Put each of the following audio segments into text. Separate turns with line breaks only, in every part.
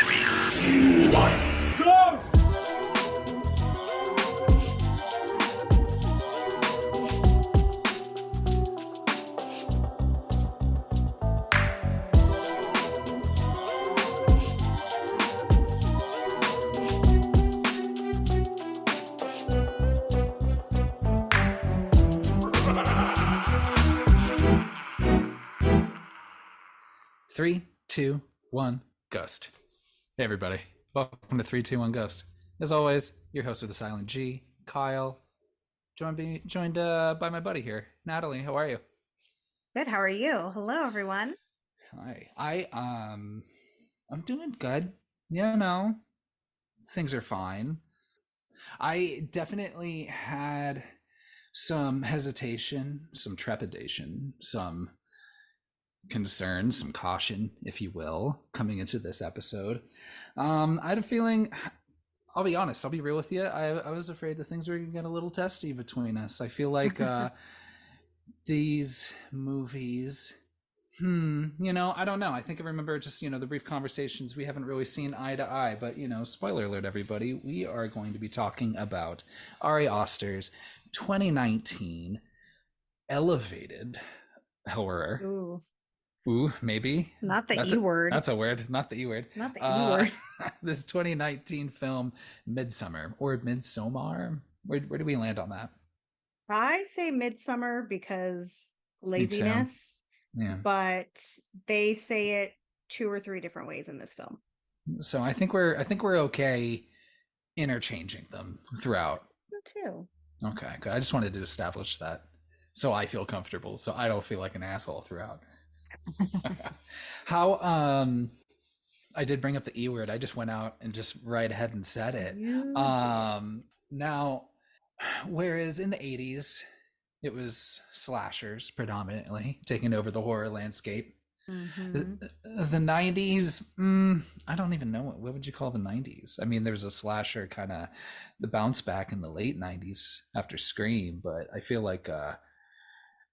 Three, two, one, Ghost. Hey, everybody. Welcome to 321 Ghost. As always, your host with a silent G, Kyle. Joined by my buddy here, Natalie. How are you?
Good. How are you? Hello, everyone.
Hi. I'm doing good. You know, things are fine. I definitely had some hesitation, some trepidation, some concern, some caution, if you will, coming into this episode. I had a feeling, I'll be honest, I'll be real with you. I was afraid that things were going to get a little testy between us. I feel like these movies, I don't know. I think I remember just, the brief conversations. We haven't really seen eye to eye, but, spoiler alert, everybody, we are going to be talking about Ari Aster's 2019 elevated horror. Ooh, maybe.
Not the E word.
That's a word. Not the E word.
Not the E word.
This 2019 film, Midsommar, or Midsommar. Where do we land on that?
I say Midsommar because laziness.
Yeah.
But they say it 2 or 3 different ways in this film.
So I think we're okay interchanging them throughout.
Me too.
Okay, good. I just wanted to establish that so I feel comfortable, so I don't feel like an asshole throughout. How I did bring up the E word. I just went out and just right ahead and said it. Now, whereas in the 80s it was slashers predominantly taking over the horror landscape. The 90s, I don't even know what would you call the 90s. I mean, there was a slasher kind of the bounce back in the late 90s after Scream, but I feel like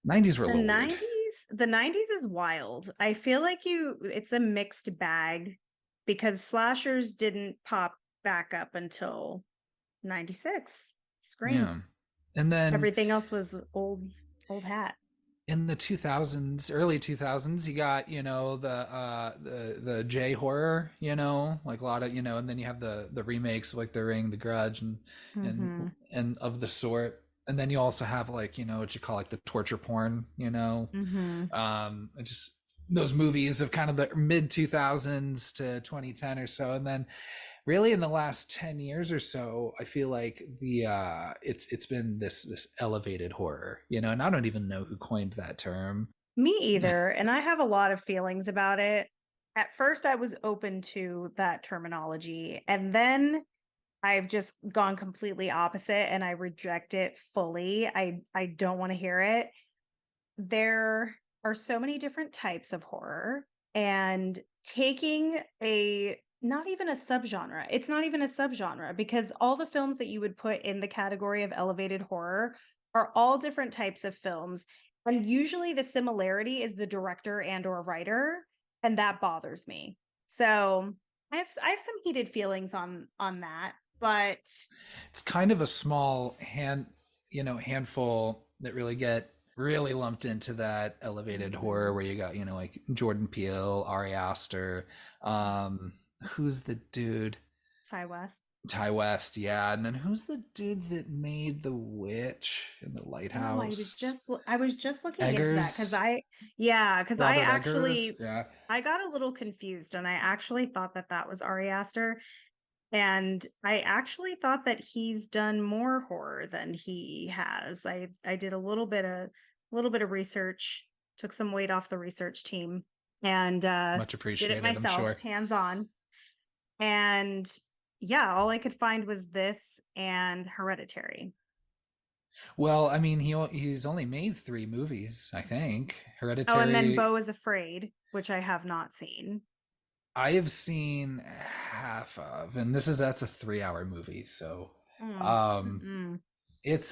90s were a little weird.
The 90s is wild. I feel like it's a mixed bag because slashers didn't pop back up until 96. Scream.
Yeah. And then
everything else was old hat.
In the 2000s, early 2000s, you got, the J horror, like a lot of, and then you have the remakes like The Ring, The Grudge and of the sort. And then you also have like, what you call like the torture porn, just those movies of kind of the mid 2000s to 2010 or so. And then really in the last 10 years or so, I feel like it's been this elevated horror, and I don't even know who coined that term.
Me either. And I have a lot of feelings about it. At first I was open to that terminology, and then I've just gone completely opposite and I reject it fully. I don't want to hear it. There are so many different types of horror, and taking not even a subgenre. It's not even a subgenre because all the films that you would put in the category of elevated horror are all different types of films. And usually the similarity is the director and or writer, and that bothers me. So I have some heated feelings on that. But
it's kind of a small handful that really get really lumped into that elevated horror where you got, like Jordan Peele, Ari Aster, who's the dude? Ty West, yeah. And then who's the dude that made The Witch in the Lighthouse?
I was just looking into that because I actually I got a little confused, and I actually thought that was Ari Aster. And I actually thought that he's done more horror than he has. I did a little bit of research, took some weight off the research team, and
much appreciated.
Did it myself,
I'm sure.
hands on. And yeah, all I could find was this and Hereditary.
Well, I mean, he's only made 3 movies, I think. Hereditary.
Oh, and then Beau is Afraid, which I have not seen.
I have seen half of, and that's a 3-hour movie, so it's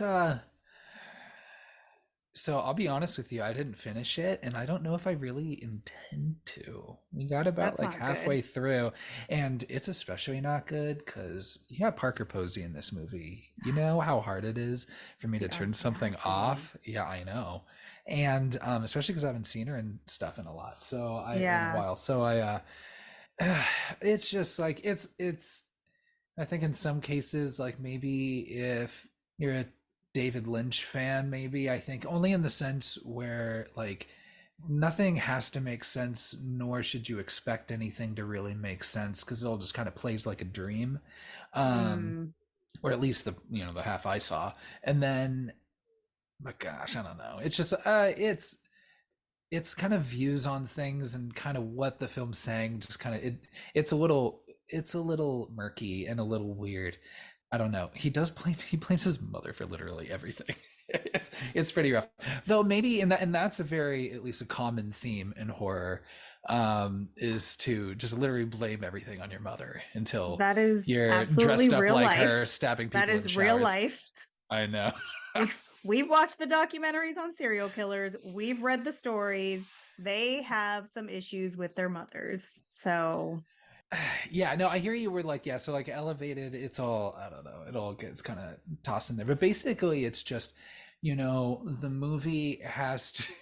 So I'll be honest with you, I didn't finish it, and I don't know if I really intend to. We got about
That's
like
not good.
halfway through, and it's especially not good because you got Parker Posey in this movie. You know how hard it is for me
The
to turn something
audacity.
off. Yeah, I know, and especially because I haven't seen her and stuff in a lot, so I in a
Yeah.
while. So it's just like it's I think in some cases, like maybe if you're a David Lynch fan, maybe I think only in the sense where like nothing has to make sense, nor should you expect anything to really make sense because it all just kind of plays like a dream, um,
Mm,
or at least the the half I saw, and then but gosh, I don't know. It's just it's kind of views on things and kind of what the film's saying just kind of it's a little murky and a little weird. I don't know. He blames his mother for literally everything. It's pretty rough. Though maybe and that's a very at least a common theme in horror, is to just literally blame everything on your mother until
that is
you're
absolutely
dressed up
real
like
life.
her stabbing
That
people in
is real
showers.
life.
I know.
We've watched the documentaries on serial killers. We've read the stories. They have some issues with their mothers. So
Yeah, no, I hear you. Were like, yeah, so like elevated, it's all, I don't know, it all gets kind of tossed in there. But basically, it's just, the movie has to,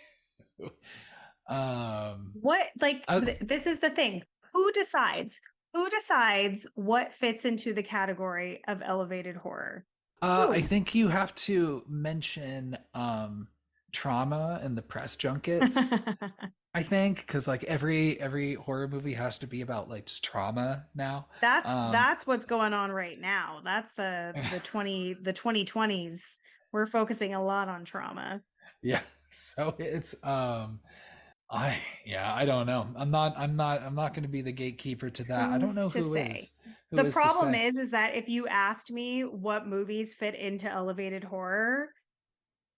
um,
what like
uh,
this is the thing. Who decides? Who decides what fits into the category of elevated horror?
I
Who?
think you have to mention trauma in the press junkets. I think because like every horror movie has to be about like just trauma now. Um,
That's what's going on right now. That's the 2020s. We're focusing a lot on trauma.
yeah, so it's I yeah, I don't know. I'm not going to be the gatekeeper to that. I don't
Who's
know
to
who
say?
is.
The
Who is to
problem
say?
is that if you asked me what movies fit into elevated horror,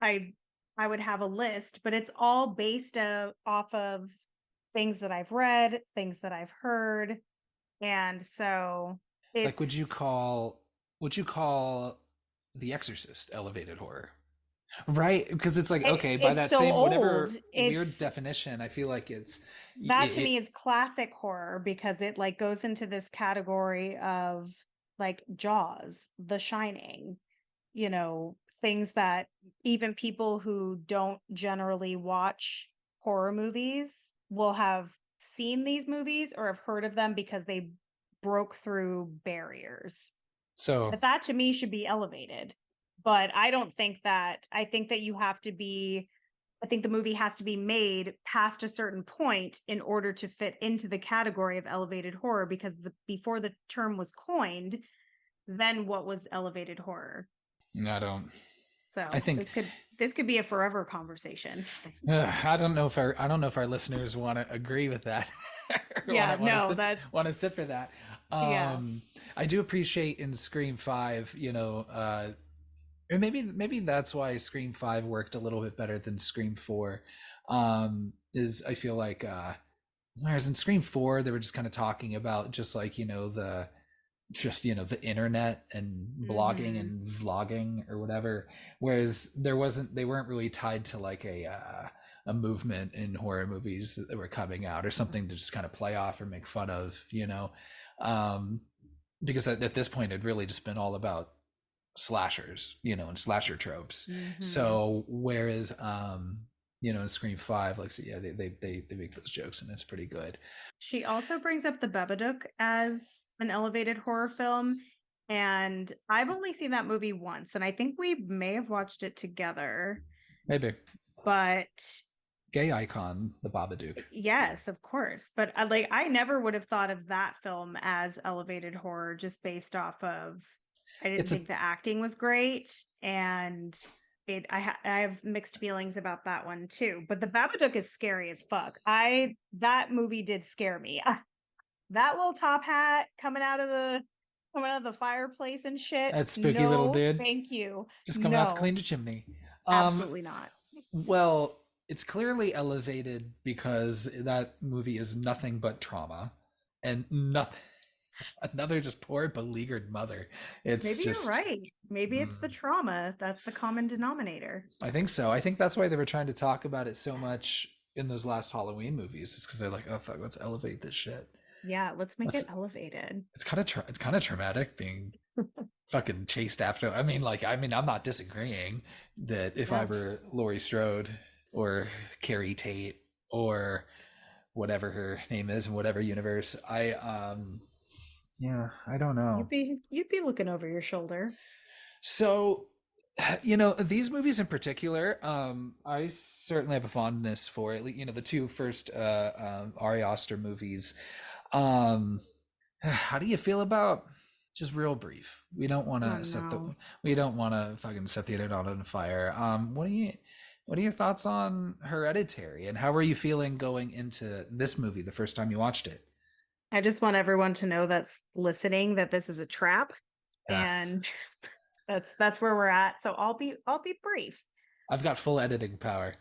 I I would have a list, but it's all based off of things that I've read, things that I've heard, and so
Like
it's
would you call The Exorcist elevated horror? Right? Because it's like okay, by
it's
that
so
same
old.
whatever weird
It's
definition, I feel like
that to
it,
me is classic horror because it like goes into this category of like Jaws, The Shining, things that even people who don't generally watch horror movies will have seen these movies or have heard of them because they broke through barriers.
so
That to me should be elevated. But I don't think that. I think that you have to be I think the movie has to be made past a certain point in order to fit into the category of elevated horror because before the term was coined, then what was elevated horror?
I don't. I
So
think
this could be a forever conversation.
I don't know if our listeners want to agree with that or
Yeah, no, that's
want to sit for that.
yeah.
I do appreciate in Scream 5, or maybe that's why Scream 5 worked a little bit better than Scream 4. Is I feel like whereas in Scream 4 they were just kind of talking about just like, the internet and blogging
Mm-hmm.
and vlogging or whatever, whereas they weren't really tied to like a movement in horror movies that were coming out or something to just kind of play off or make fun of, um because at this point it'd really just been all about slashers, and slasher tropes.
Mm-hmm.
So whereas in Scream 5, like so yeah, they make those jokes and it's pretty good.
She also brings up the Babadook as an elevated horror film. And I've only seen that movie once, and I think we may have watched it together.
Maybe.
But
Gay icon, the Babadook.
yes, of course. But like I never would have thought of that film as elevated horror just based off of I didn't
It's a
think the acting was great and I have mixed feelings about that one too. But the Babadook is scary as fuck. I that movie did scare me. That little top hat coming out of the fireplace and shit.
that spooky little
No,
dude
thank you.
just coming out to
No,
clean the chimney. Um,
absolutely not.
well, it's clearly elevated because that movie is nothing but trauma and nothing. Another just poor beleaguered mother. It's
Maybe you're
just
right. Maybe it's the
mm,
trauma that's the common denominator.
I think so. I think that's why they were trying to talk about it so much in those last Halloween movies, is because they're like, oh fuck, let's elevate this shit.
Yeah, let's make
Let's.
it elevated.
It's kind of traumatic being fucking chased after. I mean, I'm not disagreeing that if I
Yeah.
were Laurie Strode or Carrie Tate or whatever her name is in whatever universe, yeah, I don't know.
You'd be looking over your shoulder.
So, these movies in particular, I certainly have a fondness for it. The two first Ari Aster movies. Um, how do you feel about, just real brief?
Oh no.
We don't want to fucking set the internet on fire. What are your thoughts on Hereditary, and how were you feeling going into this movie the first time you watched it?
I just want everyone to know that's listening that this is a trap
Yeah,
and that's where we're at. So I'll be brief.
I've got full editing power.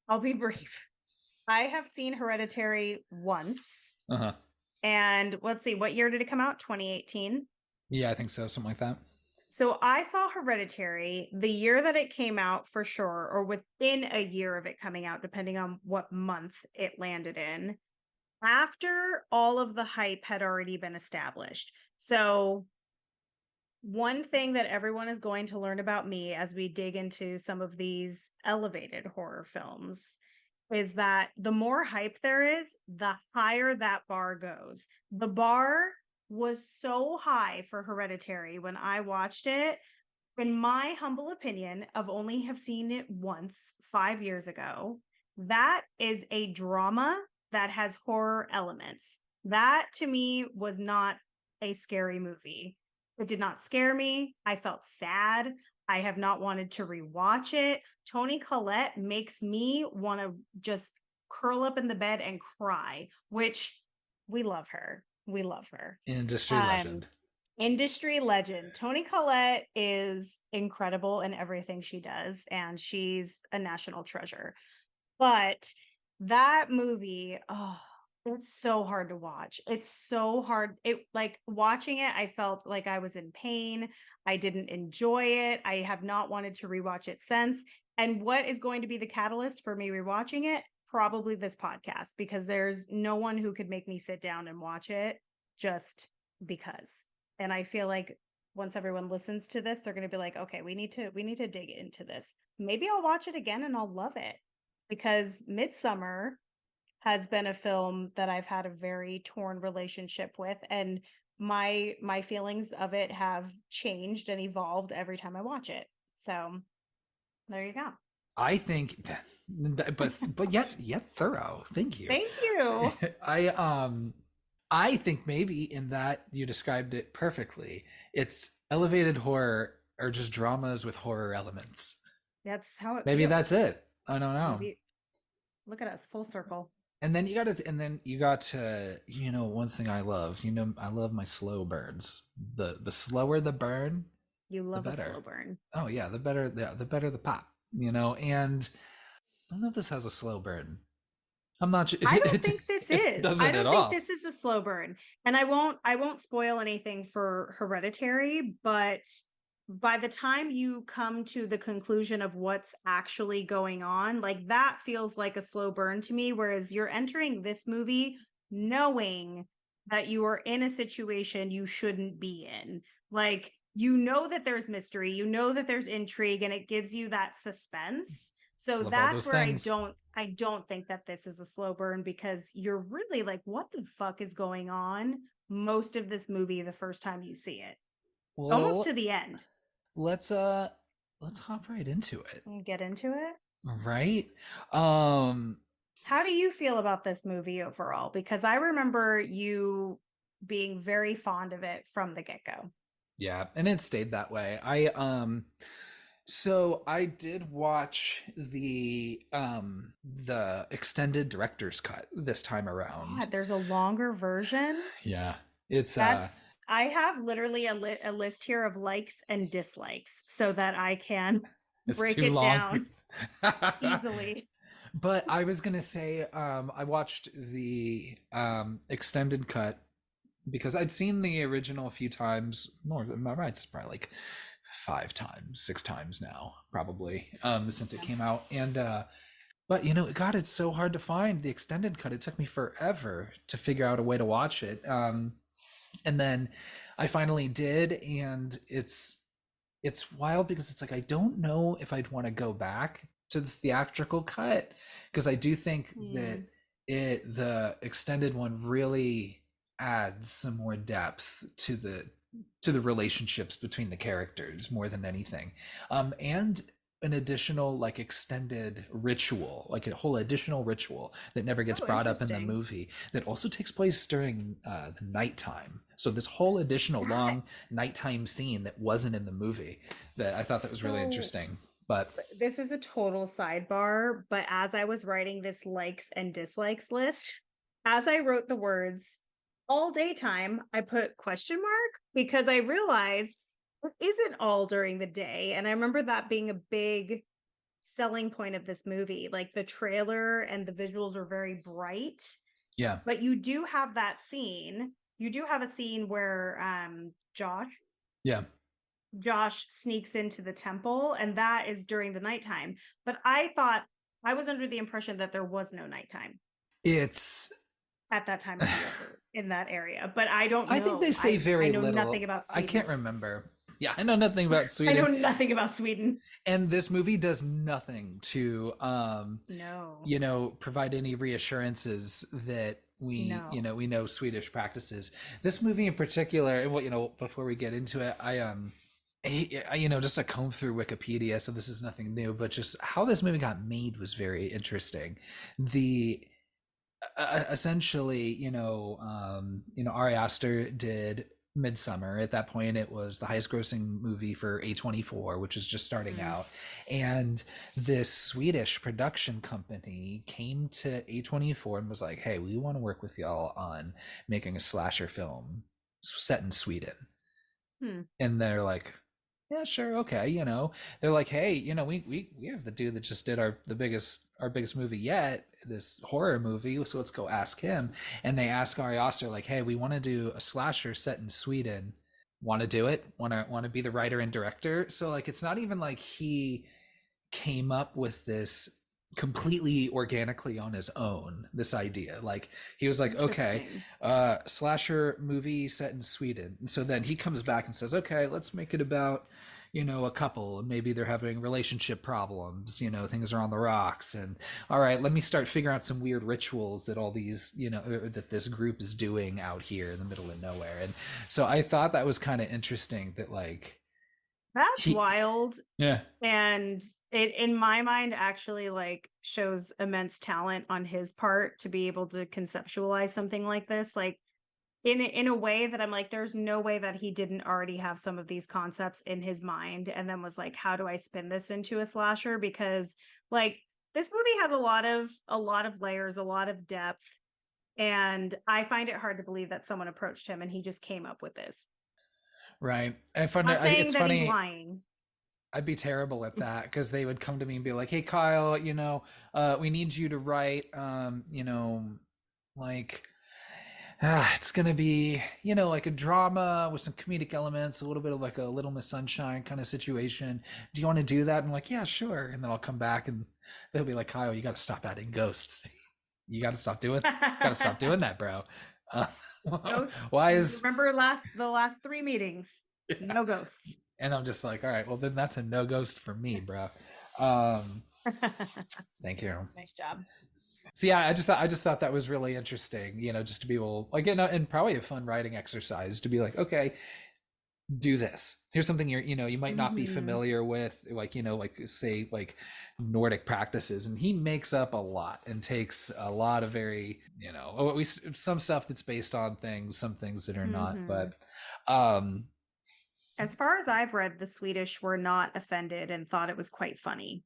I'll be brief. I have seen Hereditary once.
Uh huh.
And let's see, what year did it come out? 2018.
Yeah, I think so. Something like that.
So I saw Hereditary the year that it came out for sure, or within a year of it coming out, depending on what month it landed in, after all of the hype had already been established. So one thing that everyone is going to learn about me as we dig into some of these elevated horror films is that the more hype there is, the higher that bar goes. The bar was so high for Hereditary when I watched it. In my humble opinion, of only have seen it once 5 years ago, that is a drama that has horror elements. That to me was not a scary movie. It did not scare me. I felt sad. I have not wanted to rewatch it. Toni Collette makes me want to just curl up in the bed and cry, which we love her. We love her.
Industry
Um,
legend.
industry legend. Toni Collette is incredible in everything she does, and she's a national treasure. But that movie, oh, it's so hard to watch. It's so hard. It like watching it, I felt like I was in pain. I didn't enjoy it. I have not wanted to rewatch it since. And what is going to be the catalyst for me rewatching it? Probably this podcast, because there's no one who could make me sit down and watch it just because. And I feel like once everyone listens to this, they're going to be like, okay, we need to dig into this. Maybe I'll watch it again and I'll love it, because Midsommar has been a film that I've had a very torn relationship with, and my feelings of it have changed and evolved every time I watch it. So there you go.
I think, but yet thorough. Thank you.
Thank you.
I um I think maybe in that you described it perfectly. It's elevated horror or just dramas with horror elements.
That's how it
Maybe that's
feels.
it. I don't know.
Maybe look at us full circle.
And then you got to, one thing I love. I love my slow burns. The slower the burn,
You
the
love a slow
better.
burn.
Oh yeah, the better the pop. And I don't know if this has a slow burn. I'm not sure.
I don't think this
It
is. I
doesn't at
don't think
all.
this is a slow burn. And I won't spoil anything for Hereditary, but by the time you come to the conclusion of what's actually going on, like that feels like a slow burn to me, whereas you're entering this movie knowing that you are in a situation you shouldn't be in. Like you know that there's mystery, you know that there's intrigue, and it gives you that suspense. So
Love all
that's
those
where I
things.
don't I don't think that this is a slow burn, because you're really like, what the fuck is going on most of this movie the first time you see it. Almost to
Well,
the end.
let's uh let's hop right into it.
Get into it.
Right? Um
How do you feel about this movie overall? Because I remember you being very fond of it from the get-go.
yeah, and it stayed that way. So I did watch the extended director's cut this time around.
God, there's a longer version.
Yeah. It's
I have literally a list here of likes and dislikes so that I can
it's
break
too
it
long.
down easily.
But I was gonna say, I watched the extended cut because I'd seen the original a few times. More, it's probably like 5 times, 6 times now, probably, since it
Yeah.
came out. And but God, it's so hard to find the extended cut. It took me forever to figure out a way to watch it. And then I finally did, and it's wild because it's like I don't know if I'd want to go back to the theatrical cut, because I do think that
Hmm.
the extended one really adds some more depth to the relationships between the characters more than anything, and an additional like extended ritual, like a whole additional ritual that never gets
Oh,
brought up in the
interesting.
movie, that also takes place during the nighttime. So this whole additional
That
long nighttime scene that wasn't in the movie, that I thought that was really
so
interesting. But
this is a total sidebar, but as I was writing this likes and dislikes list, as I wrote the words all daytime, I put question mark because I realized it isn't all during the day. And I remember that being a big selling point of this movie. Like the trailer and the visuals are very bright,
yeah,
but you do have that scene. You do have a scene where
yeah,
Josh sneaks into the temple, and that is during the nighttime. But I was under the impression that there was no nighttime
it's
at that time of year in that area. But I don't
I think they
know.
say
I
very
know nothing
little.
about
I can't
Sweden.
remember. Yeah, I know nothing about
I know
Sweden.
nothing about Sweden.
And this movie does nothing to
No,
provide any reassurances that
no.
we know Swedish practices. This movie in particular, and before we get into it, just to comb through Wikipedia, so this is nothing new, but just how this movie got made was very interesting. The Essentially, Ari Aster did Midsommar. At that point, it was the highest grossing movie for A24, which is just starting
Mm,
out. And this Swedish production company came to A24 and was like, hey, we want to work with y'all on making a slasher film set in Sweden.
hmm.
And they're like, yeah, sure, okay. They're like, hey, we have the dude that just did our biggest movie yet, this horror movie, so let's go ask him. And they ask Ari Aster, like, hey, we want to do a slasher set in Sweden. Want to do it? Want to be the writer and director? So like, it's not even like he came up with this completely organically on his own, this idea. Like, he was like, okay,
Interesting.
slasher movie set in Sweden. And so then he comes back and says, okay, let's make it about a couple, and maybe they're having relationship problems, things are on the rocks, and all right, let me start figuring out some weird rituals that all these that this group is doing out here in the middle of nowhere. And so I thought that was kind of interesting that like
That's
he
wild.
yeah.
And it, in my mind, actually like shows immense talent on his part to be able to conceptualize something like this. Like in a way that I'm like, there's no way that he didn't already have some of these concepts in his mind and then was like, how do I spin this into a slasher? Because like this movie has a lot of layers, a lot of depth. And I find it hard to believe that someone approached him and he just came up with this.
Right. And fun.
Not saying
It's
that he's
funny.
lying.
I'd be terrible at that because they would come to me and be like, "Hey, Kyle, we need you to write, like, it's gonna be, like a drama with some comedic elements, a little bit of like a Little Miss Sunshine kind of situation. Do you want to do that?" And I'm like, "Yeah, sure." And then I'll come back and they'll be like, "Kyle, you got to stop adding ghosts. You got to stop doing that, bro. Uh,
Ghosts.
why is?"
Remember the last three meetings. No ghosts.
And I'm just like, all right, well then that's a no ghost for me, bro. Um, Thank you.
Nice job.
So yeah, I just thought that was really interesting, just to be able, like, and probably a fun writing exercise to be like, okay, do this. Here's something you might not be
Hmm.
familiar with, like, like say like Nordic practices, and he makes up a lot and takes a lot of very, we some stuff that's based on things, some things that are not,
Hmm.
but um
As far as I've read, the Swedish were not offended and thought it was quite funny.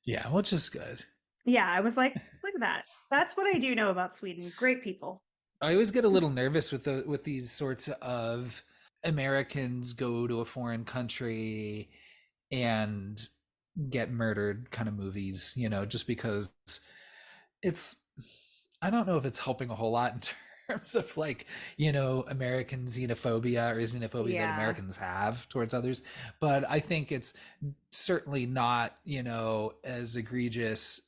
yeah, which is good.
Yeah, I was like, look at that. That's what I do know about Sweden. Great people.
I always get a little nervous with these sorts of Americans go to a foreign country and get murdered kind of movies, just because it's I don't know if it's helping a whole lot in terms of like, American xenophobia or xenophobia that
Yeah.
Americans have towards others. But I think it's certainly not, as egregious,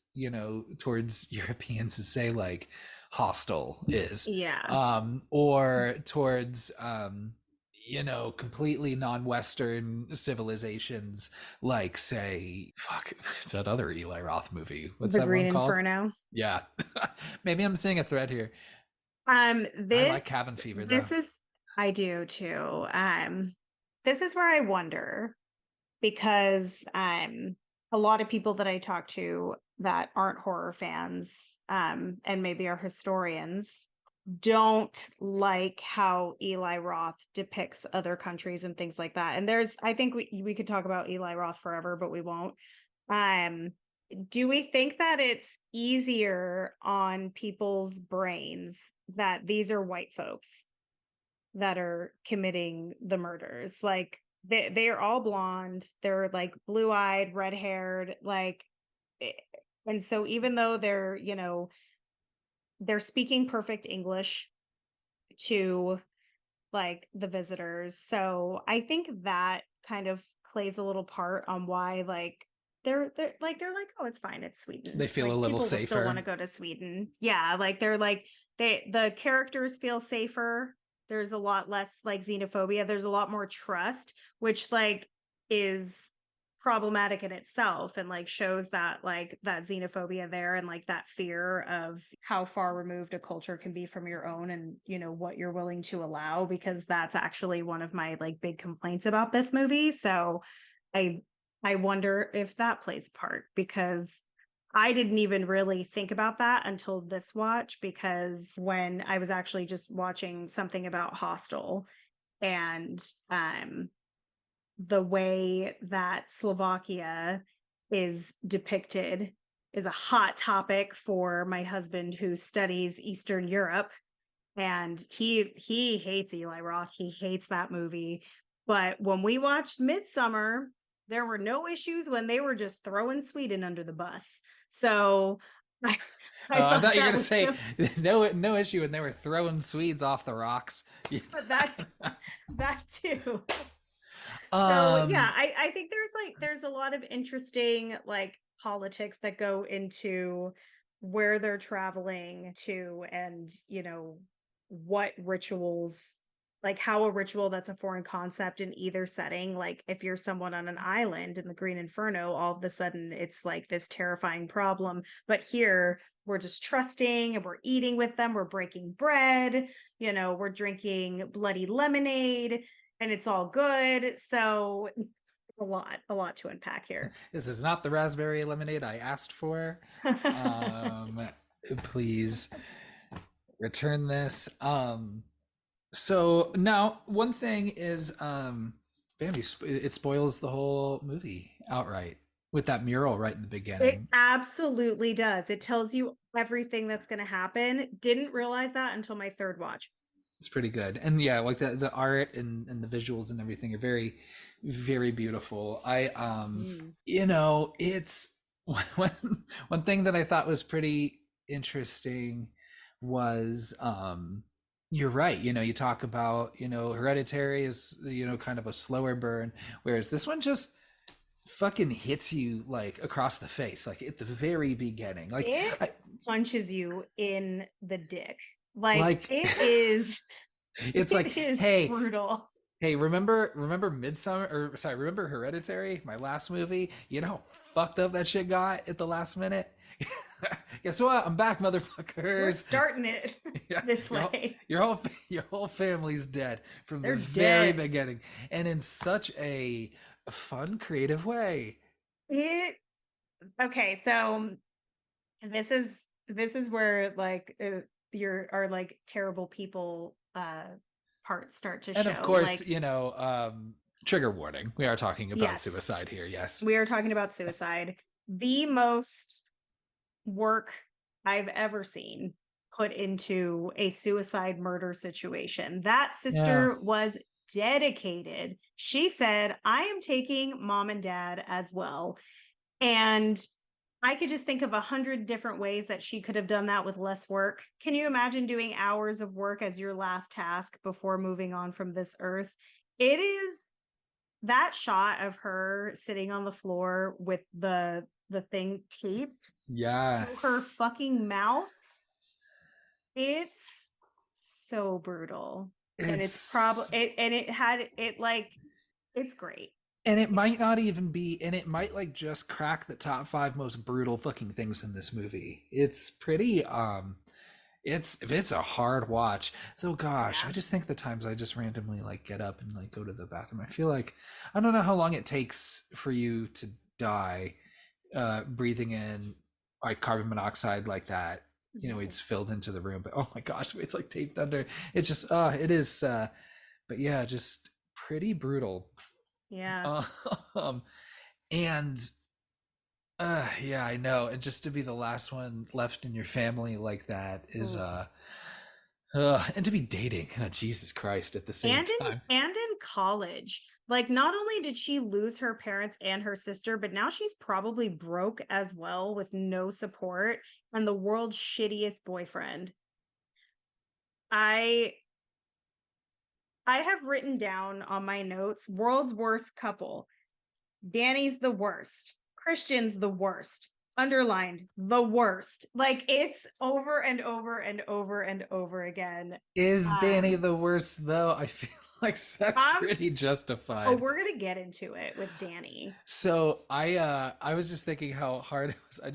towards Europeans as say like Hostel is,
Yeah.
or towards, completely non-Western civilizations, like say, fuck, it's that other Eli Roth movie. What's
The
that
Green
one called?
Inferno.
Yeah, maybe I'm seeing a thread here. I like
This
Cabin Fever though.
this is I do too. This is where I wonder because a lot of people that I talk to that aren't horror fans, and maybe are historians, don't like how Eli Roth depicts other countries and things like that. And I think we could talk about Eli Roth forever, but we won't. Um, do we think that it's easier on people's brains that these are white folks that are committing the murders? Like they are all blonde, they're like blue-eyed, red-haired, like eh, and so even though they're speaking perfect English to like the visitors. So I think that kind of plays a little part on why like they're like, oh, it's fine, it's
They
Sweden.
feel a
Like
little
people will still want
safer.
to go to Sweden. Yeah, like they're like the characters feel safer. There's a lot less like xenophobia. There's a lot more trust, which like is problematic in itself and like shows that like that xenophobia there and like that fear of how far removed a culture can be from your own and what you're willing to allow, because that's actually one of my like big complaints about this movie. So i I wonder if that plays a part, because I didn't even really think about that until this watch, because when I was actually just watching something about Hostel and the way that Slovakia is depicted is a hot topic for my husband who studies Eastern Europe, and he hates Eli Roth. He hates that movie. But when we watched Midsommar, there were no issues when they were just throwing Sweden under the bus. So I, I
I
thought
thought you were
that
gonna
was
say no issue when they were throwing Swedes off the rocks.
that too. So yeah,
um,
I think there's a lot of interesting like politics that go into where they're traveling to, and what rituals, like how a ritual that's a foreign concept in either setting, like if you're someone on an island in the Green Inferno, all of a sudden it's like this terrifying problem, but here we're just trusting and we're eating with them, we're breaking bread, we're drinking bloody lemonade, and it's all good. So a lot to unpack here.
this is not the raspberry lemonade I asked for. Um, Please return this. So now one thing is, Bambi, it spoils the whole movie outright with that mural right in the
It
beginning.
absolutely does. It tells you everything that's going to happen. Didn't realize that until my third watch.
It's pretty good, and yeah, like the art and the visuals and everything are very, very beautiful.
Mm.
It's one one thing that I thought was pretty interesting was, you're right. You talk about, Hereditary is, kind of a slower burn, whereas this one just fucking hits you like across the face, like at the very beginning.
It
I
punches you in the dick. Like
like
it is,
it's like,
it is
hey,
brutal.
hey, remember Midsummer, or sorry, remember Hereditary, my last movie? You know how fucked up that shit got at the last minute? Guess what? I'm back,
We're
motherfuckers.
starting it
Yeah,
this way.
your whole family's dead from the
They're
very
dead.
beginning, and in such a fun, creative way.
It okay, so this is where like your are like terrible people parts start to
And of
show.
course,
Like,
trigger warning. We are talking about
yes,
suicide here. Yes.
we are talking about suicide. The most work I've ever seen put into a suicide murder situation. That
Yeah.
sister was dedicated. She said, I am taking mom and dad as well. And I could just think of 100 different ways that she could have done that with less work. Can you imagine doing hours of work as your last task before moving on from this earth? It is that shot of her sitting on the floor with the thing taped
Yeah,
to her fucking mouth. It's so brutal. And it's probably
it's
it and it had it like it's great.
and it
It's
might not even be, and it might like just crack the top five most brutal fucking things in this movie. It's pretty it's a hard watch. Though gosh, I
yeah.
just think the times I just randomly like get up and like go to the bathroom. I feel like I don't know how long it takes for you to die breathing in like carbon monoxide like that. You know,
No.
it's filled into the room, but oh my gosh, it's like taped under. It's just it is but yeah, just pretty brutal.
Yeah.
Um and yeah, I know. And just to be the last one left in your family like that is
Oof.
and to be dating, Jesus Christ, at the same time.
And in college, like not only did she lose her parents and her sister, but now she's probably broke as well with no support and the world's shittiest boyfriend. I i have written down on my notes world's worst couple. Danny's the worst, Christian's the worst, underlined the worst. Like it's over and over and over and over again.
Is Danny
um
the worst though? I feel like that's
i'm
pretty
oh,
justified.
we're gonna get into it with Danny.
So I was just thinking how hard it was. I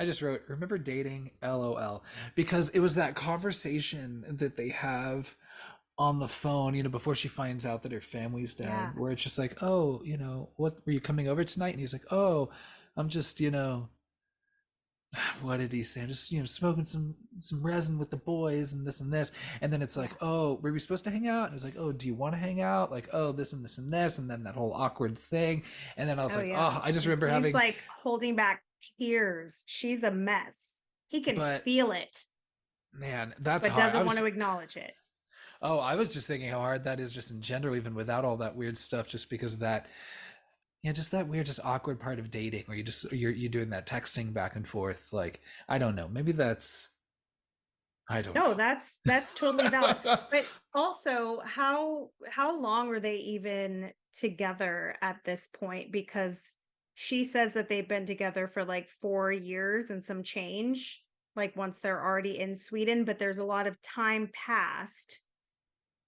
just wrote remember dating LOL because it was that conversation that they have on the phone, you know, before she finds out that her family's dead,
Yeah.
where it's just like, oh, you know, what were you coming over tonight? And he's like, oh, I'm just, you know, what did he say? I'm just, you know, smoking some resin with the boys and this and this. And then it's like,
Yeah.
oh, were we supposed to hang out? And it was like, oh, do you want to hang out? Like, oh, this and this and this, and then that whole awkward thing. And then I was
Oh
like,
yeah.
oh, I just
And
remember
he's
having,
like holding back tears. She's a mess. He can
but
feel it,
man, that's
but
hard.
doesn't want to acknowledge it.
I was just thinking how hard that is just in general, even without all that weird stuff, just because of that, yeah, just that weird, just awkward part of dating where you're doing that texting back and forth. Like, I don't know. Maybe that's I don't
No, that's totally valid.
know.
But also, how long are they even together at this point? Because she says that they've been together for like 4 years and some change, like once they're already in Sweden, but there's a lot of time passed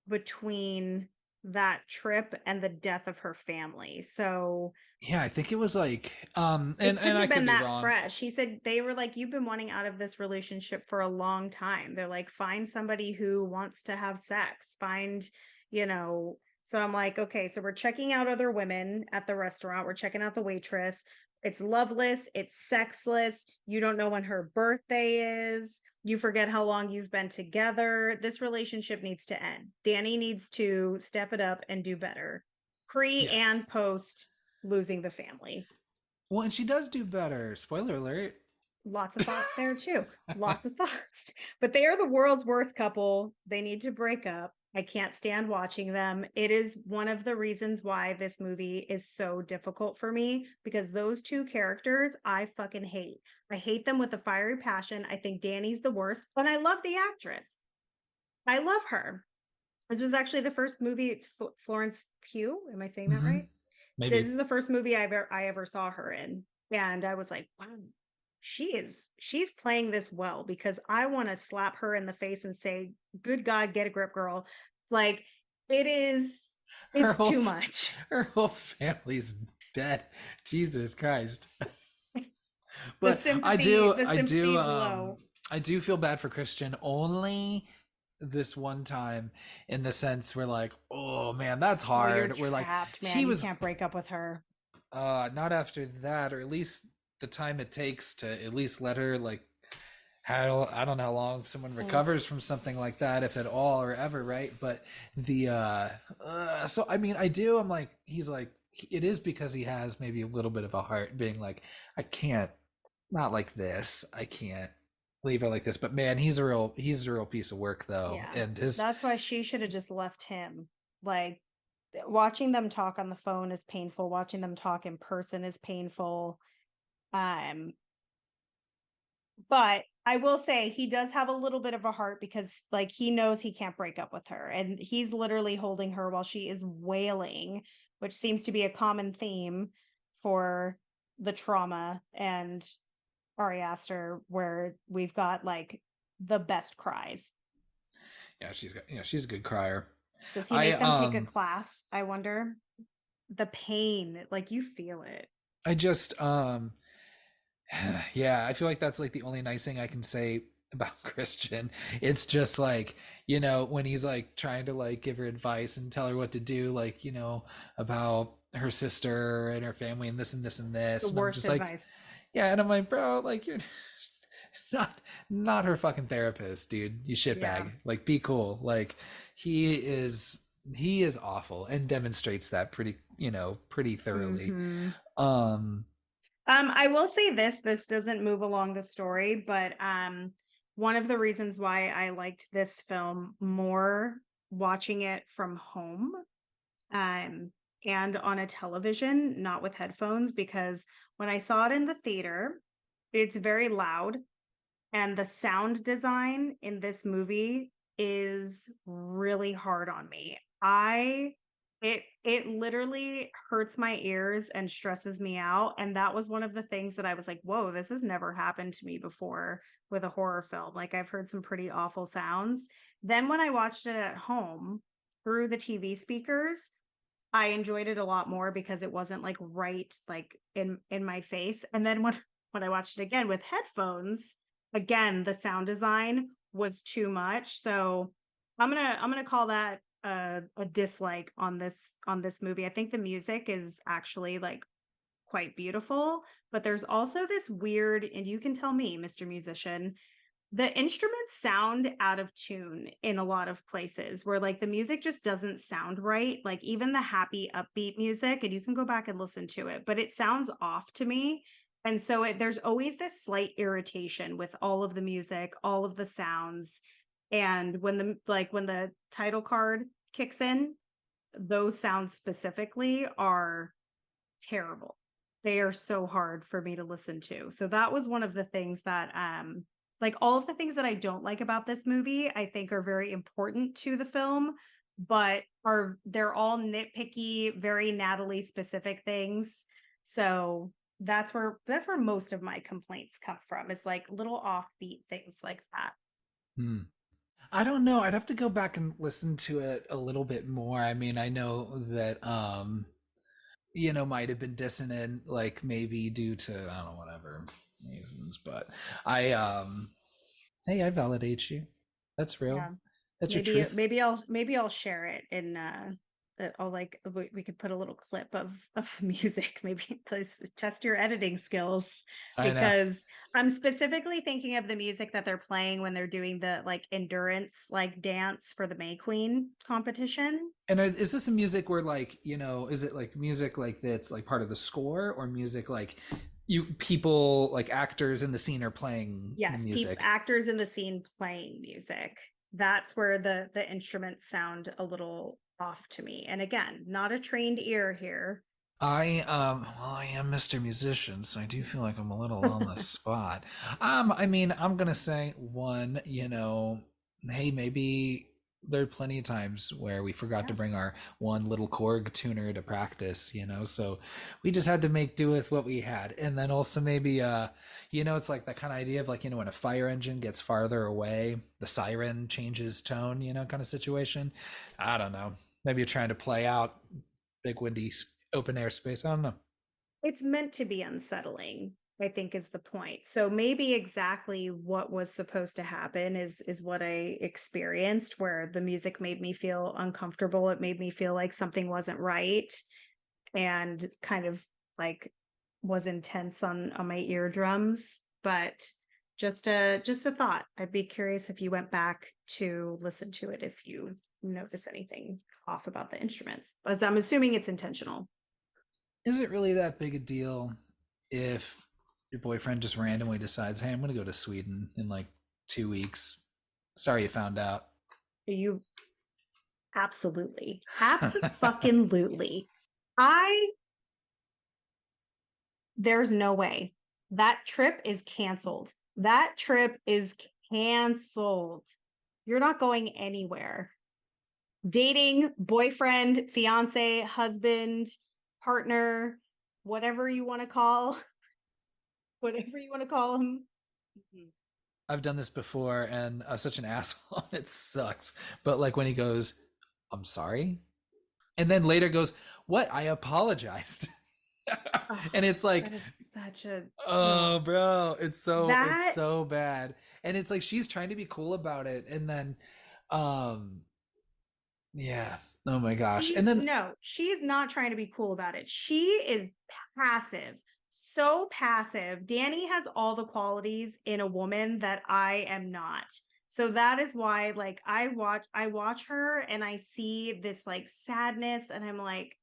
between that trip and the death of her family. So
Yeah, I think it was like
it
and
couldn't
I
have
could
been
be
that
wrong,
fresh. He said they were like, you've been wanting out of this relationship for a long time. They're like, find somebody who wants to have sex. Find, you know. So I'm like, okay, so we're checking out other women at the restaurant. We're checking out the waitress. It's loveless. It's sexless. You don't know when her birthday is. You forget how long you've been together. This relationship needs to end. Danny needs to step it up and do better, pre
yes.
and post losing the family.
Well, and she does do better. Spoiler alert.
Lots of thoughts there too. Lots of thoughts. But they are the world's worst couple. They need to break up. I can't stand watching them. It is one of the reasons why this movie is so difficult for me because those two characters I fucking hate. I hate them with a fiery passion. I think Danny's the worst, but I love the actress. I love her. This was actually the first movie, Florence Pugh. Am I saying that
Hmm.
right? This
Maybe
is the first movie I ever saw her in, and I was like, wow, she's playing this well because I want to slap her in the face and say, "Good God, get a grip, girl!" Like it is,
her
it's
whole
too much.
her whole family's dead. Jesus Christ.
The
But
sympathy, the
I do,
sympathy is low.
I do feel bad for Christian only this one time in the sense where like, oh man, that's
Well, you're
hard. We're like,
trapped, man.
he
You
was,
can't break up with her.
not after that, or at least the time it takes to at least let her like, how, I don't know how long someone recovers
Oof.
from something like that, if at all or ever, right? But so I mean, I do, I'm like, he's like, it is because he has maybe a little bit of a heart being like, I can't not like this. I can't leave her like this. But man, he's a real piece of work though.
Yeah.
And his
That's why she should have just left him. Like watching them talk on the phone is painful. Watching them talk in person is painful. But I will say he does have a little bit of a heart because like he knows he can't break up with her and he's literally holding her while she is wailing, which seems to be a common theme for the trauma and Ari Aster where we've got like the best cries.
Yeah, she's a good crier.
Does he
I
make them take a class? I wonder. The pain, like you feel it.
I just yeah, I feel like that's like the only nice thing I can say about Christian. It's just like, when he's like trying to like give her advice and tell her what to do, like, about her sister and her family and this and this and
The
this. And I'm
worst
just like,
advice.
yeah, and I'm like, bro, like you're not not her fucking therapist, dude. You
Yeah.
shitbag. Like be cool. Like he is he is awful and demonstrates that pretty thoroughly.
Mm-hmm.
Um
I will say this doesn't move along the story, but one of the reasons why I liked this film more watching it from home um and on a television, not with headphones, because when I saw it in the theater, it's very loud and the sound design in this movie is really hard on me. I it literally hurts my ears and stresses me out, and that was one of the things that I was like, "Whoa, this has never happened to me before with a horror film." Like I've heard some pretty awful sounds. Then when I watched it at home through the TV speakers, I enjoyed it a lot more because it wasn't like right like in my face. And then when I watched it again with headphones, again the sound design was too much. So I'm gonna call that a dislike on this movie. I think the music is actually like quite beautiful, but there's also this weird, and you can tell me, Mr. Musician, the instruments sound out of tune in a lot of places where like the music just doesn't sound right, like even the happy upbeat music, and you can go back and listen to it, but it sounds off to me. And so there's always this slight irritation with all of the music, all of the sounds. And when the title card kicks in, those sounds specifically are terrible. They are so hard for me to listen to. So that was one of the things that like all of the things that I don't like about this movie, I think are very important to the film, but they're all nitpicky, very Natalie specific things. So that's where most of my complaints come from is like little offbeat things like that.
hmm. I don't know. I'd have to go back and listen to it a little bit more. I mean, I know that might have been dissonant, like maybe due to I don't know, whatever reasons, but I hey, I validate you. That's real.
Yeah.
That's your
Maybe
truth.
maybe I'll share it in I'll like we could put a little clip of music maybe to test your editing skills
I know.
because I'm specifically thinking of the music that they're playing when they're doing the like endurance like dance for the May Queen competition.
And is this a music where like, is it like music like that's like part of the score or music like you people like actors in the scene are playing
Yes, people
music?
actors in the scene playing music. That's where the instruments sound a little off to me. And again, not a trained ear here.
I am Mr. Musician, so I do feel like I'm a little on the spot. I mean, I'm gonna say one, hey, maybe there are plenty of times where we forgot to
Yeah.
bring our one little Korg tuner to practice, so we just had to make do with what we had. And then also maybe it's like that kind of idea of like, when a fire engine gets farther away, the siren changes tone, kind of situation. I don't know. Maybe you're trying to play out big windy open air space. I don't know.
It's meant to be unsettling, I think is the point. So maybe exactly what was supposed to happen is what I experienced where the music made me feel uncomfortable. It made me feel like something wasn't right and kind of like was intense on my eardrums, but just a thought. I'd be curious if you went back to listen to it if you notice anything off about the instruments. As I'm assuming it's intentional.
Is it really that big a deal if your boyfriend just randomly decides, hey, I'm going to go to Sweden in like 2 weeks? Sorry you found out.
You absolutely. Absolutely. I there's no way. That trip is canceled. That trip is canceled. You're not going anywhere. Dating, boyfriend, fiance, husband, partner, whatever you want to call, whatever you want to call him. Mhm.
I've done this before, and I'm such an asshole. It sucks. But like when he goes, "I'm sorry," and then later goes, "What? I apologized."
Oh,
And it's like,
that is such a ugh.
oh, bro, it's
That
so bad. And it's like she's trying to be cool about it, and then, um, yeah. Oh my gosh. And
she's
then
no, she's not trying to be cool about it. She is passive, so passive. Danny has all the qualities in a woman that I am not. So that is why, like, I watch her and I see this like sadness, and I'm like,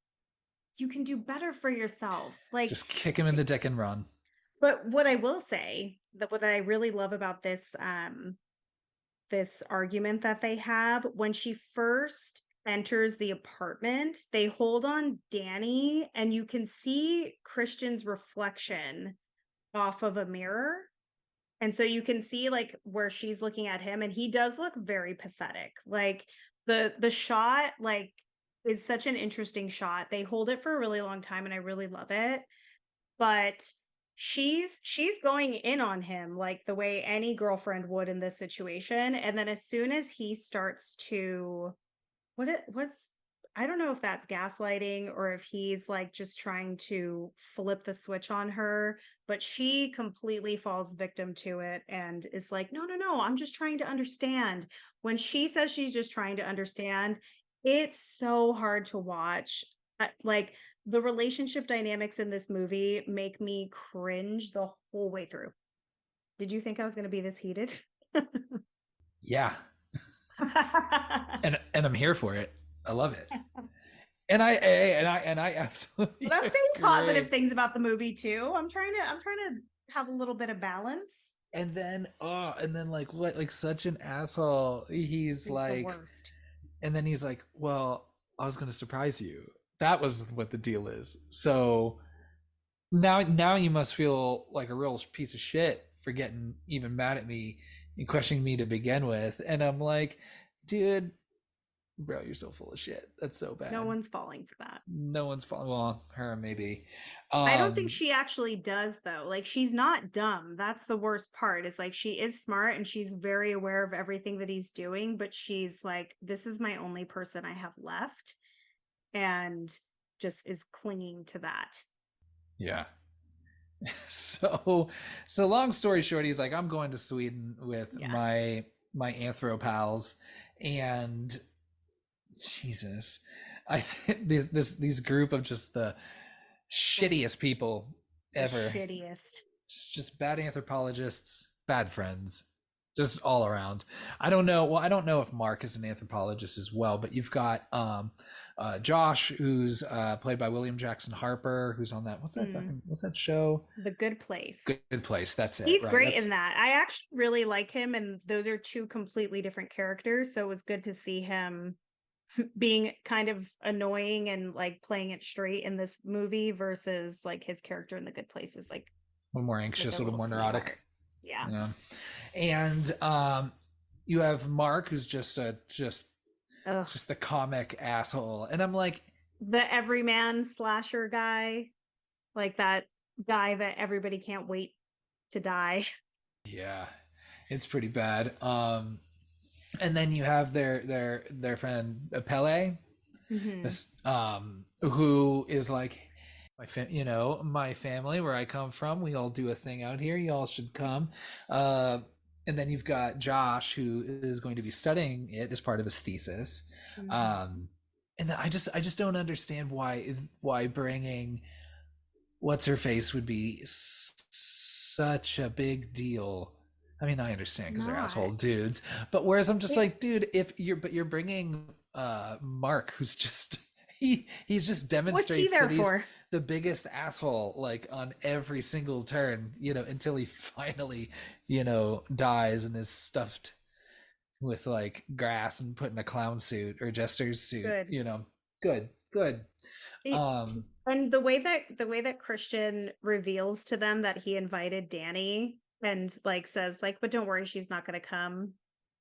you can do better for yourself. Like,
just kick him in the dick and run.
but what I will say, that what I really love about this argument that they have, when she first enters the apartment, they hold on Danny and you can see Christian's reflection off of a mirror. And so you can see like where she's looking at him, and he does look very pathetic. Like the shot like is such an interesting shot. They hold it for a really long time and I really love it. But she's going in on him like the way any girlfriend would in this situation. And then as soon as he starts to what's I don't know if that's gaslighting or if he's like just trying to flip the switch on her, but she completely falls victim to it and is like, no, no, no, I'm just trying to understand. When she says she's just trying to understand, it's so hard to watch. Like the relationship dynamics in this movie make me cringe the whole way through. Did you think I was going to be this heated?
Yeah.
But
And I'm here for it. I love it. And I absolutely
I'm saying positive
agree.
things about the movie too. I'm trying to have a little bit of balance.
And then like what, like such an asshole. He's
He's the
like,
worst.
and then he's like, well, I was going to surprise you. That was what the deal is. So now you must feel like a real piece of shit for getting even mad at me and questioning me to begin with. And I'm like, dude, bro, you're so full of shit. That's so
No
bad.
one's falling for that.
No one's following. Well, her maybe.
I don't think
um
she actually does though. Like she's not dumb. That's the worst part. Is like she is smart and she's very aware of everything that he's doing, but she's like, this is my only person I have left, and just is clinging to that.
yeah. So long story short, he's like, I'm going to Sweden with
Yeah.
my anthro pals. And Jesus, I think these group of just the shittiest people
The
ever.
shittiest.
Just bad anthropologists, bad friends, just all around. I don't know. Well, I don't know if Mark is an anthropologist as well, but you've got Josh, who's played by William Jackson Harper, who's on that.
Hmm.
What's that show?
The Good Place.
Good Place. That's it.
He's
Right.
great in that. I actually really like him, and those are two completely different characters. So it was good to see him being kind of annoying and like playing it straight in this movie versus like his character in The Good Place is
A little more
like a
anxious, a little
little
more neurotic.
sweetheart. Yeah.
Yeah. And you have Mark, who's
Ugh.
just the comic asshole, and I'm like,
The everyman slasher guy, like that guy that everybody can't wait to die.
yeah, it's pretty bad. And then you have their friend Pele,
Hmm.
this who is like, my family where I come from, we all do a thing out here. You all should come. Uh, and then you've got Josh, who is going to be studying it as part of his thesis.
Hmm.
Um, and I just don't understand why bringing what's her face would be such a big deal. I mean, I understand because they're
Not.
asshole dudes, but whereas I'm just
It,
like, dude, you're bringing Mark, who's just he's just
what's he
demonstrates
there
that he's
for?
the biggest asshole like on every single turn, until he finally, dies and is stuffed with like grass and put in a clown suit or jester's suit,
Good.
Good, good.
It,
Um,
and the way that Christian reveals to them that he invited Danny and like says like, but don't worry, she's not going to come.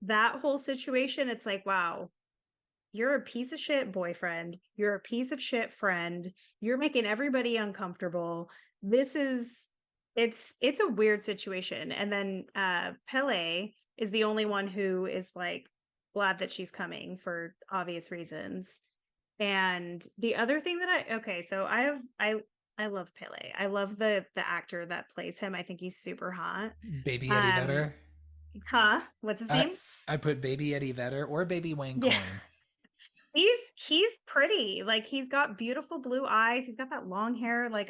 That whole situation, it's like, wow, you're a piece of shit boyfriend. You're a piece of shit friend. You're making everybody uncomfortable. This is it's a weird situation. And then Pele is the only one who is like glad that she's coming for obvious reasons. And the other thing that so I love Pele. I love the actor that plays him. I think he's super hot.
Baby Eddie
Um,
Vedder.
what's his
I
name?
I put Baby Eddie Vedder or Baby Wayne
Yeah.
Coyne.
He's pretty. Like he's got beautiful blue eyes. He's got that long hair. Like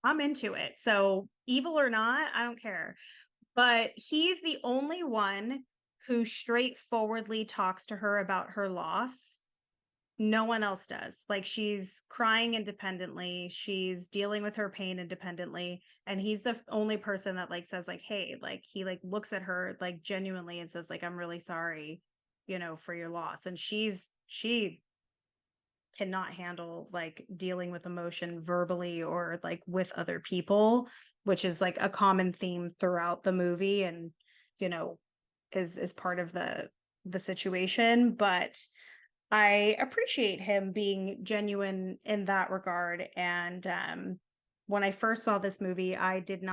I'm into it. So evil or not, I don't care. But he's the only one who straightforwardly talks to her about her loss. No one else does. Like she's crying independently, she's dealing with her pain independently, and he's the only person that like says like, hey, like he like looks at her like genuinely and says like, I'm really sorry, for your loss. And she cannot handle like dealing with emotion verbally or like with other people, which is like a common theme throughout the movie, and you know is part of the situation. But I appreciate him being genuine in that regard. And when I first saw this movie, I didn't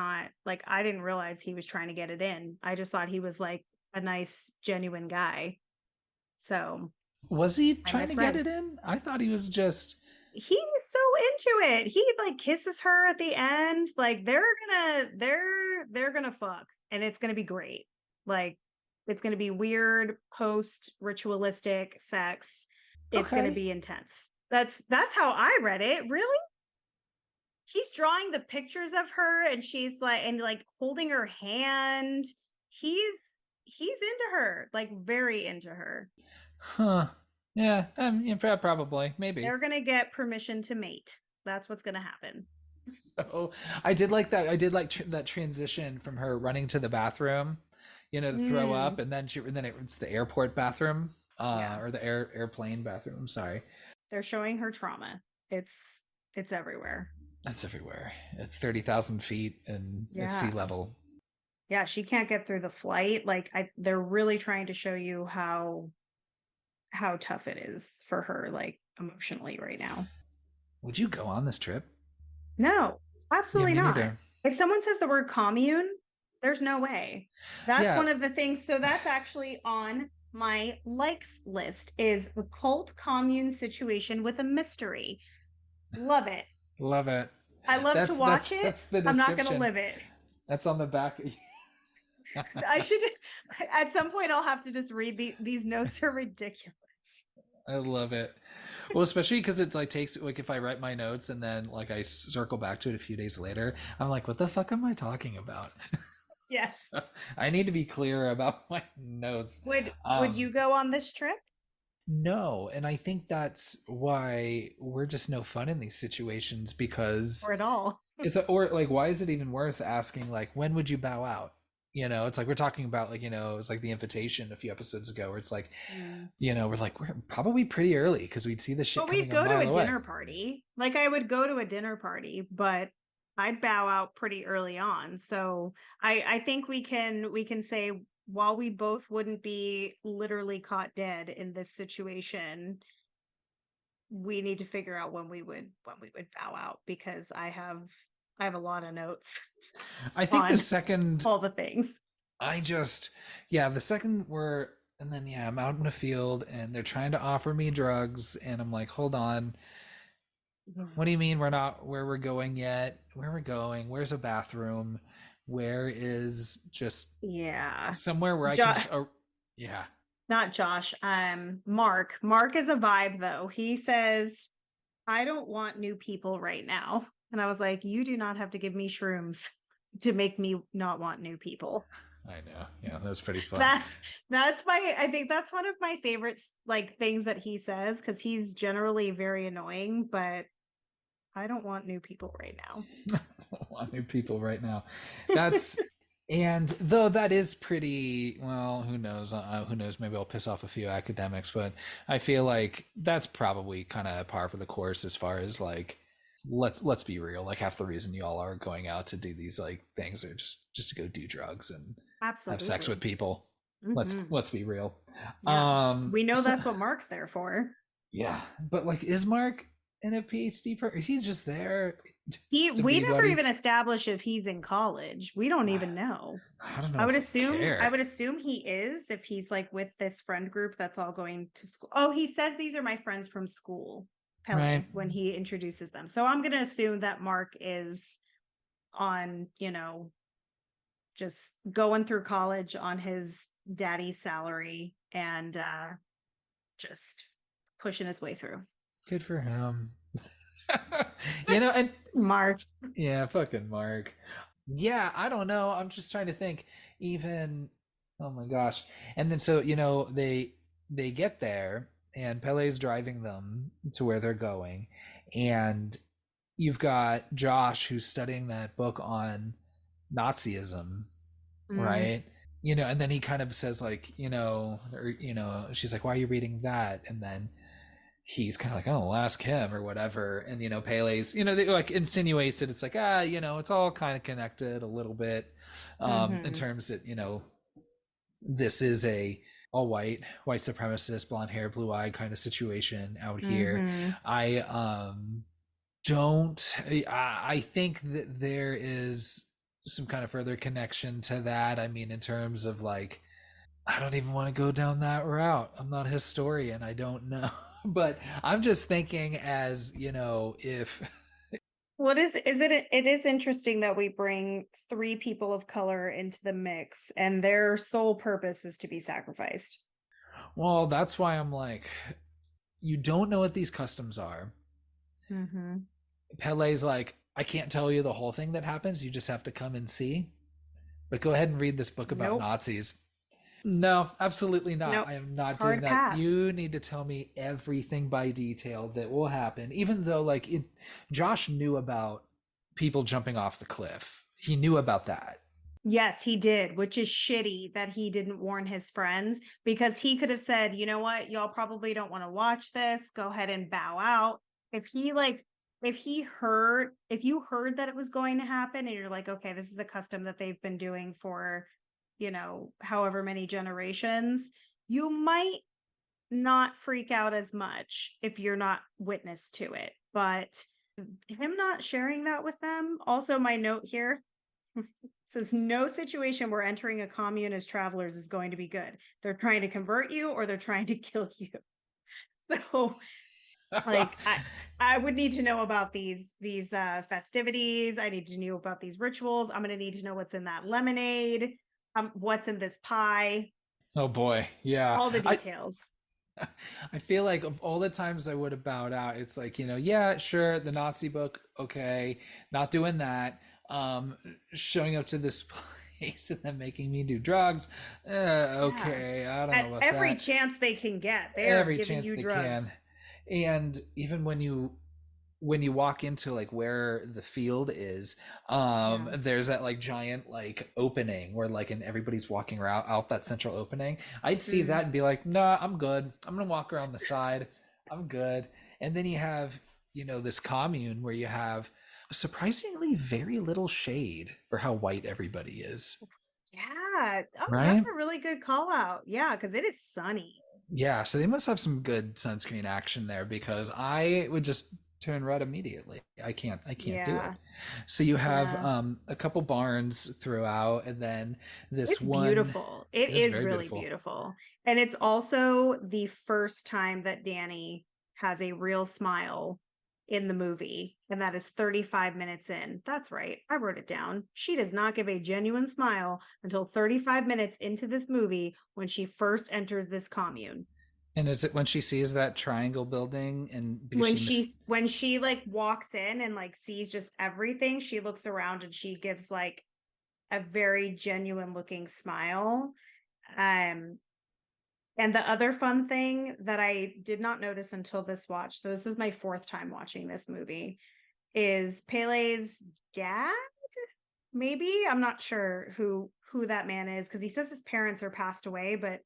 realize he was trying to get it in. I just thought he was like a nice genuine guy. So
Was he
I
trying to get
misread.
it in? I thought he was just
He's so into it. He like kisses her at the end. Like they're gonna fuck, and it's gonna be great. Like it's gonna be weird post ritualistic sex. It's gonna
okay.
be intense. That's how I read it. Really? He's drawing the pictures of her, and she's like holding her hand. He's into her, like very into her.
Huh. Yeah, yeah, probably, maybe.
They're gonna get permission to mate. That's what's gonna happen.
So I did like that. I did like that transition from her running to the bathroom, to throw up,
Mm,
and then it's the airport bathroom,
yeah.
or the airplane bathroom. I'm sorry,
They're showing her trauma. It's everywhere.
that's everywhere. At 30,000 feet and at sea
Yeah.
level.
Yeah, she can't get through the flight. Like they're really trying to show you how tough it is for her like emotionally right now.
Would you go on this trip?
No,
Yeah,
absolutely
me
not.
neither.
If someone says the word commune, there's no way. That's
Yeah,
one of the things. So that's actually on my likes list is the cult commune situation with a mystery. Love it.
love it.
I love to
That's
watch
that's
it.
that's the
I'm not going to
description.
live it.
That's on the back.
I should at some point I'll have to just read these notes are ridiculous.
I love it. Well, especially because it's like takes like if I write my notes and then like I circle back to it a few days later, I'm like, what the fuck am I talking about?
Yes.
So I need to be clear about my notes.
Would you go on this trip
No, and I think that's why we're just no fun in these situations because
or at all?
or like why is it even worth asking like when would you bow out? It's like we're talking about like it's like the invitation a few episodes ago where it's like
Mm.
we're probably pretty early because we'd see this shit
But we'd
coming a
go to a
mile away.
dinner party. Like I would go to a dinner party, but I'd bow out pretty early on. So I think we can say while we both wouldn't be literally caught dead in this situation, we need to figure out when we would bow out because I have a lot of notes
I think the
on
second
all the things.
I just yeah, the second we're and then yeah, I'm out in a field and they're trying to offer me drugs and I'm like, hold on, what do you mean we're not where we're going yet? Where we're going? Where's a bathroom? Where is just
Yeah.
somewhere where I can
Jo-
yeah.
Not Josh. Mark. Mark is a vibe though. He says, I don't want new people right now. And I was like, you do not have to give me shrooms to make me not want new people.
I know. Yeah, that was pretty fun.
That I think that's one of my favorites, like things that he says, because he's generally very annoying, but I don't want new people right now.
I don't want new people right now. That's and though that is pretty well, who knows? Who knows? Maybe I'll piss off a few academics, but I feel like that's probably kind of par for the course as far as like let's be real. Like half the reason y'all are going out to do these like things are just to go do drugs and have sex with
Absolutely.
people.
Hmm.
Let's be real.
Yeah. We know
So
that's what Mark's there for.
yeah, but like, is Mark in a PhD? Is he just there just to
We
be
never even
buddies?
established if he's in college. We don't even know.
I don't know
I would
if I
assume I
care.
would assume he is if he's like with this friend group that's all going to school. Oh, he says these are my friends from school,
Right.
Pele, when he introduces them. So I'm gonna assume that Mark is on, just going through college on his daddy's salary and just pushing his way through.
Good for him. You know, and
Mark.
yeah, fucking Mark. Yeah, I don't know. I'm just trying to think. Even, oh my gosh. And then so, they get there and Pele's driving them to where they're going. And you've got Josh who's studying that book on Nazism,
Mm,
right? And then he kind of says like, she's like, "Why are you reading that?" And then he's kind of like, "Oh, well, ask him or whatever." And Pele's, they like insinuates that it's like, it's all kind of connected a little bit, in
mm-hmm,
terms that this is a all white supremacist, blonde hair, blue eye kind of situation out here.
mm-hmm.
I don't. I think that there is some kind of further connection to that. I mean, in terms of like, I don't even want to go down that route. I'm not a historian. I don't know. But I'm just thinking as, if
What is it? It is interesting that we bring three people of color into the mix, and their sole purpose is to be sacrificed.
well, that's why I'm like, you don't know what these customs are.
Mm-hmm.
Pele's like, I can't tell you the whole thing that happens. You just have to come and see. But go ahead and read this book about
Nope.
Nazis. No, absolutely not.
Nope.
I am not doing
Hard
that.
pass.
You need to tell me everything by detail that will happen, even though Josh knew about people jumping off the cliff. He knew about that.
Yes, he did, which is shitty that he didn't warn his friends because he could have said, you know what, y'all probably don't want to watch this. Go ahead and bow out. If he like, if you heard that it was going to happen and you're like, okay, this is a custom that they've been doing for, however many generations, you might not freak out as much if you're not witness to it. But him not sharing that with them, also, my note here says no situation where entering a commune as travelers is going to be good. They're trying to convert you or they're trying to kill you. So like I would need to know about these festivities. I need to know about these rituals. I'm going to need to know what's in that lemonade, what's in this pie,
Oh boy, yeah.
all the
I
details.
I feel like of all the times I would have bowed out, it's like, yeah, sure, the Nazi book, okay, not doing that. Showing up to this place and then making me do drugs,
Yeah.
okay, I don't know
At
about
every
that.
chance they can get, they are
Every
giving
chance
you
they
drugs.
can. And even when you walk into like where the field is,
Yeah.
there's that like giant like opening where like and everybody's walking around out that central opening. I'd see
Mm.
that and be like, nah, I'm good, I'm gonna walk around the side, I'm good. And then you have this commune where you have surprisingly very little shade for how white everybody is,
Yeah. Oh, that's
right?
a really good call out. Yeah, because it is sunny.
Yeah, so they must have some good sunscreen action there because I would just turn red immediately. I can't do
Yeah.
it. So you have
Yeah.
a couple barns throughout, and then this
It's
one
beautiful. It
is
is
very
really
beautiful.
beautiful. And it's also the first time that Danny has a real smile in the movie, and that is 35 minutes in. That's right. I wrote it down. She does not give a genuine smile until 35 minutes into this movie when she first enters this commune.
And is it when she sees that triangle building and because she missed?
When she like walks in and like sees just everything, she looks around and she gives like a very genuine looking smile. Um, and the other fun thing that I did not notice until this watch, so this is my fourth time watching this movie, is Pele's dad. Maybe I'm not sure who that man is because he says his parents are passed away, but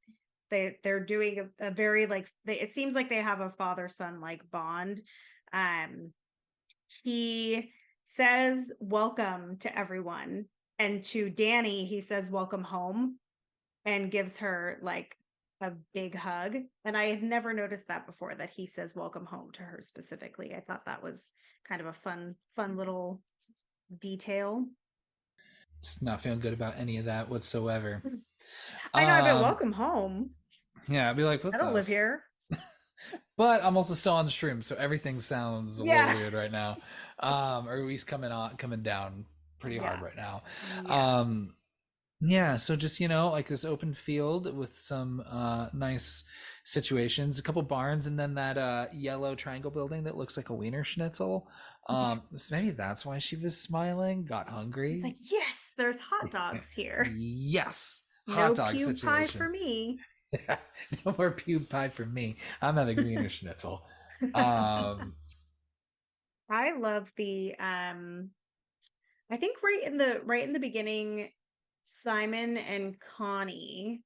they're doing a very like it seems like they have a father son like bond. Um, he says welcome to everyone. And to Danny, he says welcome home and gives her like a big hug. And I had never noticed that before, that he says welcome home to her specifically. I thought that was kind of a fun little detail.
Just not feeling good about any of that whatsoever.
I know, I've been
Um,
welcome home.
yeah, I'd be like,
I
what
don't
the?
live here.
But I'm also still on the stream, so everything sounds a little
Yeah.
weird right now. Or at least coming down pretty hard
Yeah.
right now.
Yeah.
Um, yeah, so just like this open field with some nice situations, a couple barns, and then that yellow triangle building that looks like a wiener schnitzel. So maybe that's why she was smiling, got
It's
hungry.
like, yes, there's hot dogs here.
Yes, hot
No
dog
pube pie for
situation.
me.
No more pube pie for me. I'm having wiener schnitzel. Um,
I love the I think right in the beginning, Simon and Connie,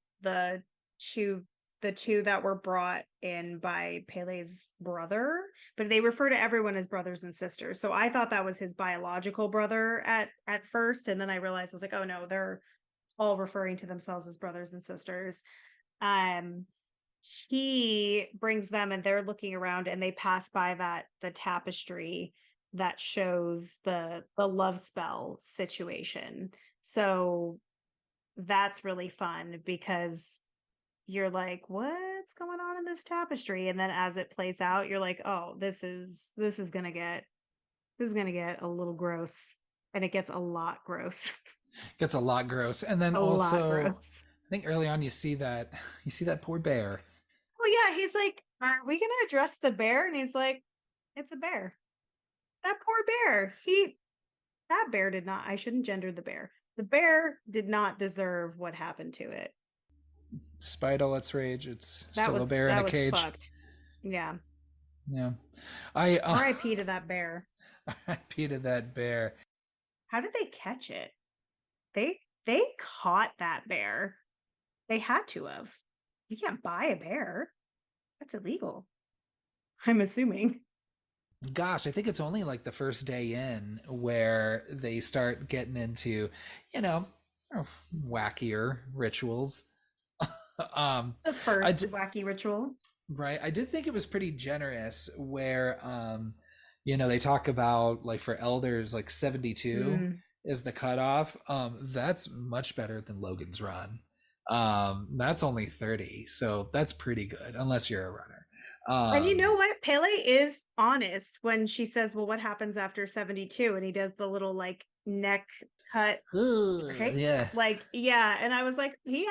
two the two that were brought in by Pele's brother, but they refer to everyone as brothers and sisters. So I thought that was his biological brother at first, and then I realized I was like, oh no, they're all referring to themselves as brothers and sisters. Um, he brings them and they're looking around and they pass by the tapestry that shows the love spell situation. So that's really fun because you're like, what's going on in this tapestry? And then as it plays out, you're like, oh, this is gonna get a little gross. And it gets a lot gross.
gets a lot gross, and then
A lot
also,
gross.
I think early on you see that poor bear.
Oh yeah, he's like, are we gonna address the bear? And he's like, it's a bear. That poor bear. That bear did not, I shouldn't gender the bear. The bear did not deserve what happened to it.
Despite all its rage, it's
That
still a
was
bear in
that
a
was
cage.
fucked. Yeah.
Yeah, I
R.I.P. to that bear.
I peed that bear.
How did they catch it? They caught that bear. They had to have. You can't buy a bear. That's illegal. I'm assuming.
Gosh, I think it's only like the first day in where they start getting into, you know, wackier rituals. um,
The
I
first
d-
wacky ritual.
right. I did think it was pretty generous where, they talk about like for elders, like 72
Mm.
is the cutoff. That's much better than Logan's run. That's only 30, so that's pretty good unless you're a runner.
And you know
Um,
what? Pele is honest when she says, well, what happens after 72? And he does the little like neck cut. Okay.
yeah,
Like, yeah. And I was like, he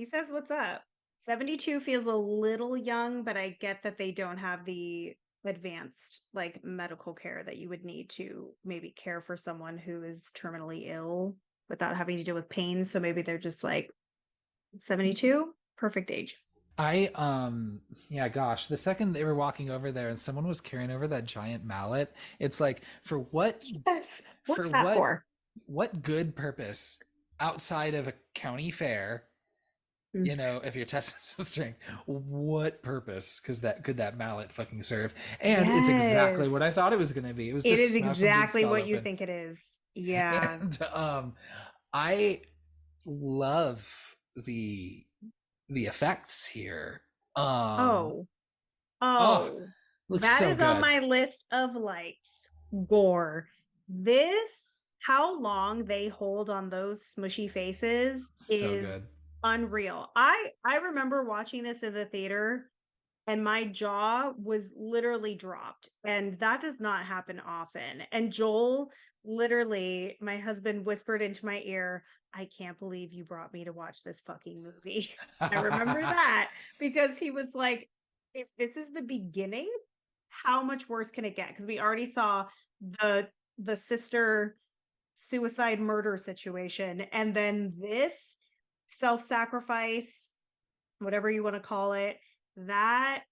says, what's up? 72 feels a little young, but I get that they don't have the advanced like medical care that you would need to maybe care for someone who is terminally ill without having to deal with pain. So maybe they're just like 72, perfect age.
yeah, gosh, the second they were walking over there and someone was carrying over that giant mallet, it's like
Yes.
for
What's that for?
what good purpose outside of a county fair,
Mm.
if you're testing some strength, what purpose could that mallet fucking serve? And it's exactly what I
Yes.
thought it was going to be. It was
It
just
is
smash some dude's
exactly
skull
what you
open.
think it is. Yeah.
And I love the effects here. um
Oh,
oh,
oh,
looks
that
so
is on
good.
my list of likes. Gore. This, how long they hold on those smushy faces
So
is
good.
unreal. I remember watching this in the theater and my jaw was literally dropped. And that does not happen often. And Joel, literally, my husband whispered into my ear, I can't believe you brought me to watch this fucking movie. I remember that because he was like, if this is the beginning, how much worse can it get? Because we already saw the sister suicide murder situation. And then this self-sacrifice, whatever you want to call it, that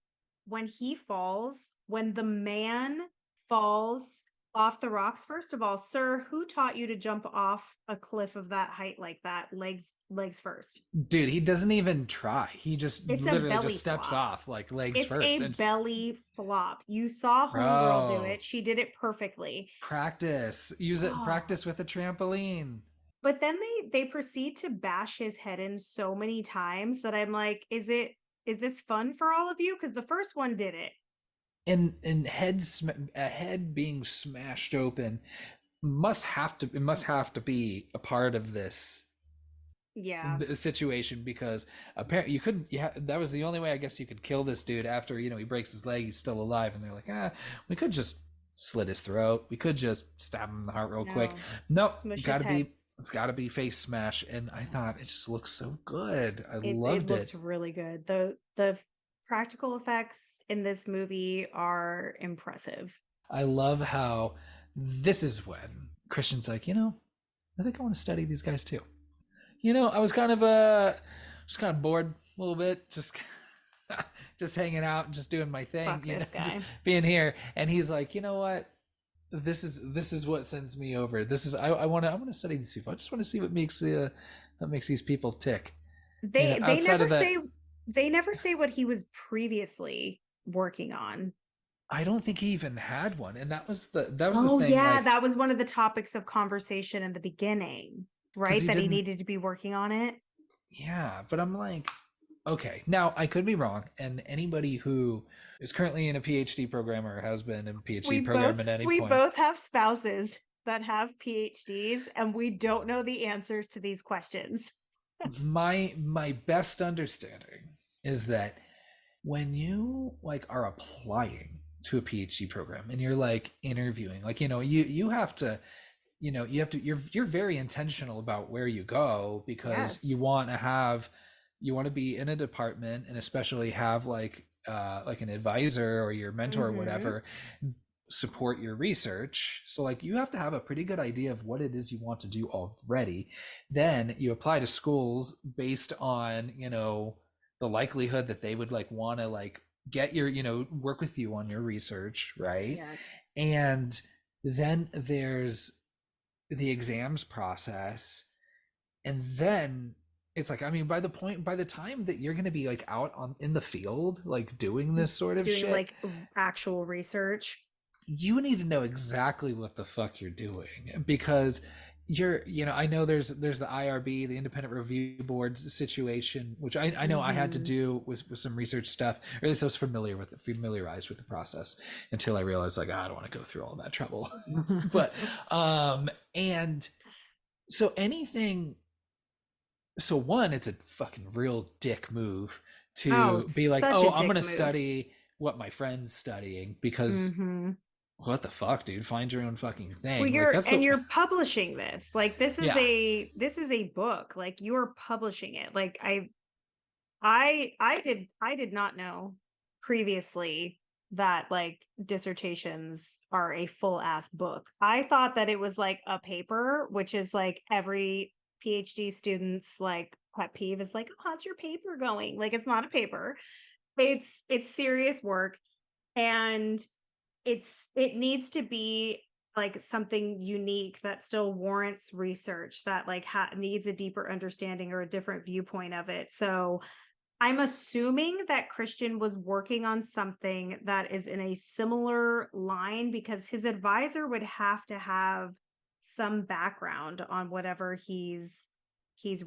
when he falls, when the man falls Off the rocks, first of all, sir, who taught you to jump off a cliff of that height like that? Legs first.
Dude, he doesn't even try. He just
It's a
literally just
belly
steps
flop.
off like legs
It's
first.
a
And
belly flop. You saw Homegirl do
bro,
it. She did it perfectly.
practice. Use it.
Oh,
Practice with a trampoline.
but then they proceed to bash his head in so many times that I'm like, is this fun for all of you? Because the first one did it.
And a head being smashed open must have to be a part of this
Yeah,
the situation, because apparently you couldn't that was the only way I guess you could kill this dude. After he breaks his leg, he's still alive, and they're like, we could just slit his throat, we could just stab him in the heart real quick.
no.
Nope,
Smush his
gotta
head.
be it's gotta be face smash. And I thought it just looks so good. I
It
loved
looks
it.
really good. The practical effects in this movie are impressive.
I love how this is when Christian's like, I think I want to study these guys too. I was kind of just kind of bored a little bit, just just hanging out, just doing my thing,
Fuck this
just
guy.
being here. And he's like, you know what? This is what sends me over. This is I want to study these people. I just want to see what makes these people tick.
They they
Outside
never
of that,
say they never say what he was previously working on.
I don't think he even had one. And that was the
Oh
thing,
yeah,
like,
that was one of the topics of conversation in the beginning,
because
right?
he
That he
didn't.
needed to be working on it.
Yeah, but I'm like, okay, now I could be wrong, and anybody who is currently in a PhD program or has been in a
We
PhD program
both
at any
we
point,
both have spouses that have PhDs and we don't know the answers to these questions.
my best understanding is that when you like are applying to a PhD program and you're like interviewing, like you have to you're very intentional about where you go, because
Yes.
you want to be in a department, and especially have like an advisor or your mentor or
Mm-hmm.
whatever support your research. So like you have to have a pretty good idea of what it is you want to do already. Then you apply to schools based on the likelihood that they would like want to like get your work with you on your research, right?
Yes.
And then there's the exams process. And then it's like, I mean, by the time that you're going to be like out on in the field like doing this sort of
Doing
shit,
like actual research.
you need to know exactly what the fuck you're doing, because I know there's the IRB, the independent review board situation, which I know I had to
Mm-hmm.
do with some research stuff, or at least I was familiarized with the process, until I realized like, I don't want to go through all that trouble. But and so anything so one, it's a fucking real dick move
Oh,
to
it's
be like,
such
oh,
a
I'm
dick
gonna
move.
study what my friend's studying, because
Mm-hmm.
what the fuck, dude? Find your own fucking
Well,
thing. Like that's the
you're publishing this. Like
yeah.
this is a book. Like you're publishing it. Like I did not know previously that like dissertations are a full ass book. I thought that it was like a paper, which is like every PhD student's like pet peeve is like, oh, how's your paper going? Like it's not a paper. It's serious work and it needs to be like something unique that still warrants research that like needs a deeper understanding or a different viewpoint of it. So I'm assuming that Christian was working on something that is in a similar line because his advisor would have to have some background on whatever he's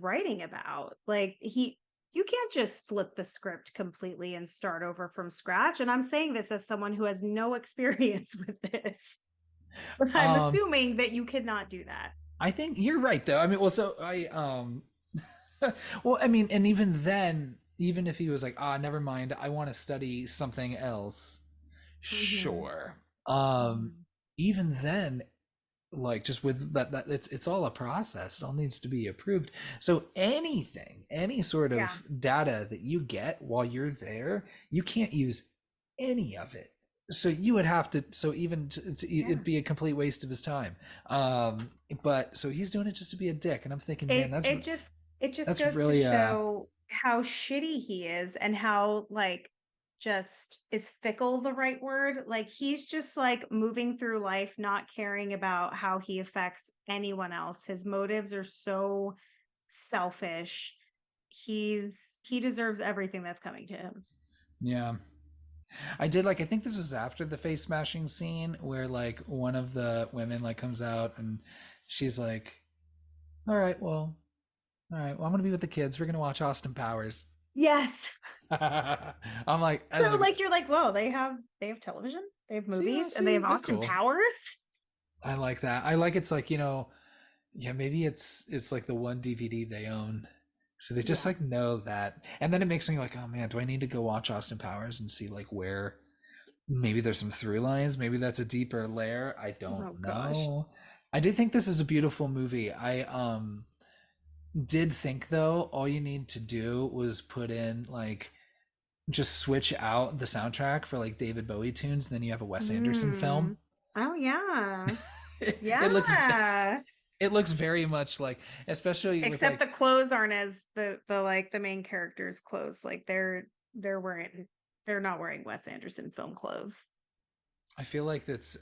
writing about. Like you can't just flip the script completely and start over from scratch. And I'm saying this as someone who has no experience with this. But I'm
Um,
assuming that you cannot do that.
I think you're right though. I mean, well, so I well, I mean, and even then, even if he was like, never mind, I want to study something else,
Mm-hmm.
sure.
Mm-hmm.
Even then, like just with that it's all a process. It all needs to be approved. So any sort
Yeah.
of data that you get while you're there, you can't use any of it. So you would have to, so even
Yeah.
it'd be a complete waste of his time. But so he's doing it just to be a dick, and I'm thinking, man,
It just
that's
goes to
really
show how shitty he is and how like just, is fickle the right word? Like he's just like moving through life not caring about how he affects anyone else. His motives are so selfish. He's he deserves everything that's coming to him.
Yeah. I did like I think this was after the face smashing scene where like one of the women like comes out and she's like, all right, well I'm gonna be with the kids. We're gonna watch Austin Powers.
Yes.
I'm like, as
So
a
like you're like, whoa, they have television, they have
see,
movies, and they
see,
have
that's
Austin
cool.
Powers.
I like that. I like it's like, yeah, maybe it's like the one DVD they own. So they just
Yeah.
like know that. And then it makes me like, oh man, do I need to go watch Austin Powers and see like where maybe there's some through lines, maybe that's a deeper layer. I don't
Oh gosh.
know. I did think this is a beautiful movie. I did think though all you need to do was put in like just switch out the soundtrack for like David Bowie tunes, then you have a Wes Anderson film.
Mm. Oh yeah.
It looks
Yeah.
it looks very much like, especially with
Except the
like,
clothes aren't as the like the main character's clothes. Like they're wearing they're not wearing Wes Anderson film clothes.
I feel like that's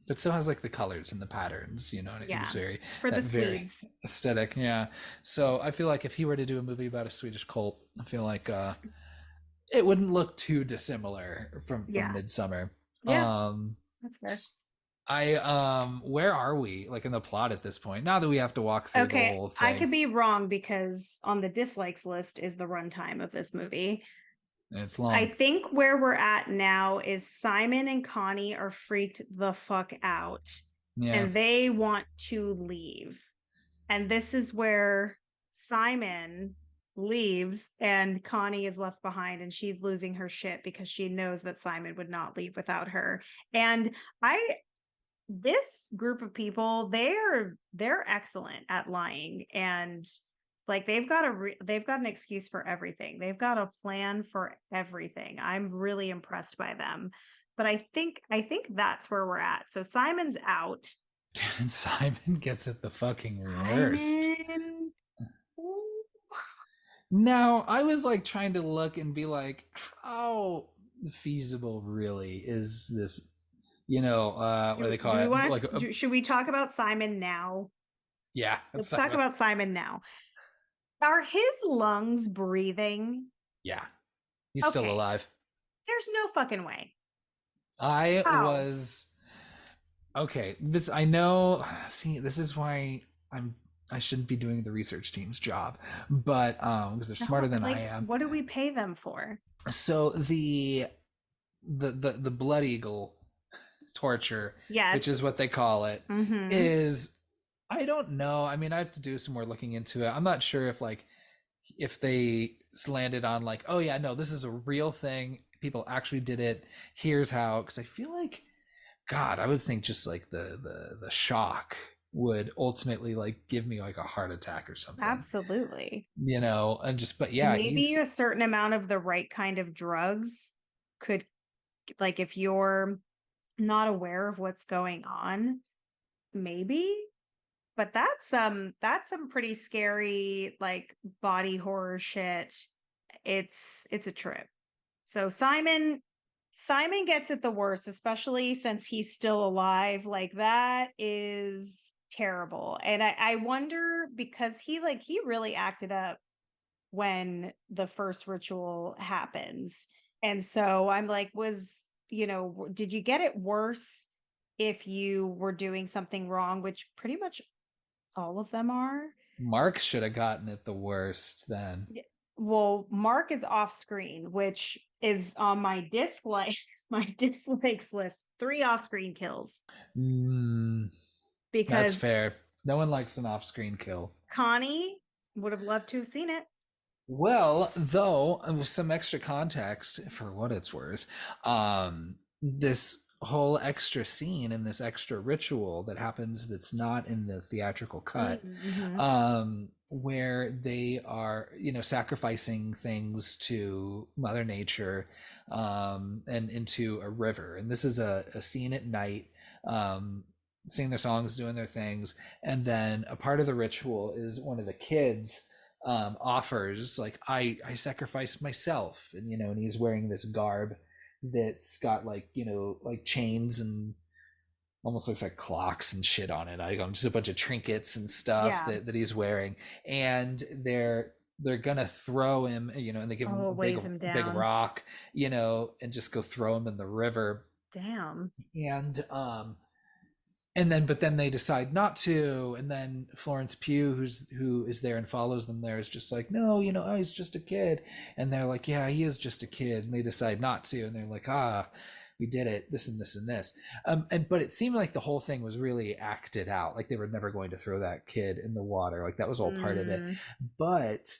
but still has like the colors and the patterns, and it was
Yeah.
very
For the
that very
Swedes.
aesthetic. Yeah. So I feel like if he were to do a movie about a Swedish cult, I feel like it wouldn't look too dissimilar from
Yeah.
Midsummer.
Yeah.
Um
That's fair.
I where are we like in the plot at this point? Now that we have to walk through the
Okay,
whole
I
thing.
could be wrong because on the dislikes list is the runtime of this movie.
And it's
I
long.
think where we're at now is Simon and Connie are freaked the fuck out
Yeah.
and they want to leave. And this is where Simon leaves and Connie is left behind and she's losing her shit because she knows that Simon would not leave without her. And I this group of people, they're excellent at lying, and like they've got an excuse for everything. They've got a plan for everything. I'm really impressed by them. But I think that's where we're at. So Simon's out.
And Simon gets it the fucking worst.
Simon. Ooh.
Now, I was like trying to look and be like, how feasible really is this, what do they call
Do we
it?
want
Like,
to should we talk about Simon now?
yeah,
Let's talk about Simon now. Are his lungs breathing?
yeah, he's still
Okay,
alive.
there's no fucking way.
I
How?
was, okay, I know, see, this is why I shouldn't be doing the research team's job, but, because they're
No,
smarter than I
like,
am.
what do we pay them for?
So the blood eagle torture, which
Yes.
is what they call it,
Mm-hmm.
is, I don't know. I mean, I have to do some more looking into it. I'm not sure if they landed on like, oh yeah, no, this is a real thing. People actually did it. Here's how. Because I feel like, God, I would think just like the shock would ultimately like give me like a heart attack or something.
Absolutely.
And just, but yeah,
Maybe
he's
a certain amount of the right kind of drugs could, like, if you're not aware of what's going on, maybe. But that's some pretty scary like body horror shit. It's a trip. So Simon gets it the worst, especially since he's still alive. Like that is terrible. And I wonder because he really acted up when the first ritual happens. And so I'm like, did you get it worse if you were doing something wrong, which pretty much all of them are?
Mark should have gotten it the worst then.
Well, Mark is off screen, which is on my my dislikes list. 3 off screen kills
Mm, that's
because
fair. No one likes an off-screen kill.
Connie would have loved to have seen it.
Well, though, with some extra context for what it's worth, this whole extra scene and this extra ritual that happens that's not in the theatrical cut,
Mm-hmm.
where they are, sacrificing things to Mother Nature, and into a river. And this is a scene at night, singing their songs, doing their things. And then a part of the ritual is one of the kids offers like I sacrificed myself, and and he's wearing this garb that's got like like chains and almost looks like clocks and shit on it. I just a bunch of trinkets and stuff
Yeah.
that he's wearing, and they're gonna throw him, and they give him
Oh,
a
it
big
weighs him
big
down.
rock, and just go throw him in the river,
Damn.
and then but then they decide not to, and then Florence Pugh, who is there and follows them there, is just like, no, oh, he's just a kid, and they're like, yeah, he is just a kid, and they decide not to, and they're like, we did it, this and this and this, and but it seemed like the whole thing was really acted out, like they were never going to throw that kid in the water, like that was all part of it,
Mm,
but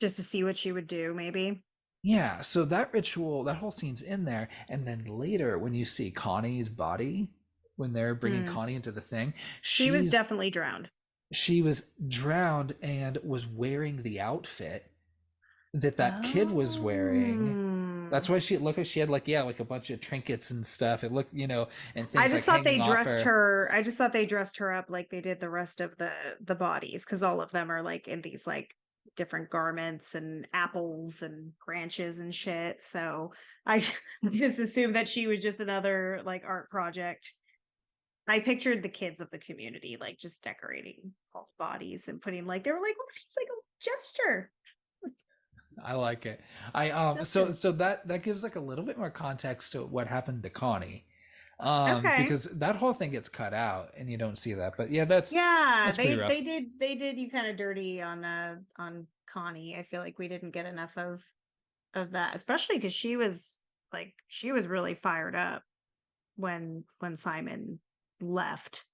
just to see what she would do, maybe.
yeah, so that ritual, that whole scene's in there, and then later when you see Connie's body, when they're bringing
Mm.
Connie into the thing,
She was
she's
definitely drowned.
she was drowned and was wearing the outfit that kid was wearing.
Oh.
That's why she looked like she had like, yeah, like a bunch of trinkets and stuff. It looked, and
I
things
just
like
thought they
hanging off
dressed
her.
her. I just thought they dressed her up like they did the rest of the bodies, because all of them are like in these like different garments and apples and branches and shit. So I just assumed that she was just another like art project. I pictured the kids of the community like just decorating all the bodies and putting like they were like, "What is like a gesture,
I like it. I so
gesture."
that gives like a little bit more context to what happened to Connie.
Okay.
Because that whole thing gets cut out and you don't see that. But yeah, that's
Yeah,
that's pretty rough.
they did you kind of dirty on Connie. I feel like we didn't get enough of that, especially because she was really fired up when Simon left.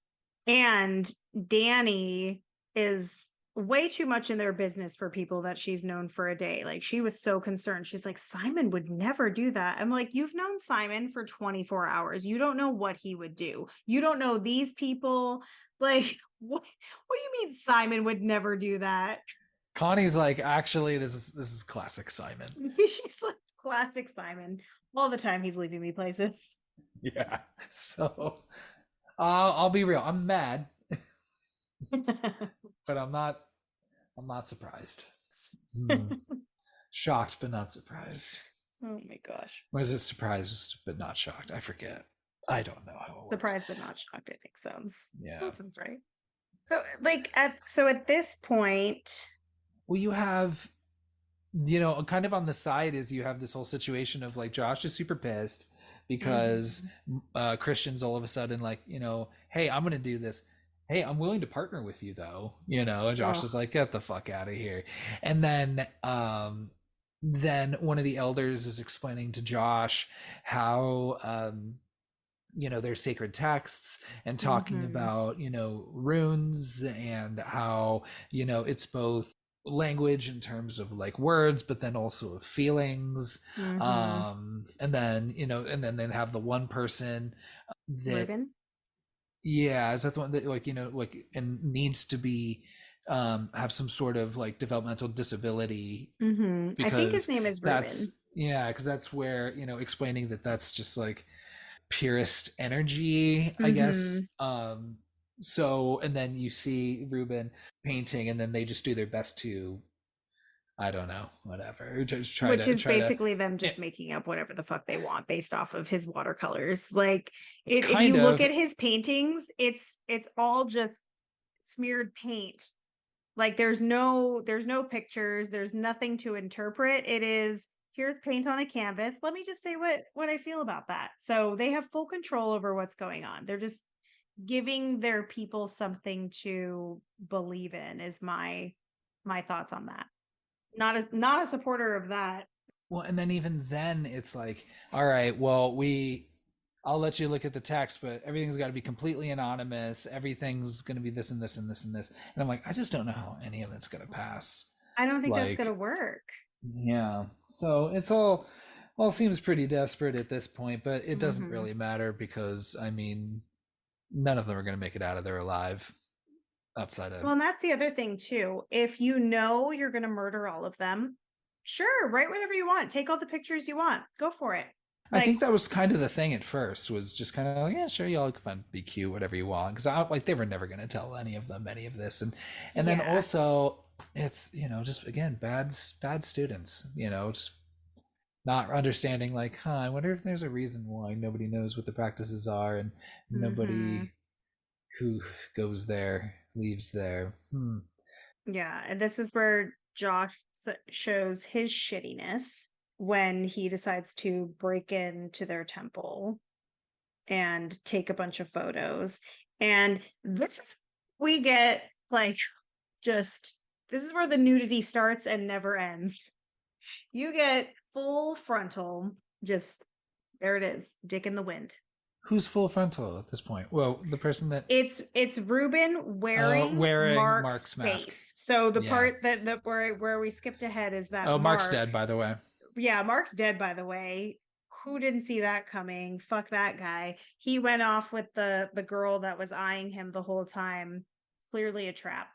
And Danny is way too much in their business for people that she's known for a day. Like she was so concerned. She's like, Simon would never do that. I'm like, you've known Simon for 24 hours. You don't know what he would do. You don't know these people. Like, what do you mean Simon would never do that?
Connie's like, actually, this is classic Simon.
She's like classic Simon. All the time he's leaving me places.
Yeah. So I'll be real. I'm mad, but I'm not surprised. Hmm. Shocked, but not surprised.
Oh my gosh.
Or is it surprised but not shocked? I forget. I don't know how it works.
Surprised but not shocked, I think
Yeah.
sounds right. So like at this point,
Well, you have, kind of on the side is you have this whole situation of like Josh is super pissed because
mhm,
Christian's all of a sudden like, hey, I'm gonna do this. Hey, I'm willing to partner with you though. And Josh
oh,
is like, get the fuck out of here. And then one of the elders is explaining to Josh how there's sacred texts and talking
mhm,
about runes and how it's both language in terms of like words but then also of feelings,
mhm.
and then they have the one person that,
Ruben.
yeah, is that the one that like like and needs to be have some sort of like developmental disability,
I think his
because
name is Ruben.
that's where explaining that that's just like purest energy, I guess.
Mhm.
So and then you see Ruben painting, and then they just do their best to, I don't know, whatever, just try
Which
to
is
try to
basically them
eh,
just making up whatever the fuck they want based off of his watercolors. Like if
kind
you look
of
at his paintings, it's all just smeared paint. Like there's no pictures, there's nothing to interpret. It is here's paint on a canvas. Let me just say what I feel about that. So they have full control over what's going on. They're just giving their people something to believe in is my thoughts on that. Not a supporter of that.
well, and then even then it's like, all right, well, I'll let you look at the text, but everything's got to be completely anonymous. Everything's going to be this and this and this and this. And I'm like, I just don't know how any of it's going to pass.
I don't think that's going to
Like,
work.
yeah. So it's all seems pretty desperate at this point, but it doesn't
Hmm.
really matter because I mean, none of them are going to make it out of there alive outside of.
Well, and that's the other thing too. If you know you're going to murder all of them, sure, write whatever you want. Take all the pictures you want. Go for it.
I think
Like,
that was kind of the thing at first, was just kind of like, yeah, sure, y'all can be cute, whatever you want, because I like they were never going to tell any of them any of this, and then
yeah.
also it's, just again, bad students, just not understanding, like, I wonder if there's a reason why nobody knows what the practices are, and
Mm-hmm.
nobody who goes there leaves there.
Yeah, and this is where Josh shows his shittiness when he decides to break into their temple and take a bunch of photos. And this is we get like just this is where the nudity starts and never ends. You get full frontal, just there it is, dick in the wind.
Who's full frontal at this point? Well, the person that
It's Ruben wearing
wearing
Mark's
Mark's mask.
face. So the
Yeah.
part that where we skipped ahead is that
Oh, Mark's
Mark,
dead, by the way.
yeah, Mark's dead, by the way. Who didn't see that coming? Fuck that guy. He went off with the girl that was eyeing him the whole time. Clearly a trap.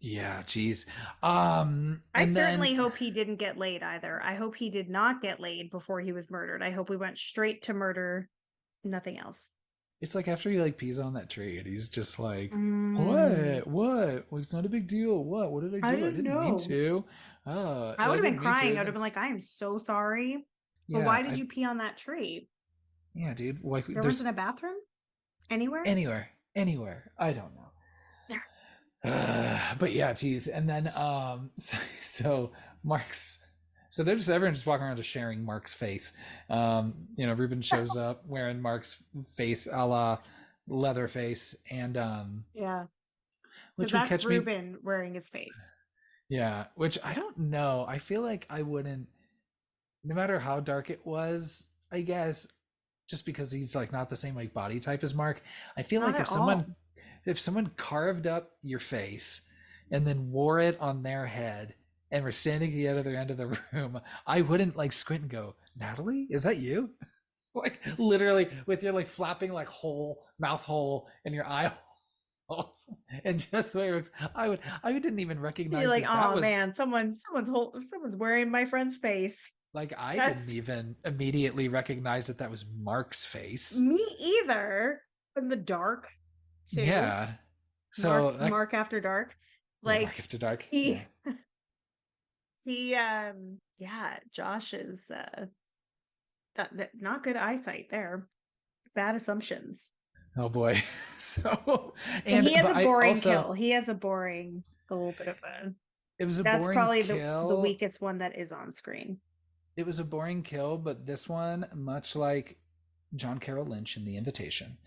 Yeah, geez.
I
And then
certainly hope he didn't get laid either. I hope he did not get laid before he was murdered. I hope we went straight to murder, nothing else.
it's like after he like pees on that tree, and he's just like,
Mm,
"What? Well, it's not a big deal. What did I
I
do? I
didn't
didn't mean
know.
to. Oh,
I
I
would have been
didn't mean to."
crying. I
And
would have been
it's
like, I am so sorry. But
yeah,
why did you pee on that tree?
yeah, dude. Like,
There wasn't
there's
a bathroom anywhere?
anywhere. I don't know. But yeah, geez. And then so Mark's so they're just everyone's just walking around just sharing Mark's face. Ruben shows up wearing Mark's face, a la Leatherface, and
Yeah, because
which would
that's
catch me.
Ruben wearing his face.
Yeah, which I don't know. I feel like I wouldn't, no matter how dark it was, I guess, just because he's like not the same like body type as Mark. I feel
Not
like
at all.
if someone carved up your face and then wore it on their head and were standing at the other end of the room, I wouldn't like squint and go, Natalie, is that you? Like literally with your like flapping like hole, mouth hole and your eye holes and just the way it looks, I didn't even
You're
recognize
like,
that
oh
was
man, someone's wearing my friend's face.
like, I didn't
That's
even immediately recognize that was Mark's face.
me either. In the dark, too.
Yeah. So
Mark
like,
Mark After Dark.
yeah,
Like
Mark After Dark.
he
Yeah.
he yeah, Josh is that not good eyesight there. Bad assumptions.
Oh boy. So
And he has
but
a
I
boring
also
kill. He has a boring, a little bit of a.
it was a
That's
boring
probably the
kill.
weakest one that is on screen.
It was a boring kill, but this one, much like John Carroll Lynch in The Invitation,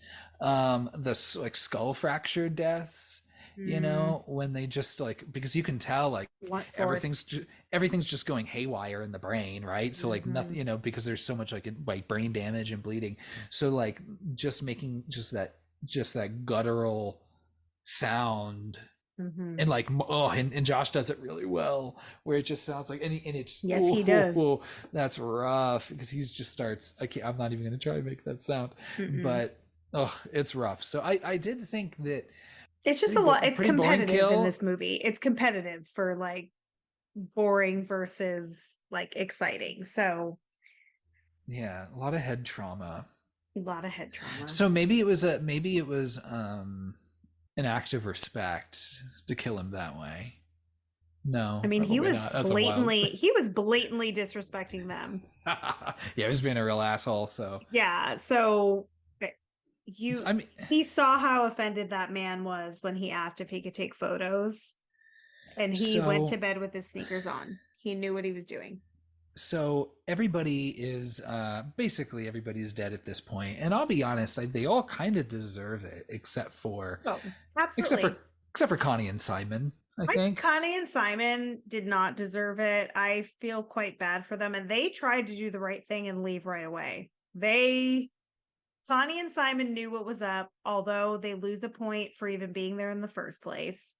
the like skull fracture deaths.
Mm,
When they just like, because you can tell like
one
everything's
fourths.
everything's just going haywire in the brain, right? So like nothing,
Mm-hmm.
because there's so much like brain damage and bleeding. So like just making just that guttural sound,
Mm-hmm.
and like, oh, and Josh does it really well, where it just sounds like, and it's,
Yes, he does.
oh, that's rough, because he's just starts, I'm not even going to try to make that sound,
Mm-mm.
but oh, it's rough. So I did think that
It's just a lot. It's
pretty boring
competitive in
kill.
this movie. It's competitive for like boring versus like exciting. So
Yeah, a lot of head trauma.
a lot of head trauma.
So maybe it was an act of respect to kill him that way.
I
No,
mean,
probably not. That's a wild.
he was blatantly disrespecting them.
Yeah, he was being a real asshole. So
Yeah. So
I mean,
he saw how offended that man was when he asked if he could take photos, and he went to
so
bed with his sneakers on. He knew what he was doing.
everybody is basically everybody's dead at this point, and I'll be honest, they all kind of deserve it,
Oh,
except for
absolutely.
except for Connie and Simon, I
I think
think.
Connie and Simon did not deserve it. I feel quite bad for them, and they tried to do the right thing and leave right away. Connie and Simon knew what was up, although they lose a point for even being there in the first place.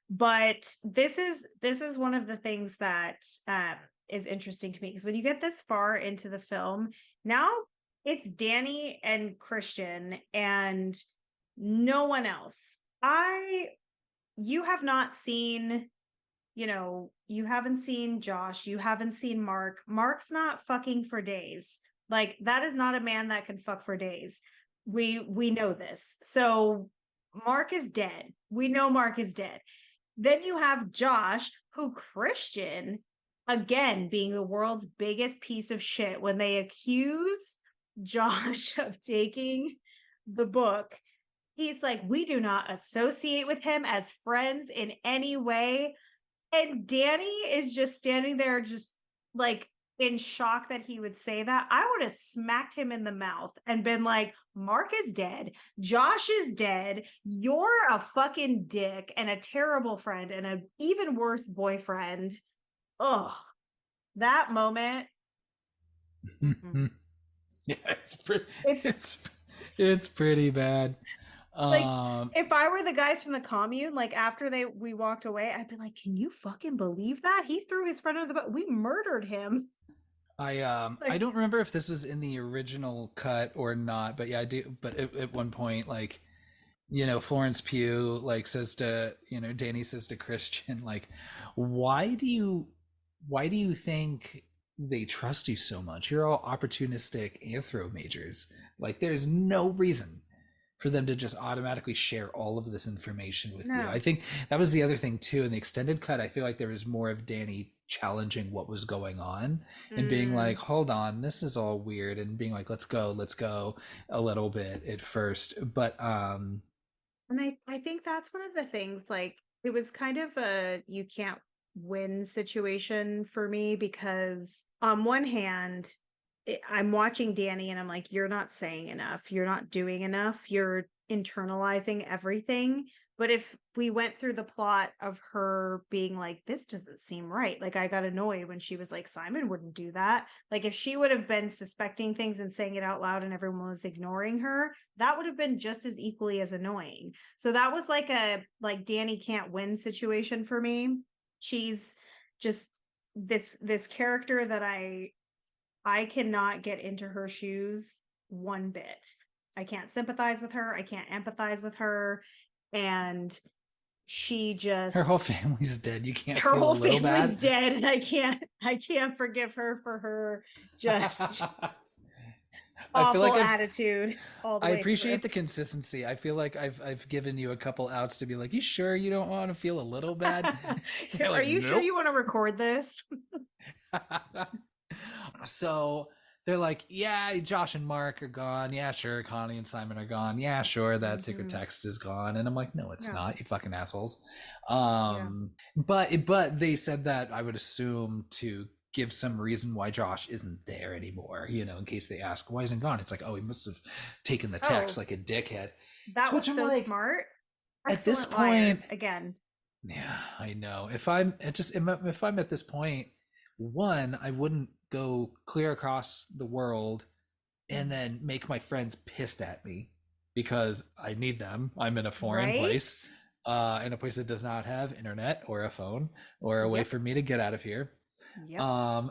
But this is one of the things that is interesting to me, because when you get this far into the film, now it's Danny and Christian and no one else. I You have not seen, you haven't seen Josh, you haven't seen Mark. Mark's not fucking for days. Like that is not a man that can fuck for days. We know this. So Mark is dead. We know Mark is dead. Then you have Josh, who Christian, again, being the world's biggest piece of shit when they accuse Josh of taking the book. He's like, we do not associate with him as friends in any way. And Danny is just standing there, just like in shock that he would say that. I would have smacked him in the mouth and been like, Mark is dead. Josh is dead. You're a fucking dick and a terrible friend and an even worse boyfriend. Oh, that moment. Mm-mm.
Yeah, it's pretty.
It's
It's it's pretty bad.
like
Um,
if I were the guys from the commune, like after we walked away, I'd be like, can you fucking believe that? He threw his friend under the boat. We murdered him.
I
Like,
don't remember if this was in the original cut or not, but yeah, I do. But at one point, like, Florence Pugh like says to, Danny says to Christian, like, why do you why do you think they trust you so much? You're all opportunistic anthro majors. Like, there's no reason for them to just automatically share all of this information with you. I
no.
think that was the other thing too. In the extended cut, I feel like there was more of Danny challenging what was going on and being like,
Mm.
hold on, this is all weird, and being like, let's go a little bit at first. But
And I think that's one of the things, like, it was kind of a you can't win situation for me because, on one hand, I'm watching Danny and I'm like, you're not saying enough. You're not doing enough. You're internalizing everything. But if we went through the plot of her being like, this doesn't seem right, like, I got annoyed when she was like, Simon wouldn't do that. Like, if she would have been suspecting things and saying it out loud and everyone was ignoring her, that would have been just as equally as annoying. So that was like a like Danny can't win situation for me. She's just this character that I cannot get into her shoes one bit. I can't sympathize with her. I can't empathize with her. And she
her whole
just
family's dead. You can't
her
feel a
whole
little
family's
bad.
dead and I can't forgive her for her just
I feel like
awful attitude all the
I
way through.
appreciate the consistency. I feel like I've given you a couple outs to be like, you sure you don't want to feel a little bad? You're
Are
like,
you sure you
nope.
want to record this?
So they're like, yeah, Josh and Mark are gone. Yeah, sure. Connie and Simon are gone. Yeah, sure. That secret
Mm-hmm.
text is gone. And I'm like, no, it's
Yeah.
not. You fucking assholes.
Yeah.
But they said that, I would assume, to give some reason why Josh isn't there anymore. In case they ask why isn't gone. It's like, oh, he must have taken the text
Oh,
like a dickhead.
that
To
was
which I'm
so
like,
smart.
at this
Excellent
point,
liars again.
yeah, I know. If I'm at this point, one, I wouldn't go clear across the world and then make my friends pissed at me because I need them. I'm in a foreign
Right?
place, in a place that does not have internet or a phone or a way
Yep.
for me to get out of here.
Yep.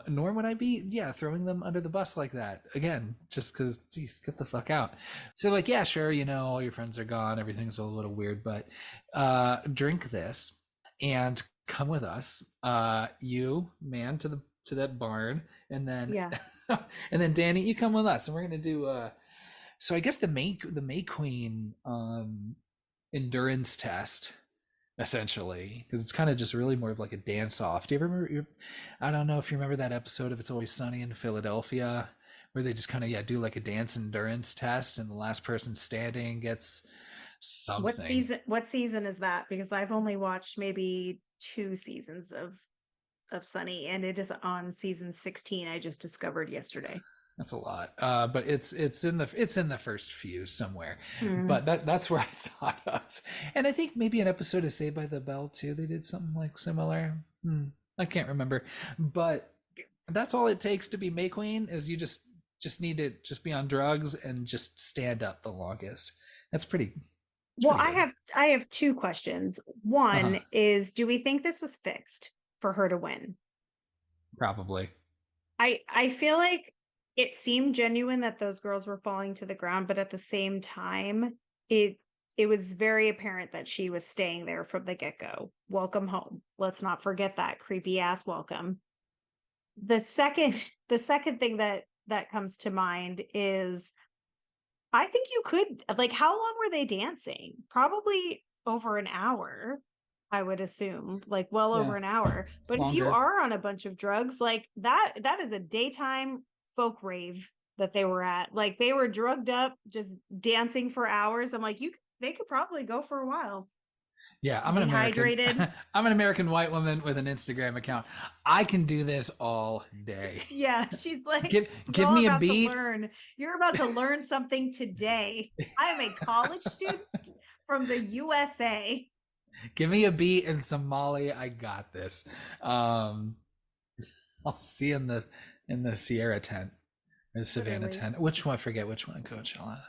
Nor would I be, yeah, throwing them under the bus like that again, just because, geez, get the fuck out. So, like, yeah, sure, all your friends are gone, everything's a little weird, but drink this and come with us, you man, to that barn, and then
Yeah.
and then Danny, you come with us, and we're gonna do. So I guess the May Queen endurance test, essentially, because it's kind of just really more of like a dance off. Do you ever remember? I don't know if you remember that episode of It's Always Sunny in Philadelphia, where they just kind of, yeah, do like a dance endurance test, and the last person standing gets something.
What season is that? Because I've only watched maybe 2 seasons of Sunny and it is on season 16 I just discovered yesterday.
That's a lot, but it's in the first few somewhere.
Hmm.
But that's where I thought of, and I think maybe an episode of Saved by the Bell too. They did something like similar. I can't remember, but that's all it takes to be May Queen is you just need to just be on drugs and just stand up the longest. That's pretty. It's
Well,
pretty
I
good.
have I have two questions.
Uh-huh.
One is, do we think this was fixed for her to win?
Probably.
I feel like it seemed genuine that those girls were falling to the ground, but at the same time, it was very apparent that she was staying there from the get-go. Welcome home. Let's not forget that creepy ass welcome. The second the second thing that comes to mind is I think you could, like, how long were they dancing? Probably over an hour. I would assume, like well over
Yeah,
an hour. But if you
longer.
are on a bunch of drugs, like that is a daytime folk rave that they were at. Like they were drugged up, just dancing for hours. I'm like, they could probably go for a while.
Yeah, I'm an American.
Dehydrated.
I'm an American white woman with an Instagram account. I can do this all day.
Yeah, she's like,
Give
y'all
me a
about to
beat.
learn. You're about to learn something today. I am a college student from the USA.
Give me a beat and some Molly. I got this. Um, I'll see you in the Sierra tent, or the Savannah
Literally.
tent. Which one? I forget which one in Coachella.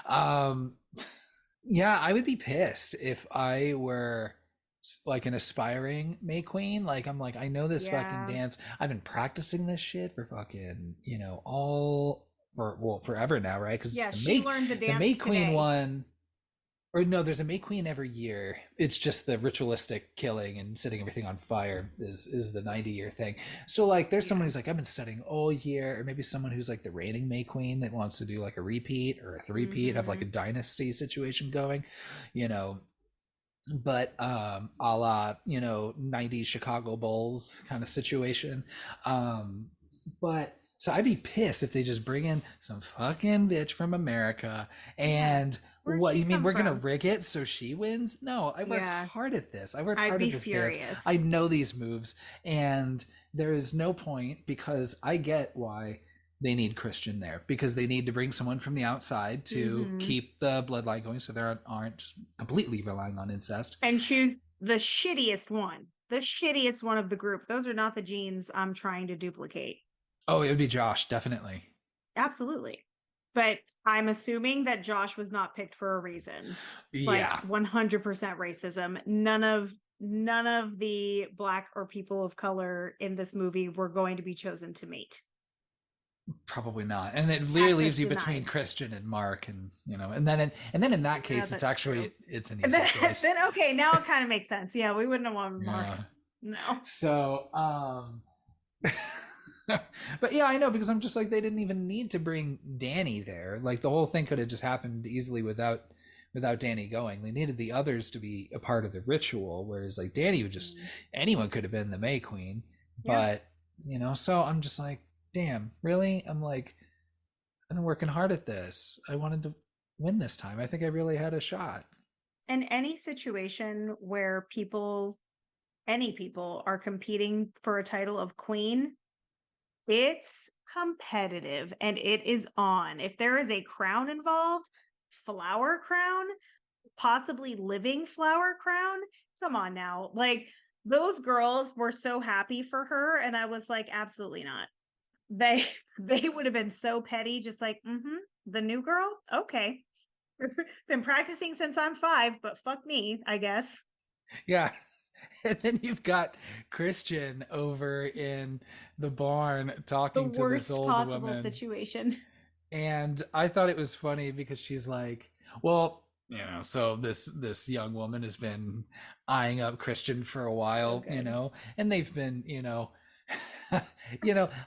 Um, yeah, I would be pissed if I were like an aspiring May Queen. Like I'm like, I know this fucking
Yeah.
dance. I've been practicing this shit for fucking, all for well forever now, right? Because it's
Yeah, she learned the
The May
dance
Queen
today.
one, or no, there's a May Queen every year. It's just the ritualistic killing and setting everything on fire is the 90-year thing. So like there's someone
Yeah.
who's like, I've been studying all year, or maybe someone who's like the reigning May Queen that wants to do like a repeat or a three-peat, have like a
Mm-hmm.
dynasty situation going, you know. But a la, 90s Chicago Bulls kind of situation. But so I'd be pissed if they just bring in some fucking bitch from America
Yeah.
and
Where'd
what
she
you mean
come
we're gonna
from?
rig it so she wins? No, I worked
Yeah.
hard at this. I worked
I'd
hard at
be
this dance. I
furious.
know these moves, and there is no point because I get why they need Christian there because they need to bring someone from the outside to
Mm-hmm.
keep the bloodline going so they aren't just completely relying on incest.
And choose the shittiest one. The shittiest one of the group. Those are not the genes I'm trying to duplicate.
Oh, it would be Josh, definitely.
Absolutely. But I'm assuming that Josh was not picked for a reason. Like
Yeah,
100% racism. None of the black or people of color in this movie were going to be chosen to mate.
probably not. And it literally leaves
Access
you between
denied.
Christian and Mark, and then in that
Yeah,
case, it's
that's
actually
true.
it's an
And
easy
then,
choice.
then okay, now it kind of makes sense. Yeah, we wouldn't have wanted Mark.
Yeah.
No.
So, but yeah, I know because I'm just like they didn't even need to bring Danny there. Like the whole thing could have just happened easily without Danny going. They needed the others to be a part of the ritual, whereas like Danny would just
Mm.
anyone could have been the May Queen.
Yeah.
But so I'm just like, damn, really? I'm like, I've been working hard at this. I wanted to win this time. I think I really had a shot.
In any situation where any people are competing for a title of queen, it's competitive and it is on. If there is a crown involved, flower crown, possibly living flower crown, come on now. Like those girls were so happy for her and I was like absolutely not. They they would have been so petty just like, the new girl? Okay. Been practicing since I'm 5, but fuck me, I guess.
Yeah. And then you've got Christian over in the barn
The
talking to this
worst
old
possible
woman.
situation.
And I thought it was funny because she's like, well, so this young woman has been eyeing up Christian for a
So
while,
good.
and they've been,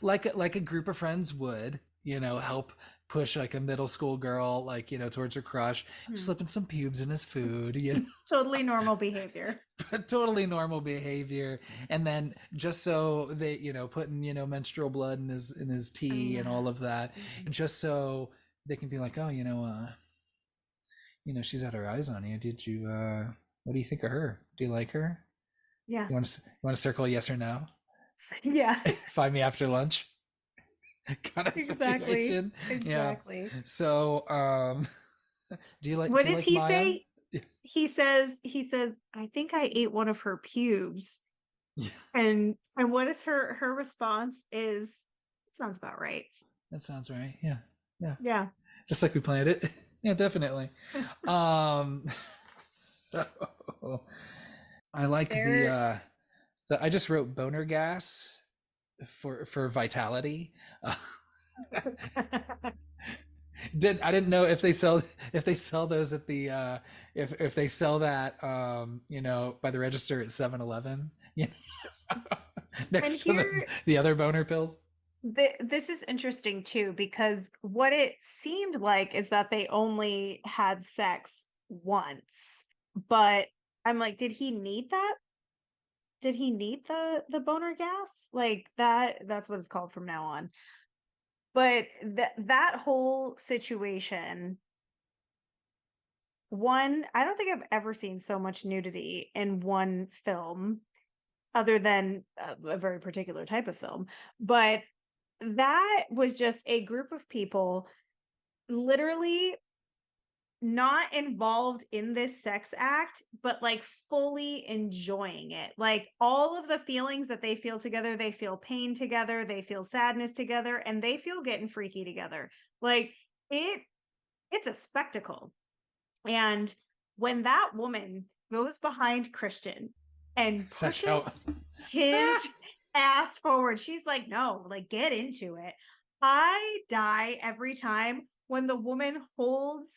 like a group of friends would, help push like a middle school girl, like, towards her crush,
Hmm.
slipping some pubes in his food,
Totally normal behavior.
totally normal behavior. And then just so they, putting, menstrual blood in his tea and all of that,
Mhm.
and just so they can be like, oh, she's had her eyes on you. Did you what do you think of her? Do you like her?
Yeah.
You want to circle yes or no?
Yeah.
Find me after lunch kind of
Exactly.
situation. Yeah.
Exactly.
So
What
do you
does
like
he
Maya?
say? He says, I think I ate one of her pubes.
Yeah,
And what is her response is sounds about right.
that sounds right. Yeah. Yeah.
Yeah.
Just like we planned it. Yeah, definitely. Um so I like
There
the I just wrote boner gas for vitality. I didn't know if they sell those at the if they sell that by the register at 7-Eleven,
and
next to
here
the other boner pills.
this is interesting too because what it seemed like is that they only had sex once, but I'm like, did he need that? Did he need the boner gas? Like that's what it's called from now on. But that whole situation, one, I don't think I've ever seen so much nudity in one film other than a very particular type of film. But that was just a group of people literally not involved in this sex act, but like fully enjoying it. Like all of the feelings that they feel together, they feel pain together, they feel sadness together, and they feel getting freaky together. Like it, it's a spectacle. And when that woman goes behind Christian and
Such how.
pushes his ass forward, she's like, no, like get into it. I die every time when the woman holds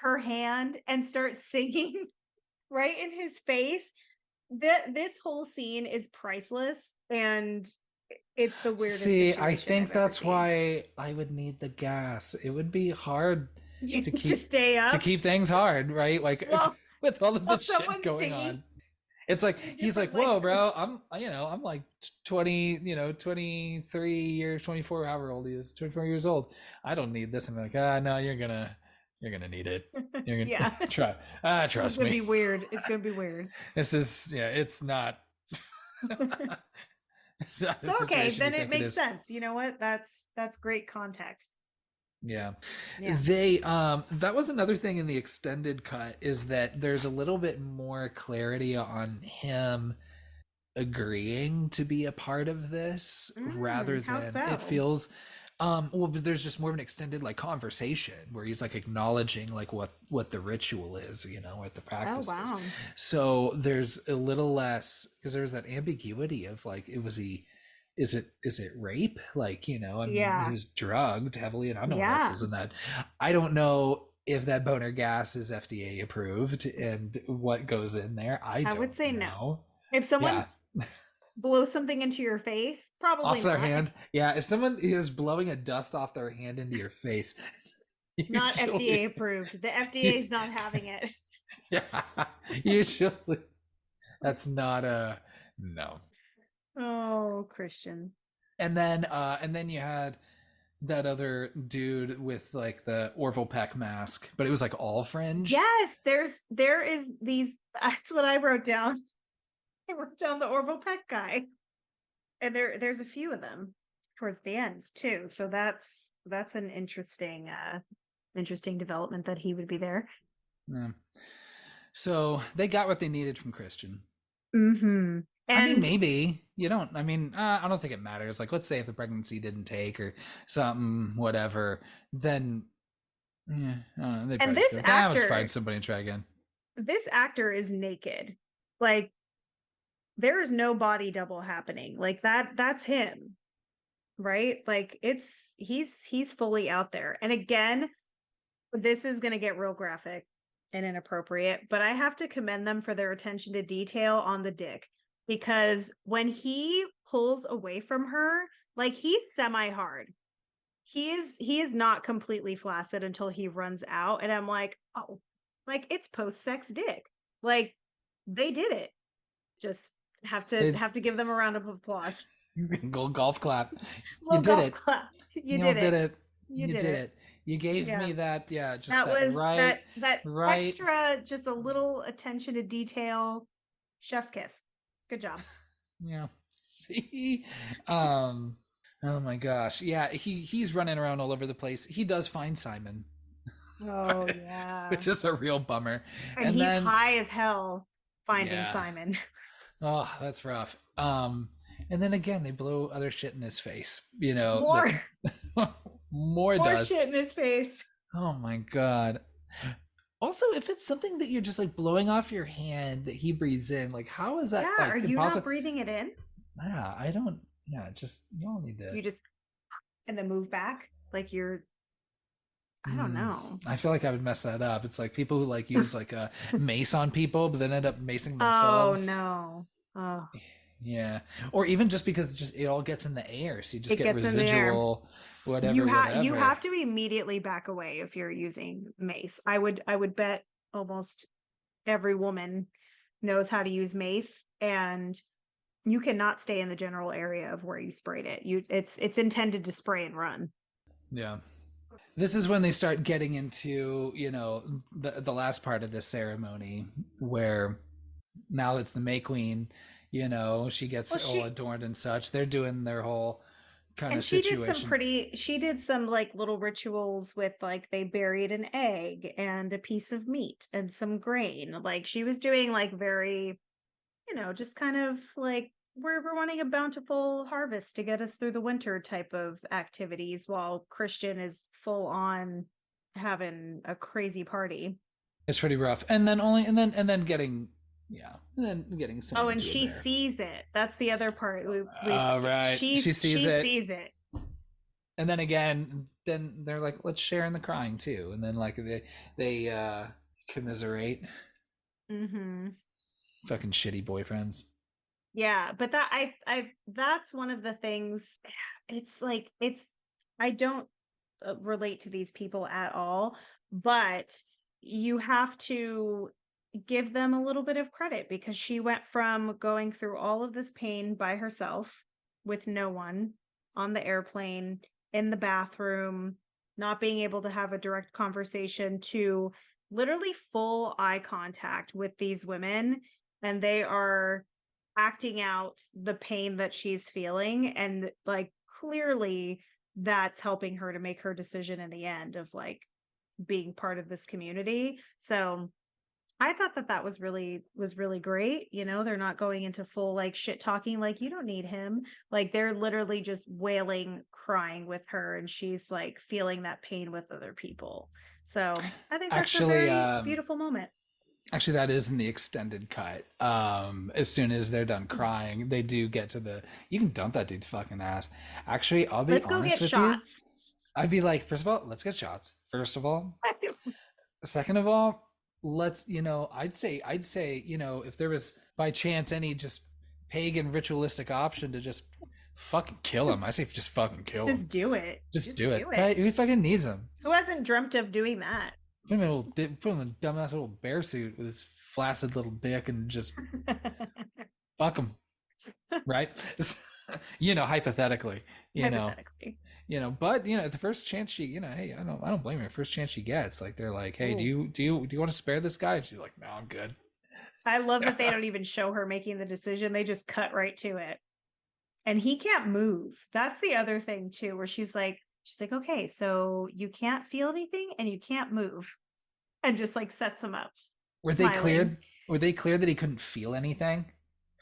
her hand and starts singing right in his face. This whole scene is priceless, and it's the weirdest
See, I
situation
think
I've ever
that's
seen.
why I would need the gas. It would be hard to
To
keep
stay
to
up.
keep things hard, right? Like
Well,
with all of
while
this shit
someone's
going
singing
on. It's like
in a
he's like,
different
"Whoa, bro,
language.
I'm like 20, 23 years, 24, however old he is, 24 years old. I don't need this." And I'm like, "Ah, no, you're gonna need it. You're gonna
Yeah.
try.
It's
Trust
gonna
me.
be weird. It's gonna be weird.
This is yeah, it's not it's not the
So okay,
situation you
then it
think it
makes
is."
sense. You know what? That's great context.
Yeah.
Yeah.
They that was another thing in the extended cut is that there's a little bit more clarity on him agreeing to be a part of this rather
How
than it
so?
feels well, but there's just more of an extended like conversation where he's like acknowledging like what the ritual is, what the
Oh
practice is.
wow.
So there's a little less because there's that ambiguity of like it was he is it rape, like, I mean, he
Yeah.
was drugged heavily and I don't know what else
Yeah.
is in that. I don't know if that boner gas is FDA approved and what goes in there. I
I would
don't
say no.
know.
If someone
Yeah.
blows something into your face, probably
Off their
not.
hand. Yeah, if someone is blowing a dust off their hand into your face,
Not FDA
usually,
approved. The FDA is not having it.
yeah, usually that's not a no.
Oh, Christian.
And then you had that other dude with like the Orville Peck mask, but it was like all fringe.
Yes, there is these. That's what I wrote down. I wrote down the Orville Peck guy, and there's a few of them towards the ends too. So that's an interesting development that he would be there.
Yeah. So they got what they needed from Christian.
Mm-hmm.
I mean,
And
maybe you don't. I mean, I don't think it matters. Like, let's say if the pregnancy didn't take or something, whatever, then yeah, I don't know. They'd
and
probably just be like, let's find somebody and try again.
this actor is naked. Like there is no body double happening. Like that's him, right? Like he's fully out there. And again, this is going to get real graphic and inappropriate, but I have to commend them for their attention to detail on the dick because when he pulls away from her, like he's semi hard. He is not completely flaccid until he runs out and I'm like, "Oh, like it's post-sex dick." Like they did it. Just
They
have to give them a round of applause.
go golf clap. You
Little
did
golf
it.
clap. You
You all
did
did
it.
it.
You
You
did
did
it.
it. You gave
Yeah.
me that. Yeah, just
That
that
was
right,
that
right.
extra, just a little attention to detail. Chef's kiss. Good job.
Yeah. See, um, oh my gosh, yeah. He's running around all over the place. He does find Simon,
Oh yeah.
which is a real bummer.
And
And
he's
then
high as hell finding
yeah,
Simon.
oh, that's rough. And then again, they blow other shit in his face. That
More
more
more shit
dust.
in his face.
Oh my god. Also, if it's something that you're just like blowing off your hand that he breathes in, like how is that
Yeah, are
like
you not
impossible?
breathing it in?
Yeah, I don't. Yeah, just y'all need to.
You just and then move back like you're I don't know.
I feel like I would mess that up. It's like people who like use like a mace on people, but then end up macing
Oh
themselves.
no. Oh,
Yeah, or even just because it all gets in the air, so you just
it
get
gets in there.
residual, whatever,
You
whatever.
have to immediately back away if you're using mace. I would bet almost every woman knows how to use mace, and you cannot stay in the general area of where you sprayed it. It's intended to spray and run.
Yeah. This is when they start getting into, the last part of this ceremony where now it's the May Queen, she gets
Well,
all
she
adorned and such. They're doing their whole kind
and
of situation.
she did some like little rituals with like they buried an egg and a piece of meat and some grain. Like she was doing like very, just kind of like we're wanting a bountiful harvest to get us through the winter type of activities while Christian is full on having a crazy party.
It's pretty rough. And then getting, yeah, and then getting
Oh,
someone
and
into it
she
there.
sees it. That's the other part.
All right. She sees
She
it.
sees it.
And then again, then they're like, let's share in the crying too. And then like they commiserate.
Mm-hmm.
Fucking shitty boyfriends.
Yeah, but I that's one of the things. It's like I don't relate to these people at all, but you have to give them a little bit of credit because she went from going through all of this pain by herself with no one on the airplane, in the bathroom, not being able to have a direct conversation to literally full eye contact with these women, and they are acting out the pain that she's feeling, and like clearly that's helping her to make her decision in the end of like being part of this community. So I thought that that was really great. They're not going into full like shit talking like you don't need him. Like they're literally just wailing, crying with her, and she's like feeling that pain with other people. So I think that's a
Actually,
very beautiful moment.
actually, that is in the extended cut. As soon as they're done crying, they do get to the. You can dump that dude's fucking ass. Actually, I'll be
Let's go
honest
get
with you.
shots.
I'd be like, first of all, let's get shots. First of all, second of all, I'd say, if there was by chance any just pagan ritualistic option to just fucking kill him, I say just fucking kill him.
Just do it.
Just
Just
do it.
do it.
Right? Who fucking needs him?
Who hasn't dreamt of doing that?
Put him in a dumbass little bear suit with his flaccid little dick and just fuck him, right? Hypothetically, you know,
Hypothetically.
but the first chance hey, I don't blame her. First chance she gets, like they're like, hey, do
Ooh.
you want to spare this guy? And she's like, no, I'm good.
I love that they don't even show her making the decision. They just cut right to it. And he can't move. That's the other thing too, where she's like, okay, so you can't feel anything and you can't move. And just like sets him up,
Were they
smiling.
cleared? Were they clear that he couldn't feel anything,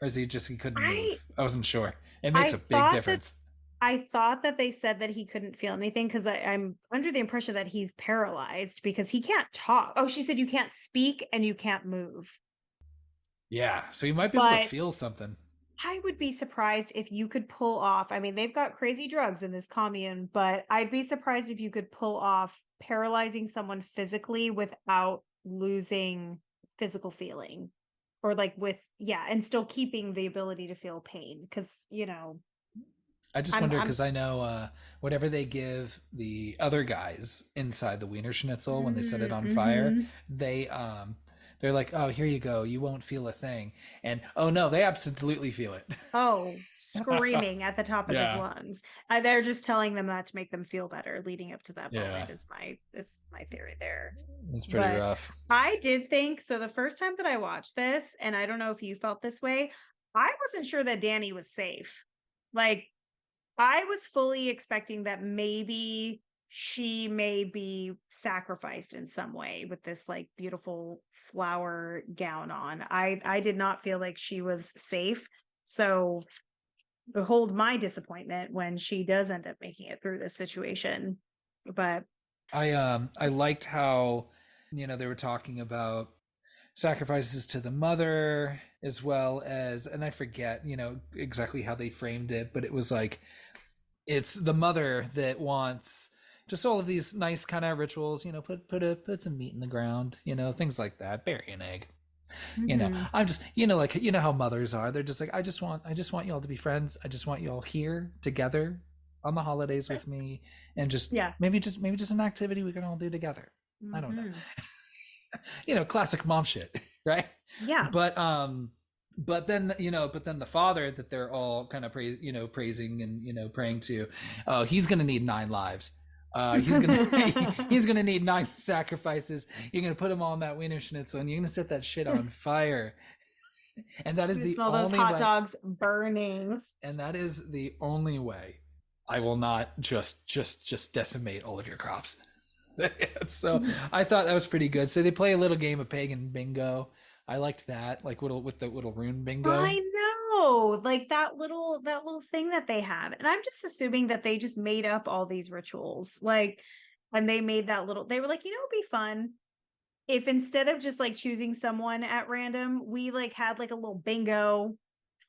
or is he couldn't
I
move? I wasn't sure. It makes
I
a big
thought that
difference.
I thought that they said that he couldn't feel anything because I'm under the impression that he's paralyzed because he can't talk. Oh, she said you can't speak and you can't move.
Yeah, so you might be able to
But
feel something.
I would be surprised if you could pull off. I mean, they've got crazy drugs in this commune, but I'd be surprised if you could pull off paralyzing someone physically without losing physical feeling or like with, yeah, and still keeping the ability to feel pain. Because,
I just wonder
I'm,
because I know whatever they give the other guys inside the Wiener Schnitzel when they set it on fire,
mm-hmm.
they're like, "Oh, here you go. You won't feel a thing." And oh no, they absolutely feel it.
Oh, screaming at the top of his
Yeah,
lungs. They're just telling them that to make them feel better leading up to that
yeah,
moment is my theory there.
it's pretty
But
rough.
I did think so the first time that I watched this, and I don't know if you felt this way, I wasn't sure that Danny was safe. Like I was fully expecting that maybe she may be sacrificed in some way with this like beautiful flower gown on. I did not feel like she was safe. So behold my disappointment when she does end up making it through this situation. But
I liked how they were talking about sacrifices to the mother as well as, and I forget exactly how they framed it, but it was like it's the mother that wants just all of these nice kind of rituals, put some meat in the ground, things like that, bury an egg.
mhm.
I'm just like how mothers are. They're just like, I just want y'all to be friends. I just want y'all here together on the holidays with me, and just
Yeah.
maybe just an activity we can all do together. I don't know.
Mhm.
Classic mom shit. right?
Yeah.
But then but then the father that they're all kind of praising and praying to, oh, he's gonna need 9 lives. He's gonna he's gonna need 9 sacrifices. You're gonna put him on that wiener schnitzel and you're gonna set that shit on fire. And that is
You
the
smell those
only
hot
way.
dogs burning.
And that is the only way I will not just decimate all of your crops. So I thought that was pretty good. So they play a little game of pagan bingo. I liked that, like with the little rune bingo.
I know, like that little thing that they have. And I'm just assuming that they just made up all these rituals. Like, and they made that little, they were like, it'd be fun if instead of just like choosing someone at random, we like had like a little bingo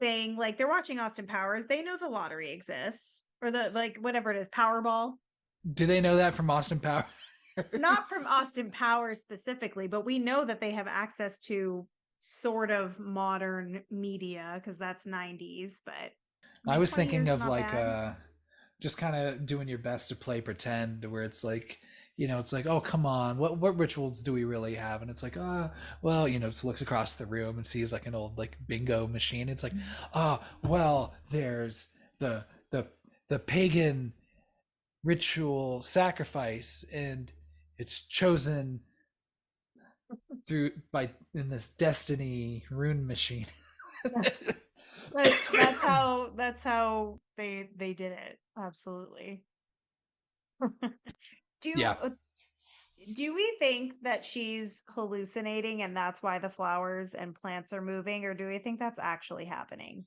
thing. Like they're watching Austin Powers, they know the lottery exists, or the like whatever it is, Powerball.
Do they know that from Austin Powers?
Not from Austin Powers specifically, but we know that they have access to sort of modern media because that's 90s, but I
I
mean
was
20
thinking
years is
of
not
like
bad.
just kind of doing your best to play pretend, where it's like, it's like, oh, come on, what rituals do we really have? And it's like, well, just looks across the room and sees like an old like bingo machine. It's like, well, there's the the pagan ritual sacrifice, and it's chosen through by in this destiny rune machine.
Yes. That's how they did it. Absolutely. Do
Yeah.
do we think that she's hallucinating and that's why the flowers and plants are moving, or do we think that's actually happening?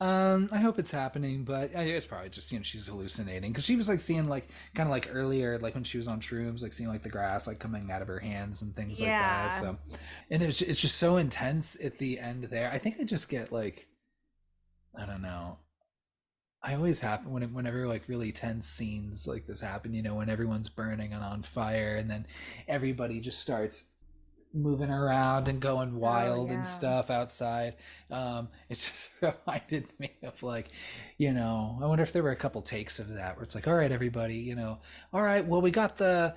I hope it's happening, but it's probably just she's hallucinating, because she was like seeing like kind of like earlier, like when she was on shrooms, like seeing like the grass like coming out of her hands and things like that.
Yeah.
So, and it's just so intense at the end there. I think I just get like, I don't know. I always happen whenever like really tense scenes like this happen. When everyone's burning and on fire, and then everybody just starts moving around and going
Oh
wild and
yeah.
stuff outside. It just reminded me of like, I wonder if there were a couple takes of that where it's like, all right, everybody, all right, well, we got the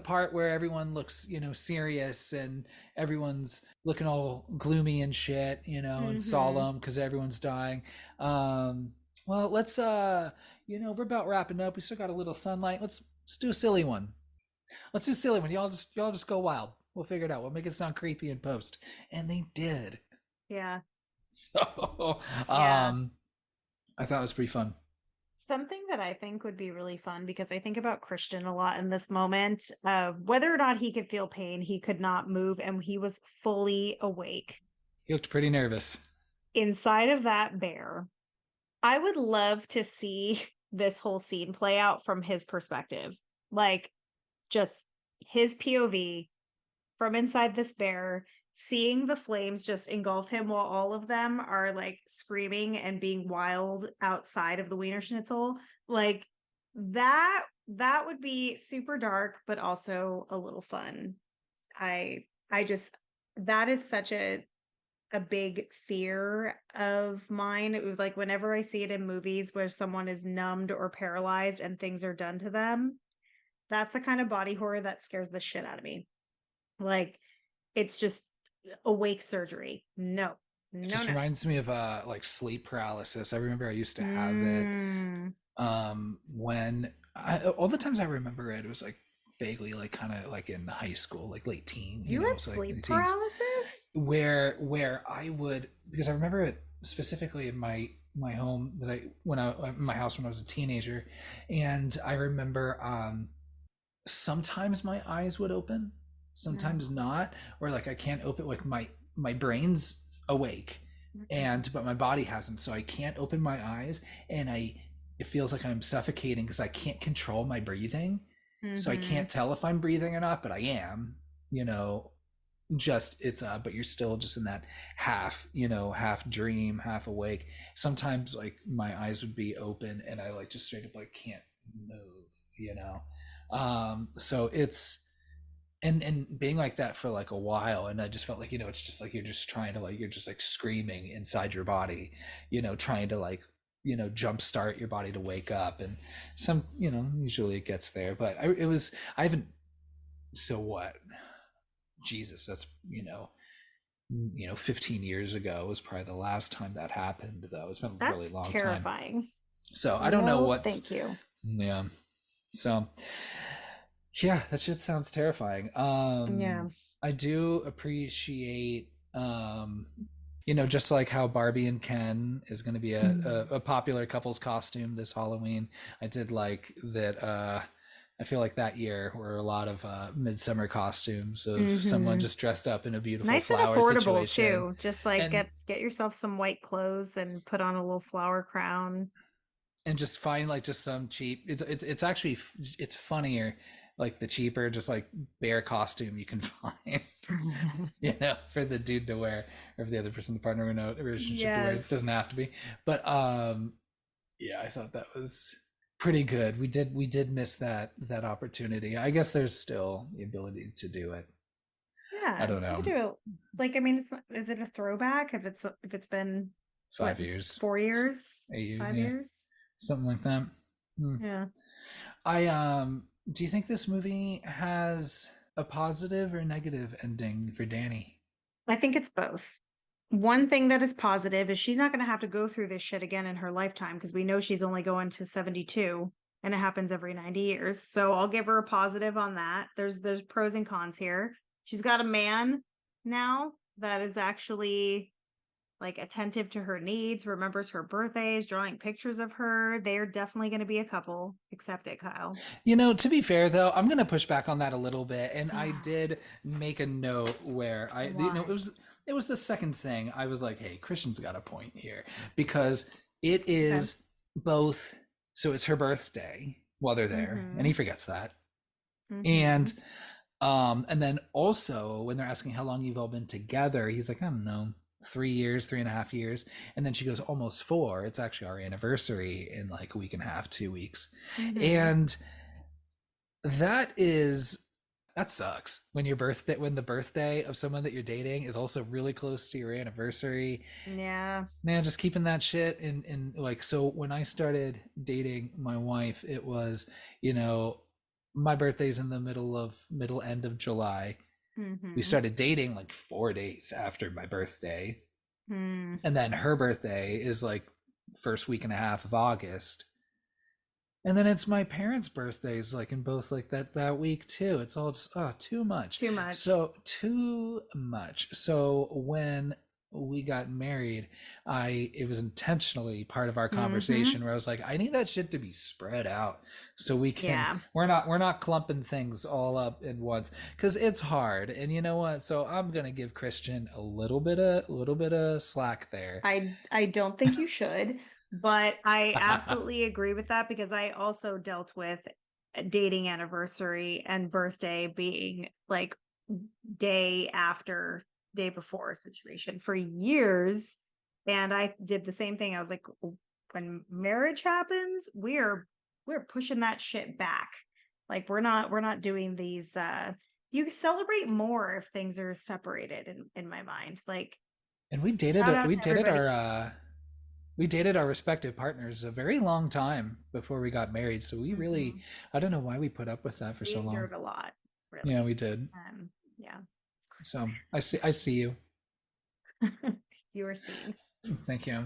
part where everyone looks, serious, and everyone's looking all gloomy and shit, and
Mm-hmm.
solemn because everyone's dying. Well, let's we're about wrapping up. We still got a little sunlight. Let's do a silly one. Let's do a silly one. Y'all just go wild. We'll figure it out. We'll make it sound creepy in post. And they did.
Yeah.
So
Yeah.
I thought it was pretty fun.
Something that I think would be really fun, because I think about Christian a lot in this moment of whether or not he could feel pain, he could not move, and he was fully awake
He looked pretty nervous.
inside of that bear. I would love to see this whole scene play out from his perspective. Like just his POV from inside this bear, seeing the flames just engulf him while all of them are like screaming and being wild outside of the Wiener Schnitzel. Like that would be super dark, but also a little fun. I just that is such a big fear of mine. It was like whenever I see it in movies where someone is numbed or paralyzed and things are done to them, that's the kind of body horror that scares the shit out of me. Like it's just awake surgery. No,
It
no,
just
no.
reminds me of like sleep paralysis. I remember I used to have it
Mm.
when all the times I remember it was like vaguely like kind of like in high school, like late teen,
You had
so like
sleep
teens,
paralysis?
where I would, because I remember it specifically in my home that I when I in my house when I was a teenager, and I remember sometimes my eyes would open,
No.
sometimes not, or like I can't open, like my brain's awake,
Mm-mm.
and but my body hasn't, so I can't open my eyes, and it feels like I'm suffocating because I can't control my breathing, so I
Mm-hmm.
can't tell if I'm breathing or not, but I am, you know just it's but you're still just in that half dream, half awake. Sometimes like my eyes would be open and I like just straight up like can't move, so it's and being like that for like a while, and I just felt like it's just like you're just trying to like you're just like screaming inside your body, trying to like jumpstart your body to wake up, and usually it gets there, but I haven't. So what? Jesus, that's 15 years ago was probably the last time that happened, though. It's been a really
That's
long time.
terrifying.
So I don't know
No,
what's,
thank you.
yeah. So yeah, that shit sounds terrifying.
Yeah.
I do appreciate, just like how Barbie and Ken is going to be a popular couple's costume this Halloween. I did like that. I feel like that year were a lot of midsummer costumes of someone
Mm-hmm.
just dressed up in a beautiful
Nice and
flower
affordable
situation,
too. Just like
and
get yourself some white clothes and put on a little flower crown.
just find like just some cheap. It's actually it's funnier, like the cheaper just like bear costume you can find. For the dude to wear, or for the other person, the partner in a relationship to wear. It
Yes.
doesn't have to be, but yeah, I thought that was pretty good. We did miss that opportunity. I guess there's still the ability to do it. I
Yeah,
don't
you could
know,
do it. Like, I mean, is it a throwback if it's been what,
5 years,
4 years,
8 years,
five
yeah,
years?
something like that. Hmm.
Yeah.
Do you think this movie has a positive or negative ending for Danny?
I think it's both. One thing that is positive is she's not going to have to go through this shit again in her lifetime because we know she's only going to 72 and it happens every 90 years. So I'll give her a positive on that. There's pros and cons here. She's got a man now that is actually like attentive to her needs, remembers her birthdays, drawing pictures of her. They're definitely going to be a couple. Accept it, Kyle.
To be fair though, I'm gonna push back on that a little bit, and I did make a note where it
Why?
was the second thing. I was like, hey, Christian's got a point here because it
Okay.
is both. So it's her birthday while they're there, and
Mm-hmm.
he forgets that,
Mm-hmm.
and then also when they're asking how long you've all been together, he's like, I don't know. 3 years, 3.5 years, and then she goes almost 4. It's actually our anniversary in like a week and a half, 2 weeks,
Mm-hmm.
and that is that sucks when the birthday of someone that you're dating is also really close to your anniversary.
Yeah.
Man, just keeping that shit in like, so when I started dating my wife, it was, you know, my birthday's in the middle end of July. We
Mm-hmm.
started dating like 4 days after my birthday.
Hmm.
And then her birthday is like first week and a half of August. And then it's my parents' birthdays, like in both like that week too. It's all just too much.
Too much.
So too much. So when we got married, I it was intentionally part of our
Mm-hmm.
conversation where I was like, I need that shit to be spread out so we can
Yeah.
we're not clumping things all up in once because it's hard. And you know what? So I'm gonna give Christian a little bit of slack there.
I don't think you should, but I absolutely agree with that because I also dealt with a dating anniversary and birthday being like day after, day before situation for years. And I did the same thing. I was like, when marriage happens, we're pushing that shit back. Like we're not doing these you celebrate more if things are separated in my mind. Like
And we
shout
dated
out
we
to
dated
everybody.
our respective partners a very long time before we got married. So we really,
Mhm.
I don't know why we put up with that for
We
so long.
endured a lot,
Yeah,
really.
we did.
Yeah.
So I see you.
You were seen.
Thank you.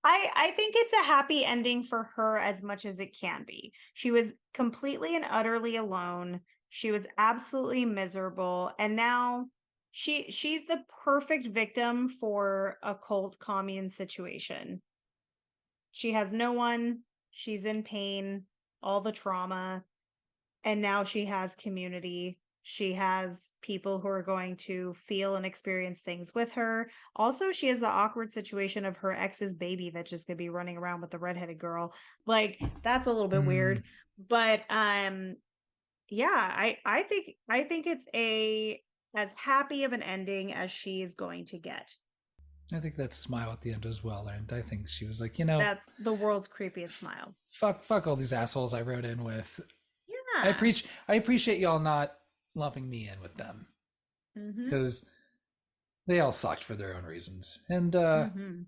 I think it's a happy ending for her as much as it can be. She was completely and utterly alone. She was absolutely miserable, and now she's the perfect victim for a cult commune situation. She has no one, she's in pain, all the trauma, and now she has community. She has people who are going to feel and experience things with her. Also, she has the awkward situation of her ex's baby that's just going to be running around with the redheaded girl. Like that's a little bit
hmm,
weird, but yeah, I think it's a as happy of an ending as she is going to get.
I think that smile at the end was well earned. I think she was like,
That's the world's creepiest smile.
fuck all these assholes I wrote in with. I
Yeah.
appreciate I appreciate y'all not lumping me in with them
Mhm.
because they all sucked for their own reasons.
Mhm.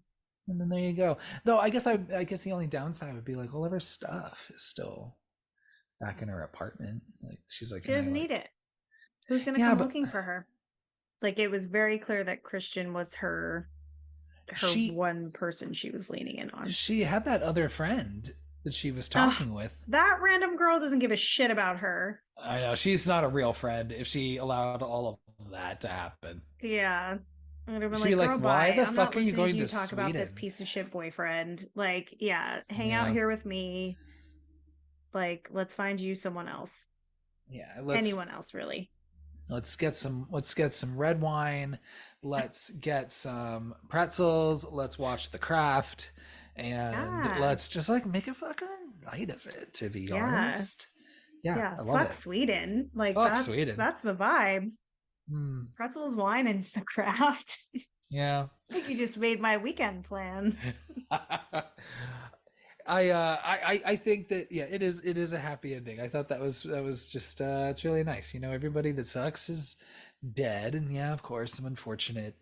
And then there you go. Though I guess the only downside would be like all of her stuff is still back in her apartment. Like she's like,
She
can I
doesn't
like,
need it. Who's going to
yeah,
come
but
looking for her? Like it was very clear that Christian was her
She
one person she was leaning in on.
she had that other friend that she was
Ugh,
talking with.
that random girl doesn't give a shit about her.
I know she's not a real friend if she allowed all of that to happen.
Yeah. I would have been
She'd be
like,
like,
girl,
"Why
bye.
the
I'm not
fuck are you
listening to
going
you
to
talk about this
Sweden?"
piece of shit boyfriend. Like, yeah, hang out
Yeah,
here with me. Like, let's find you someone else.
yeah.
Anyone else, really.
Let's get some red wine. Let's get some pretzels. Let's watch The Craft, and
Yeah.
let's just like make a fucking night of it. To be
Yeah.
honest, yeah,
Yeah.
I love
Fuck
it.
Sweden. Like
Fuck Sweden.
that's the vibe.
Hmm.
Pretzels, wine, and the craft.
Yeah.
I think you just made my weekend plans.
I think that yeah, it is a happy ending. I thought that was just it's really nice. Everybody that sucks is dead, and yeah, of course, some unfortunate,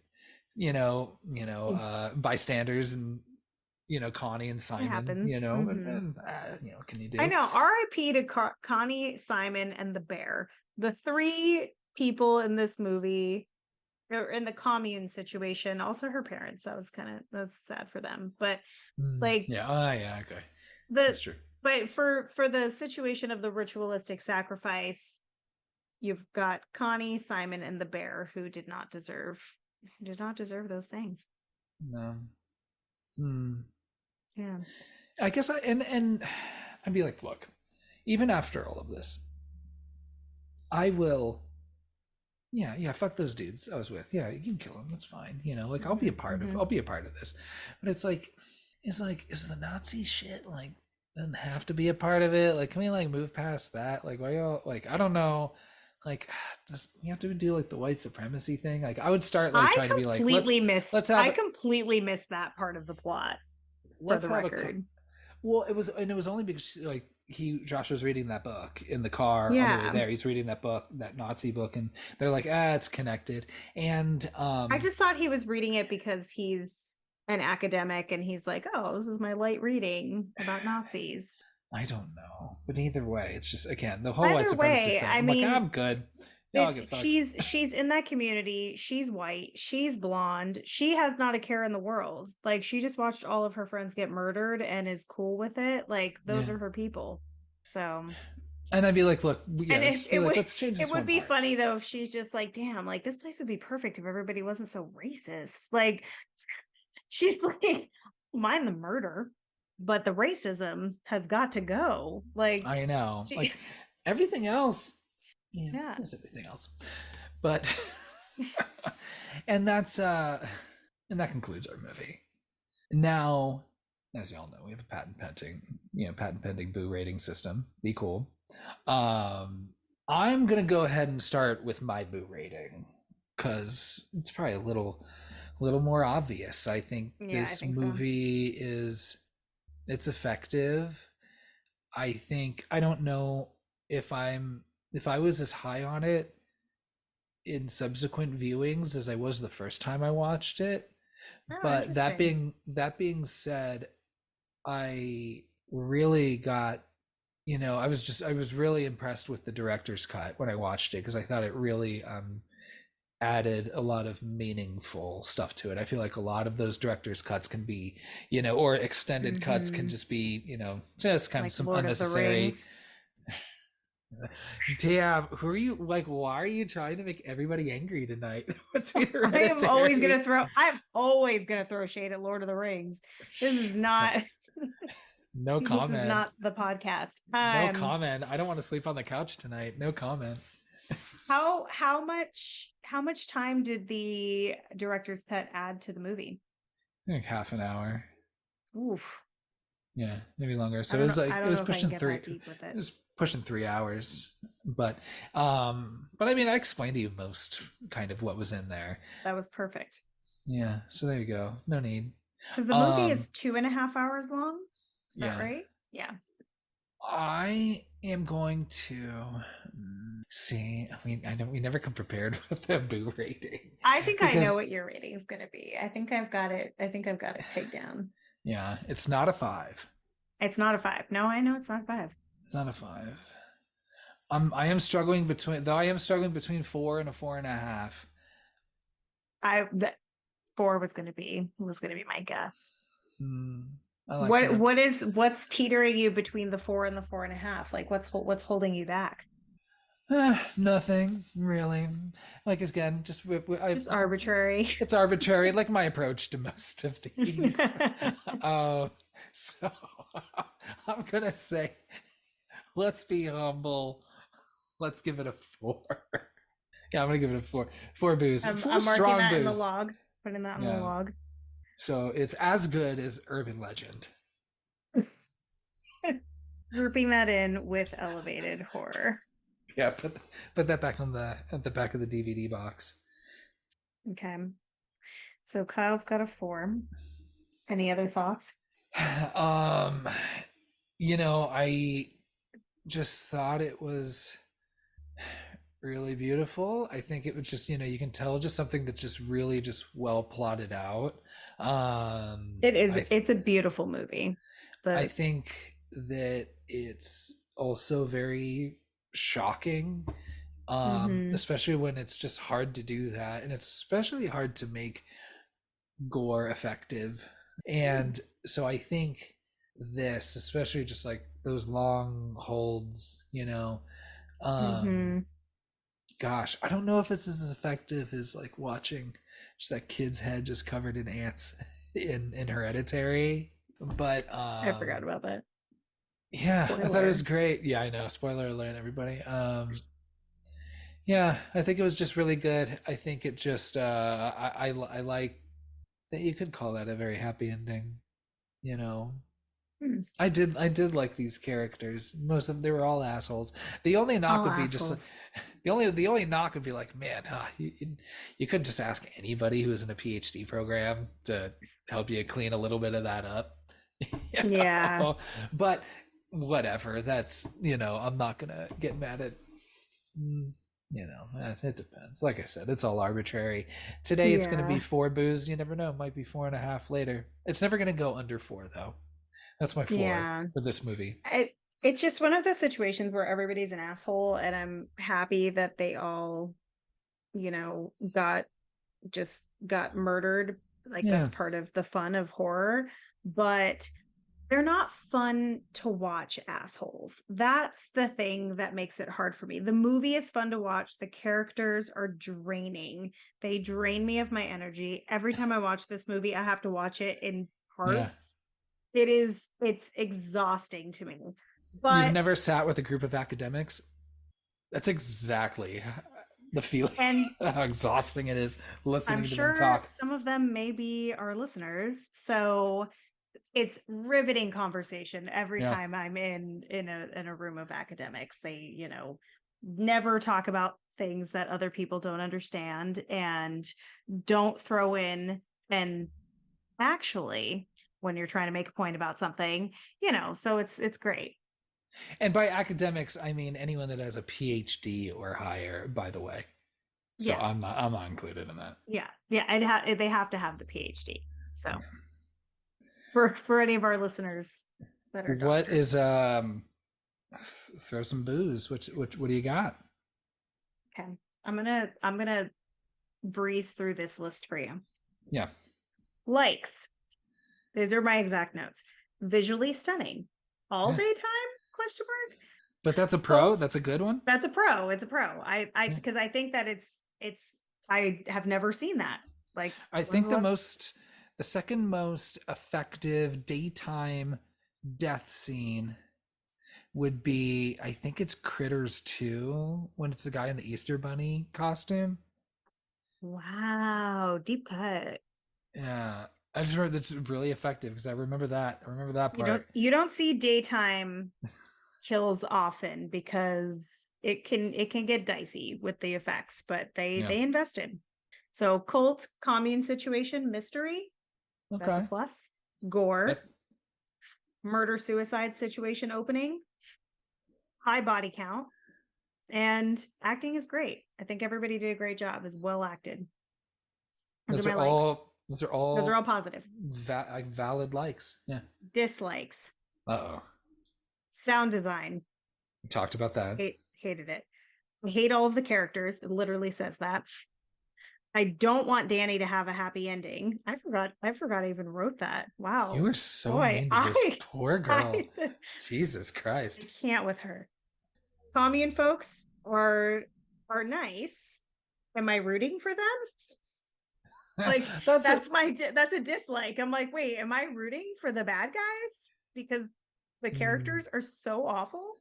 bystanders, and Connie and
It
Simon,
happens. Hmm.
what can you
I
do?
know. R.I.P. to Connie, Simon, and the bear. The three people in this movie, or in the commune situation. Also, her parents. That was sad for them. But like
Yeah, yeah, okay,
the
that's true.
but for the situation of the ritualistic sacrifice, you've got Connie, Simon, and the bear who did not deserve those things.
No. Hmm.
Yeah.
I guess and I'd be like, look, even after all of this, I will. Yeah, yeah, fuck those dudes I was with. Yeah, you can kill them. That's fine. Like I'll be a
Hmm.
part of
Hmm.
I'll be a part of this. But is the Nazi shit like doesn't have to be a part of it? Like can we like move past that? Like why y'all like I don't know. Like does you have to do like the white supremacy thing? Like I would start like trying to be like let's have
I completely missed that part of the plot, for
let's
the
have a
record.
well, it was only because like Josh was reading that book in the car on the way
Yeah.
there. He's reading that book, that Nazi book, and they're like, it's connected. And
I just thought he was reading it because he's an academic and he's like, oh, this is my light reading about Nazis.
I don't know, but either way, it's just again the whole white
Either
supremacist
way,
thing.
I
I'm like,
mean,
I'm good. Y'all get
it
fucked.
she's in that community. She's white. She's blonde. She has not a care in the world. Like she just watched all of her friends get murdered and is cool with it. Like those
Yeah,
are her people. So
and I'd be like, look,
and
yeah,
it,
just be
it
like,
would
let's change
it
this
would
one
be
part.
funny though if she's just like, damn, like this place would be perfect if everybody wasn't so racist. Like she's like, mind the murder, but the racism has got to go. Like
I know,
she
like everything else. Yeah,
yeah.
there's everything else, but and that's and that concludes our movie. Now, as y'all know, we have a patent pending boo rating system. Be cool. Um, I'm gonna go ahead and start with my boo rating because it's probably a little more obvious. I think
Yeah, I
this
think so.
movie it's effective. I don't know if I was as high on it in subsequent viewings as I was the first time I watched it.
Oh,
But that
interesting.
being that being said, I really got, I was really impressed with the director's cut when I watched it because I thought it really added a lot of meaningful stuff to it. I feel like a lot of those director's cuts can be, or extended cuts can
Hmm.
just be, just kind of
Like
some
Lord of the
unnecessary.
Rings.
Damn, who are you? Like, why are you trying to make everybody angry tonight? Between
I'm
Hereditary.
always gonna throw shade at Lord of the Rings. This is not
No
this is
comment.
not the podcast.
No comment. I don't want to sleep on the couch tonight. No comment.
How much time did the director's cut add to the movie?
Like half an hour.
Oof.
Yeah, maybe longer.
I
So it
don't
was
know.
like
I
it
don't
was
know if I can
pushing
get
three.
that
It
deep with it.
was pushing 3 hours. But I mean, I explained to you most kind of what was in there.
That was perfect.
Yeah. So there you go. No need.
Because the movie
Um.
is 2.5 hours long. Is that
Yeah.
right? Yeah.
I am going to see. I mean, I know we never come prepared with a boo rating
I think I know
because
what your rating is going to be. I think I've got it. I think I've got it pegged down.
yeah, it's not a five.
It's not a five. No, I know it's not a five.
It's not a five. I am struggling between 4 and a 4.5.
that four was gonna be my guess.
Hmm, I like
What
that.
what is what's teetering you between the four and the 4.5? Like what's holding you back?
Nothing really. Like again, just
Just arbitrary.
it's arbitrary, like my approach to most of these. Uh, so I'm gonna say, let's be humble. Let's give it a four. Yeah, I'm gonna give it a four. Four booze. Four
I'm marking
strong
that in the
booze.
log. Putting that in the
Yeah.
log.
So it's as good as Urban Legend.
Grouping that in with elevated horror.
Yeah, put that back on the at the back of the DVD box.
Okay. So Kyle's got a 4. Any other thoughts?
Um, I just thought it was really beautiful. I think it was just, you can tell just something that's just really just well plotted out. Um,
It is.
I
It's a beautiful movie.
I
The
think that it's also very shocking,
hmm
especially when it's just hard to do that, and it's especially hard to make gore effective. And so I think this, especially just like those long holds, um,
hmm
gosh, I don't know if it's as effective as like watching just that kid's head just covered in ants in Hereditary, but
I forgot about that.
yeah, I thought it was
Spoiler.
great. Yeah, I know. Spoiler alert, everybody. Yeah, I think it was just really good. I think it just I like that you could call that a very happy ending. You know,
Hmm.
I did like these characters. Most of them, they were all assholes. The only knock
All
would be just
assholes.
the only knock would be like, man, you couldn't just ask anybody who was in a PhD program to help you clean a little bit of that up. you
Yeah.
but whatever. That's I'm not gonna get mad at. It depends. Like I said, it's all arbitrary. Today it's gonna be
Yeah.
four booze. You never know. It might be 4.5 later. It's never gonna go under four though. That's my floor
Yeah.
for this movie.
It's just one of those situations where everybody's an asshole, and I'm happy that they all, got murdered. Like that's
Yeah,
part of the fun of horror, but they're not fun to watch assholes. That's the thing that makes it hard for me. The movie is fun to watch. The characters are draining. They drain me of my energy. Every time I watch this movie, I have to watch it in
yeah.
parts. It's exhausting to me.
You've
But
never sat with a group of academics? That's exactly the feeling.
and
How exhausting it is
I'm
listening to them
sure
talk.
some of them may be our listeners. So it's riveting conversation every
Yeah,
time I'm in a room of academics. They, never talk about things that other people don't understand and don't throw in and actually when you're trying to make a point about something, so it's great.
and by academics, I mean anyone that has a PhD or higher. By the way, so
Yeah.
I'm not included in that.
Yeah, they have to have the PhD. So for any of our listeners that are
What
doctors.
is throw some booze? What do you got?
Okay. I'm gonna breeze through this list for you.
Yeah,
Likes. These are my exact notes. Visually stunning. All
yeah.
daytime? Question mark.
But that's a pro.
Cult.
That's a good one.
That's a pro. It's a pro. I
Yeah.
because I think that it's I have never seen that. Like
I
when's
think
the last
the second most effective daytime death scene would be, I think it's Critters 2 when it's the guy in the Easter Bunny costume.
wow, deep cut.
Yeah. I just remember that's really effective because I remember that. I remember that
You don't
part.
you don't see daytime kills often because it can get dicey with the effects, but they
Yeah.
they invested. So cult, commune situation, mystery, that's a
Okay.
plus.
That
Gore, murder suicide situation opening, high body count, and acting is great. I think everybody did a great job. Is well acted. Those are
those
my
are
likes.
all those are
Those are
all
all positive.
like valid likes. Yeah.
Dislikes.
Uh-oh.
Sound design.
We talked about that.
Hated it. I hate all of the characters. It literally says that. I don't want Danny to have a happy ending. I forgot I even wrote that.
You
Wow.
are so
Boy,
mean to this
I
poor girl.
I
Jesus
I
Christ.
can't with her. Tommy and folks are nice. Am I rooting for them? Like
That's a
that's a dislike. I'm like, wait, am I rooting for the bad guys because the
hmm,
characters are so awful?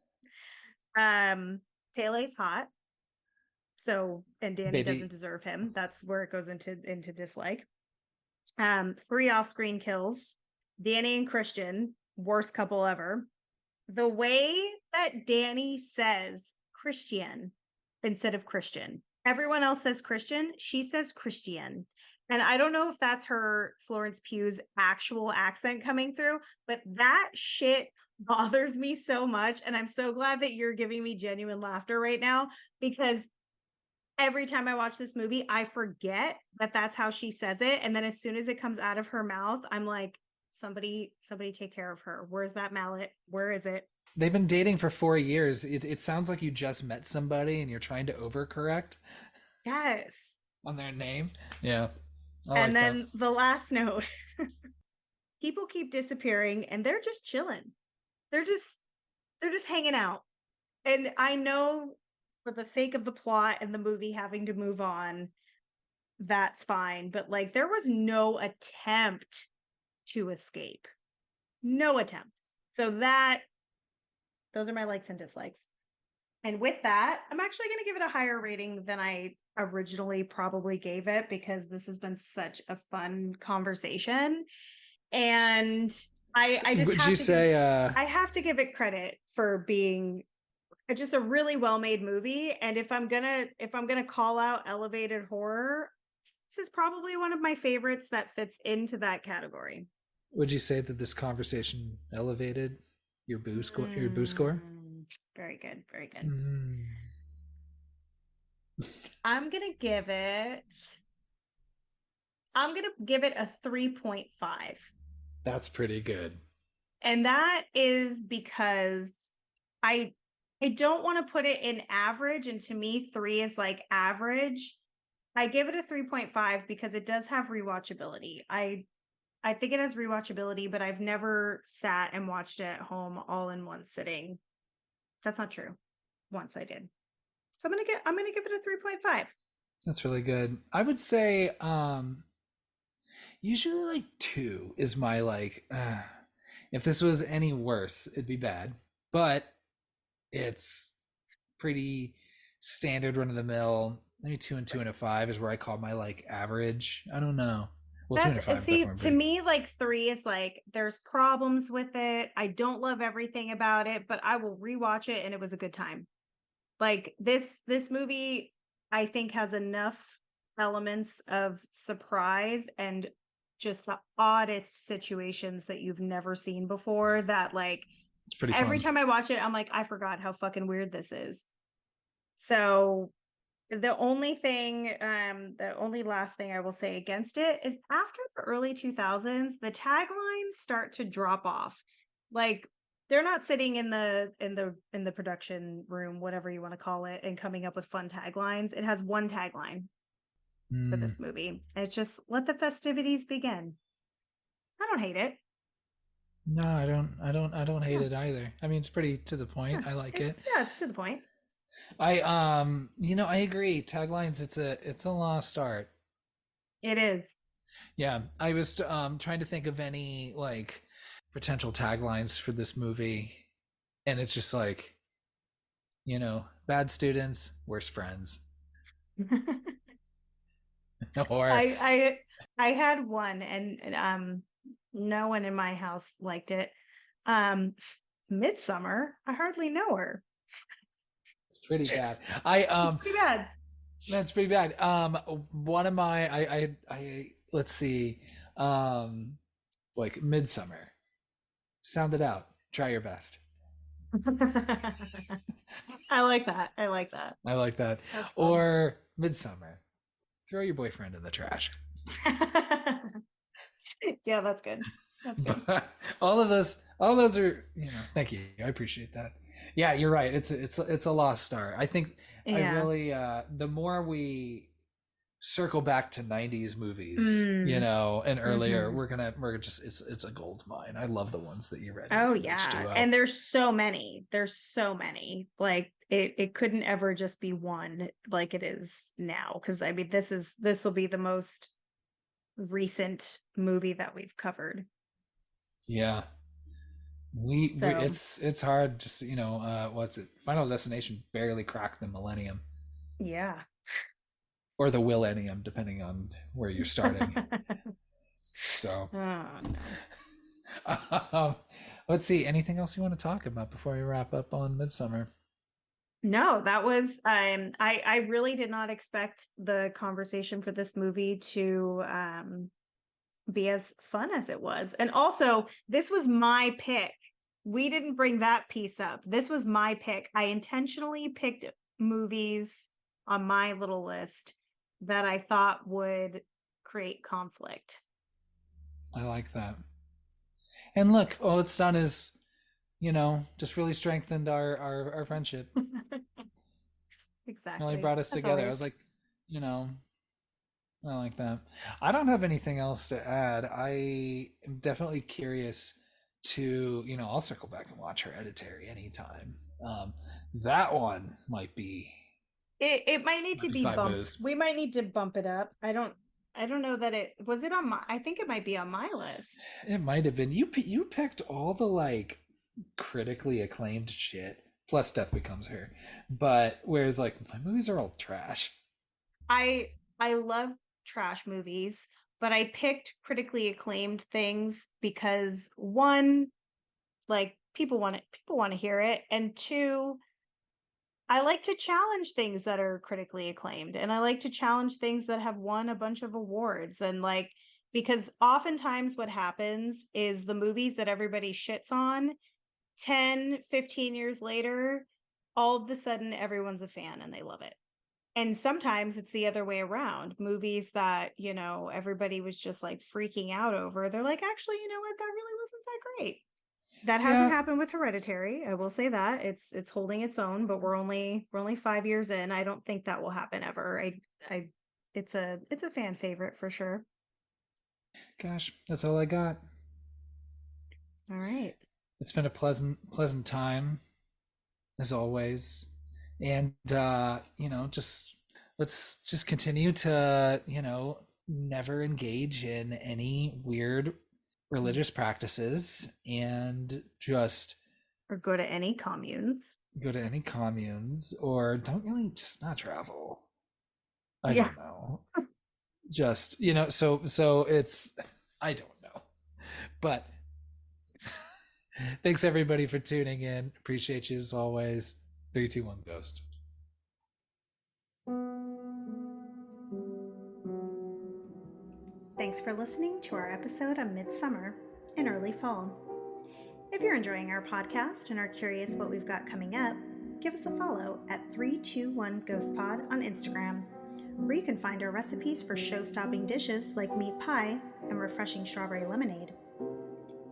Um, Pele's hot, so and Danny doesn't
baby.
deserve him. That's where it goes into dislike. Three off-screen kills. Danny and Christian, worst couple ever. The way that Danny says Christian instead of Christian. Everyone else says Christian. She says Christian. And I don't know if that's her Florence Pugh's actual accent coming through, but that shit bothers me so much. And I'm so glad that you're giving me genuine laughter right now because every time I watch this movie, I forget that that's how she says it. And then as soon as it comes out of her mouth, I'm like, somebody take care of her. Where's that mallet? Where is it?
They've been dating for 4 years. It sounds like you just met somebody and you're trying to overcorrect
Yes.
on their name. Yeah, I
And
like that.
then the last note, people keep disappearing and they're just chilling. They're just they're just hanging out. And I know for the sake of the plot and the movie having to move on, that's fine, but like there was no attempt to escape. No attempts. So that those are my likes and dislikes. And with that, I'm actually going to give it a higher rating than I originally probably gave it because this has been such a fun conversation. And I just
Would you
have to give
say
I have to give it credit for being just a really well-made movie. And if I'm gonna call out elevated horror, this is probably one of my favorites that fits into that category.
would you say that this conversation elevated your boo score?
Very good, very good.
Mm,
I'm gonna give it I'm going to give it a 3.5.
that's pretty good.
And that is because I I don't want to put it in average and to me 3 is like average. I give it a 3.5 because it does have rewatchability. I think it has rewatchability, but I've never sat and watched it at home all in one sitting. That's not true. Once I did. So I'm going to give it a 3.5.
That's really good. I would say usually like two is my like. If this was any worse, it'd be bad. But it's pretty standard, run of the mill. Maybe two and two and a five is where I call my like average. I don't know. Well, two and a five
See,
definitely
to
pretty.
me, like 3 is like there's problems with it. I don't love everything about it, but I will rewatch it and it was a good time. Like this movie, I think has enough elements of surprise and just the oddest situations that you've never seen before that like
It's pretty
every
fun.
time I watch it, I'm like, I forgot how fucking weird this is. So the only last thing I will say against it is after the early 2000s, the taglines start to drop off. Like they're not sitting in the production room, whatever you want to call it, and coming up with fun taglines. It has one tagline for
Mm.
this movie. And it's just let the festivities begin. I don't hate it.
No, I don't. I don't hate
Yeah,
it either. I mean, it's pretty to the
yeah.
point. I like it.
It's to the point.
I agree. Taglines. It's a lost art.
It is.
Yeah, I was trying to think of any like potential taglines for this movie, and it's just like bad students, worst friends, or
I I had one and no one in my house liked it. Um Midsommar, I hardly know her.
it's pretty bad. I
It's pretty bad.
That's pretty bad. One of my I let's see, um, like Midsummer. Sound it out. Try your best.
I like that. I like that.
I like that.
That's fun.
Or Midsummer. Throw your boyfriend in the trash.
Yeah, that's good. That's good.
But all of those are, thank you. I appreciate that. Yeah, you're right. It's a lost star. I think I
Yeah.
really the more we circle back to 90s movies,
Mm.
and earlier.
Hmm.
We're just it's a gold mine. I love the ones that you read me
Oh
from
yeah.
H2O.
And there's so many. There's so many. Like it couldn't ever just be one like it is now. Because I mean this will be the most recent movie that we've covered.
Yeah. We
So
it's hard, just what's it, Final Destination barely cracked the millennium,
yeah.
or the millennium, depending on where you're starting. So
Oh no.
um, let's see, anything else you want to talk about before we wrap up on Midsummer?
No, that was I really did not expect the conversation for this movie to be as fun as it was. And also, this was my pick. We didn't bring that piece up. This was my pick. I intentionally picked movies on my little list that I thought would create conflict.
I like that. And look, all it's done is, just really strengthened our friendship. It really
Exactly.
brought us
As
together. I
always.
was like, you know, I like that. I don't have anything else to add. I am definitely curious to, I'll circle back and watch Hereditary anytime. That one
It might need
might
to
be
be
five
bumped.
moves.
We might need to bump it up. I don't know that it was it on my I think it might be on my list.
It might have been you picked all the like critically acclaimed shit. Plus, Death Becomes Her. But whereas like my movies are all trash.
I love trash movies, but I picked critically acclaimed things because one, like people want to hear it, and two, I like to challenge things that are critically acclaimed, and I like to challenge things that have won a bunch of awards, and like because oftentimes what happens is the movies that everybody shits on 10, 15 years later, all of a sudden everyone's a fan and they love it. And sometimes it's the other way around. Movies that, everybody was just like freaking out over, they're like, actually, you know what, that really wasn't that great. That hasn't
Yeah,
happened with Hereditary. I will say that. It's holding its own, but we're only 5 years in. I don't think that will happen ever. I it's a fan favorite for sure.
gosh, that's all I got.
All right.
It's been a pleasant time as always. And just let's just continue to, never engage in any weird
Mm.
religious practices, and just
Or go to any communes.
go to any communes, or don't really just not travel. I
Yeah.
don't know. Just, so it's I don't know. But thanks everybody for tuning in. Appreciate you as always. 3, 2, 1, Ghost.
Thanks for listening to our episode on Midsummer in early fall. If you're enjoying our podcast and are curious what we've got coming up, give us a follow at 321 Ghost Pod on Instagram, where you can find our recipes for show-stopping dishes like meat pie and refreshing strawberry lemonade.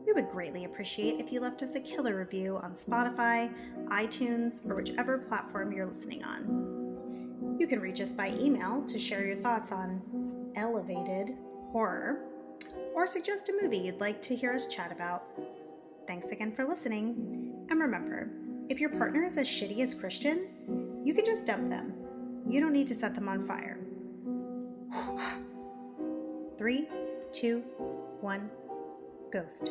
We would greatly appreciate if you left us a killer review on Spotify, iTunes, or whichever platform you're listening on. You can reach us by email to share your thoughts on elevated horror or suggest a movie you'd like to hear us chat about. Thanks again for listening. And remember, if your partner is as shitty as Christian, you can just dump them. You don't need to set them on fire. 3, 2, 1, ghost.